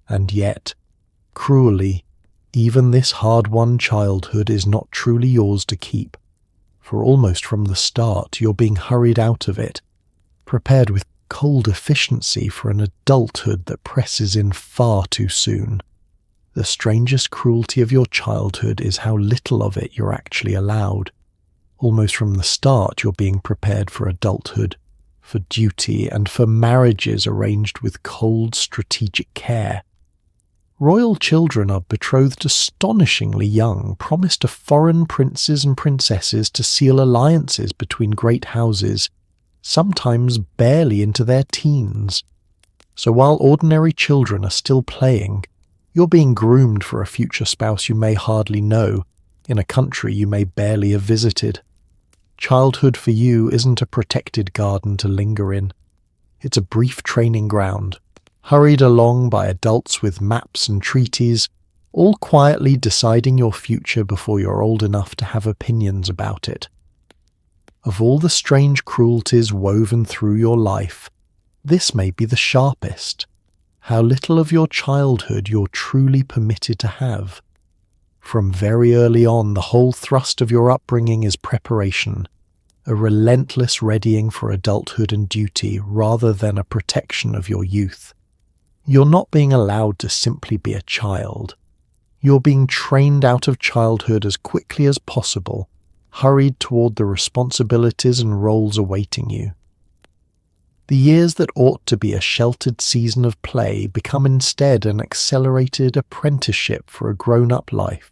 And yet, cruelly, even this hard-won childhood is not truly yours to keep, for almost from the start you're being hurried out of it, prepared with cold efficiency for an adulthood that presses in far too soon. The strangest cruelty of your childhood is how little of it you're actually allowed. Almost from the start you're being prepared for adulthood, for duty, and for marriages arranged with cold, strategic care. Royal children are betrothed astonishingly young, promised to foreign princes and princesses to seal alliances between great houses, sometimes barely into their teens. So while ordinary children are still playing, you're being groomed for a future spouse you may hardly know, in a country you may barely have visited. Childhood for you isn't a protected garden to linger in. It's a brief training ground, hurried along by adults with maps and treaties, all quietly deciding your future before you're old enough to have opinions about it. Of all the strange cruelties woven through your life, this may be the sharpest. How little of your childhood you're truly permitted to have. From very early on, the whole thrust of your upbringing is preparation, a relentless readying for adulthood and duty rather than a protection of your youth. You're not being allowed to simply be a child. You're being trained out of childhood as quickly as possible, hurried toward the responsibilities and roles awaiting you. The years that ought to be a sheltered season of play become instead an accelerated apprenticeship for a grown-up life.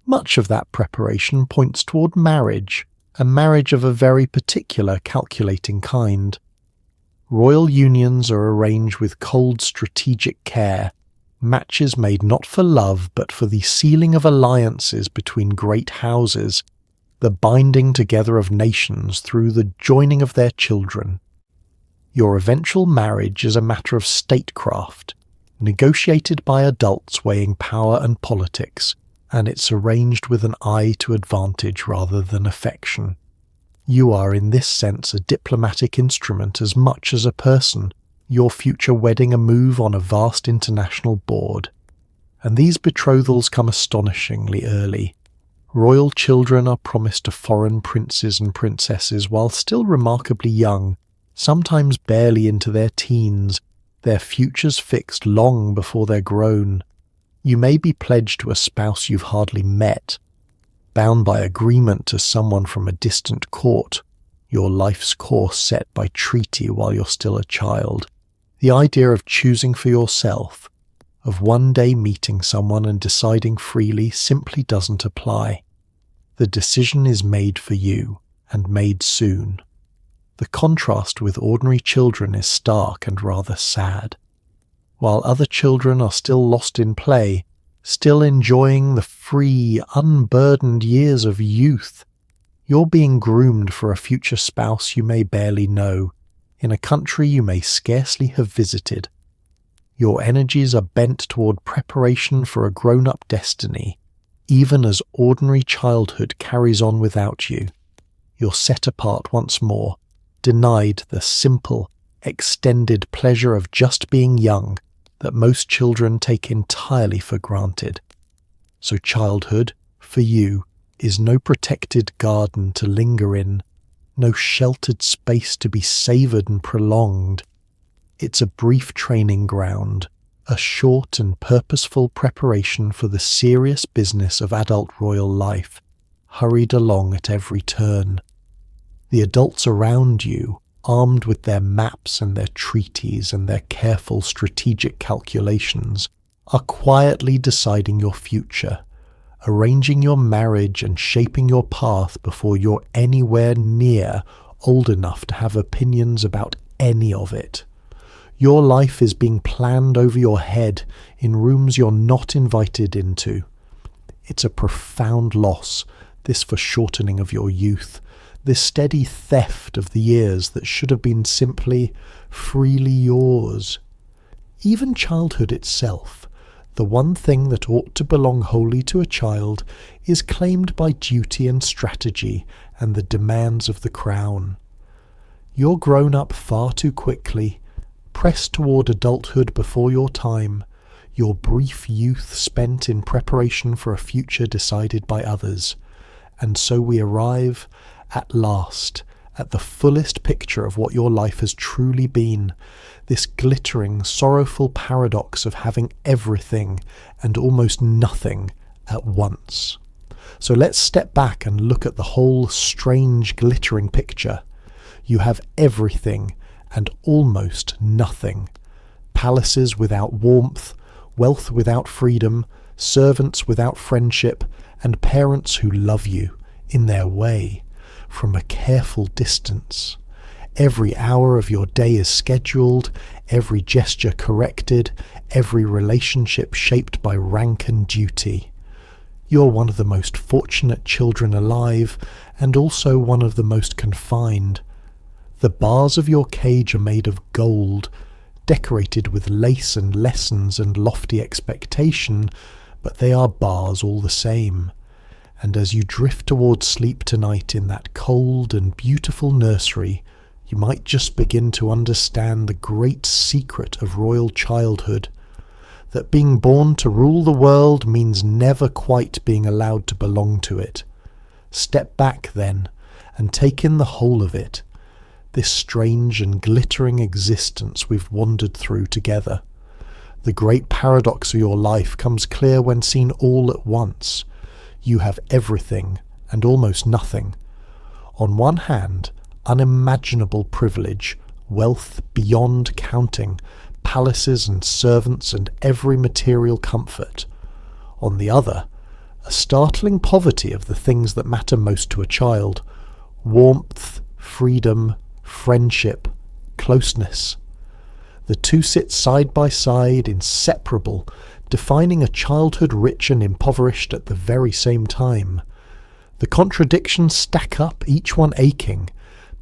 Much of that preparation points toward marriage, a marriage of a very particular calculating kind. Royal unions are arranged with cold strategic care, matches made not for love but for the sealing of alliances between great houses, the binding together of nations through the joining of their children. Your eventual marriage is a matter of statecraft, negotiated by adults weighing power and politics, and it's arranged with an eye to advantage rather than affection. You are in this sense a diplomatic instrument as much as a person, your future wedding a move on a vast international board. And these betrothals come astonishingly early. Royal children are promised to foreign princes and princesses while still remarkably young, sometimes barely into their teens, their futures fixed long before they're grown. You may be pledged to a spouse you've hardly met, bound by agreement to someone from a distant court, your life's course set by treaty while you're still a child. The idea of choosing for yourself, of one day meeting someone and deciding freely, simply doesn't apply. The decision is made for you, and made soon. The contrast with ordinary children is stark and rather sad. While other children are still lost in play, still enjoying the free, unburdened years of youth, you're being groomed for a future spouse you may barely know, in a country you may scarcely have visited. Your energies are bent toward preparation for a grown-up destiny, even as ordinary childhood carries on without you. You're set apart once more, denied the simple, extended pleasure of just being young that most children take entirely for granted. So childhood, for you, is no protected garden to linger in, no sheltered space to be savoured and prolonged. It's a brief training ground, a short and purposeful preparation for the serious business of adult royal life, hurried along at every turn. The adults around you, armed with their maps and their treaties and their careful strategic calculations, are quietly deciding your future, arranging your marriage and shaping your path before you're anywhere near old enough to have opinions about any of it. Your life is being planned over your head in rooms you're not invited into. It's a profound loss, this foreshortening of your youth, this steady theft of the years that should have been simply freely yours. Even childhood itself, The one thing that ought to belong wholly to a child is claimed by duty and strategy and the demands of the crown. You're grown up far too quickly, pressed toward adulthood before your time, your brief youth spent in preparation for a future decided by others. And so we arrive, at last, at the fullest picture of what your life has truly been, this glittering, sorrowful paradox of having everything and almost nothing at once. So let's step back and look at the whole strange, glittering picture. You have everything and almost nothing. Palaces without warmth, wealth without freedom, servants without friendship, and parents who love you, in their way, from a careful distance. Every hour of your day is scheduled, every gesture corrected, every relationship shaped by rank and duty. You're one of the most fortunate children alive, and also one of the most confined. The bars of your cage are made of gold, decorated with lace and lessons and lofty expectation, but they are bars all the same. And as you drift towards sleep tonight in that cold and beautiful nursery, you might just begin to understand the great secret of royal childhood, that being born to rule the world means never quite being allowed to belong to it. Step back, then, and take in the whole of it, this strange and glittering existence we've wandered through together. The great paradox of your life comes clear when seen all at once. You have everything and almost nothing. On one hand, unimaginable privilege, wealth beyond counting, palaces and servants and every material comfort. On the other, a startling poverty of the things that matter most to a child: warmth, freedom, friendship, closeness. The two sit side by side, inseparable, defining a childhood rich and impoverished at the very same time. The contradictions stack up, each one aching.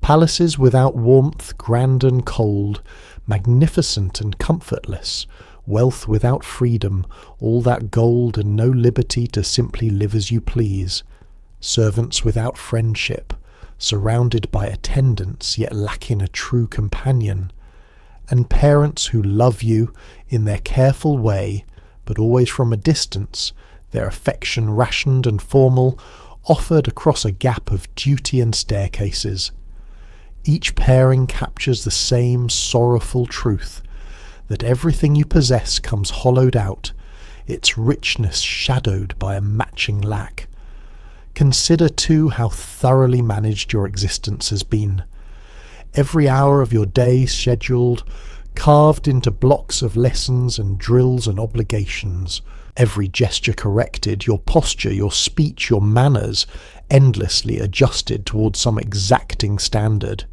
Palaces without warmth, grand and cold, magnificent and comfortless. Wealth without freedom, all that gold and no liberty to simply live as you please. Servants without friendship, surrounded by attendants yet lacking a true companion. And parents who love you in their careful way, but always from a distance, their affection rationed and formal, offered across a gap of duty and staircases. Each pairing captures the same sorrowful truth, that everything you possess comes hollowed out, its richness shadowed by a matching lack. Consider too how thoroughly managed your existence has been. Every hour of your day scheduled, carved into blocks of lessons and drills and obligations. Every gesture corrected, your posture, your speech, your manners, endlessly adjusted towards some exacting standard.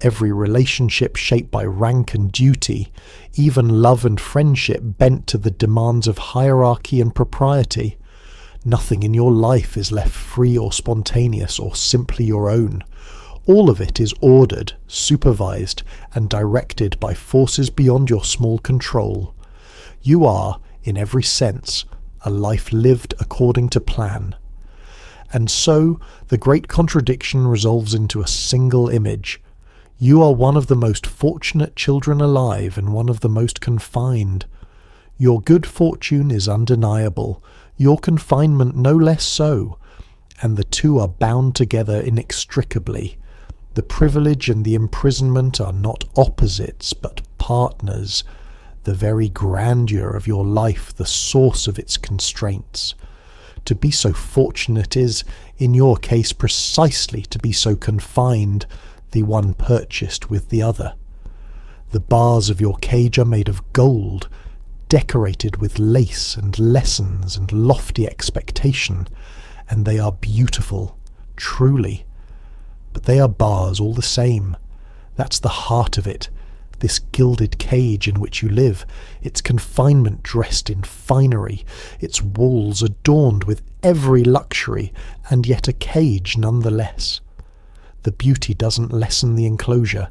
Every relationship shaped by rank and duty, even love and friendship bent to the demands of hierarchy and propriety. Nothing in your life is left free or spontaneous or simply your own. All of it is ordered, supervised, and directed by forces beyond your small control. You are, in every sense, a life lived according to plan. And so, the great contradiction resolves into a single image. You are one of the most fortunate children alive and one of the most confined. Your good fortune is undeniable, your confinement no less so, and the two are bound together inextricably. The privilege and the imprisonment are not opposites, but partners. The very grandeur of your life, the source of its constraints. To be so fortunate is, in your case, precisely to be so confined, the one purchased with the other. The bars of your cage are made of gold, decorated with lace and lessons and lofty expectation, and they are beautiful, truly. But they are bars all the same. That's the heart of it, this gilded cage in which you live, its confinement dressed in finery, its walls adorned with every luxury, and yet a cage nonetheless. The beauty doesn't lessen the enclosure.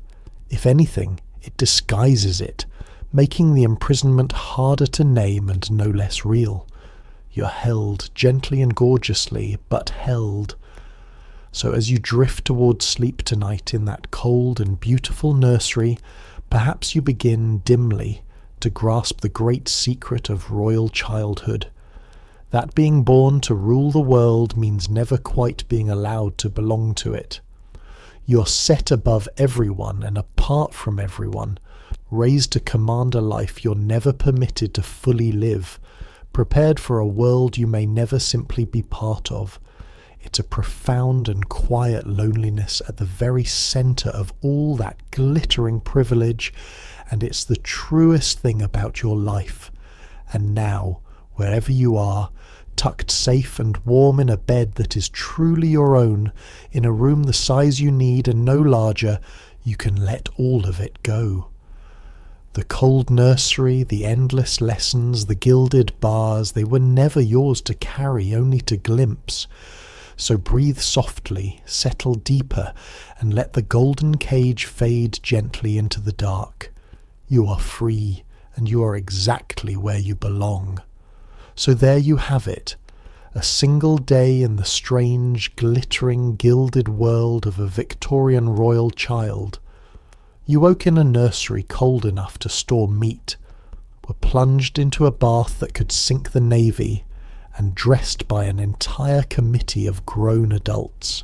If anything, it disguises it, making the imprisonment harder to name and no less real. You're held gently and gorgeously, but held. So as you drift towards sleep tonight in that cold and beautiful nursery, perhaps you begin dimly to grasp the great secret of royal childhood. That being born to rule the world means never quite being allowed to belong to it. You're set above everyone and apart from everyone, raised to command a life you're never permitted to fully live, prepared for a world you may never simply be part of. It's a profound and quiet loneliness at the very centre of all that glittering privilege, and it's the truest thing about your life. And now, wherever you are, tucked safe and warm in a bed that is truly your own, in a room the size you need and no larger, you can let all of it go. The cold nursery, the endless lessons, the gilded bars, they were never yours to carry, only to glimpse. So breathe softly, settle deeper, and let the golden cage fade gently into the dark. You are free, and you are exactly where you belong. So there you have it, a single day in the strange, glittering, gilded world of a Victorian royal child. You woke in a nursery cold enough to store meat, were plunged into a bath that could sink the navy, and dressed by an entire committee of grown adults.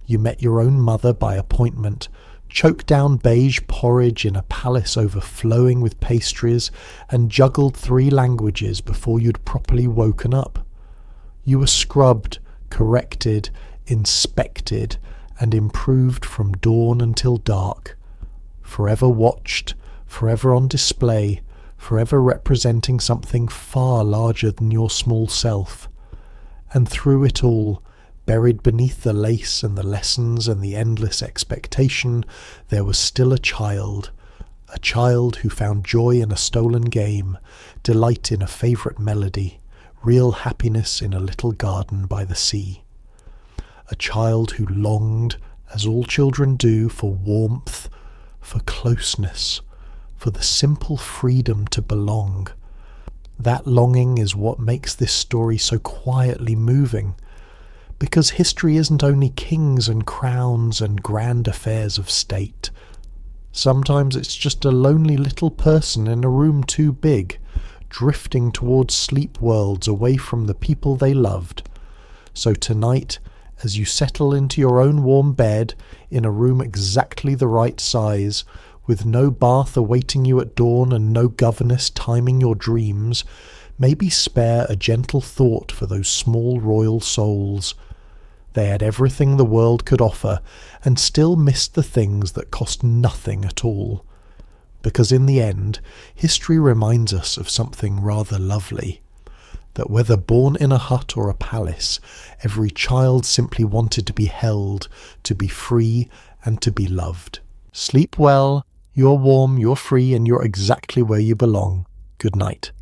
You met your own mother by appointment, choked down beige porridge in a palace overflowing with pastries, and juggled 3 languages before you'd properly woken up. You were scrubbed, corrected, inspected, and improved from dawn until dark. Forever watched, forever on display, forever representing something far larger than your small self. And through it all, buried beneath the lace and the lessons and the endless expectation, there was still a child who found joy in a stolen game, delight in a favourite melody, real happiness in a little garden by the sea. A child who longed, as all children do, for warmth, for closeness, for the simple freedom to belong. That longing is what makes this story so quietly moving, because history isn't only kings and crowns and grand affairs of state. Sometimes it's just a lonely little person in a room too big, drifting towards sleep worlds away from the people they loved. So tonight, as you settle into your own warm bed, in a room exactly the right size, with no bath awaiting you at dawn and no governess timing your dreams, maybe spare a gentle thought for those small royal souls. They had everything the world could offer, and still missed the things that cost nothing at all. Because in the end, history reminds us of something rather lovely. That whether born in a hut or a palace, every child simply wanted to be held, to be free, and to be loved. Sleep well. You're warm, you're free, and you're exactly where you belong. Good night.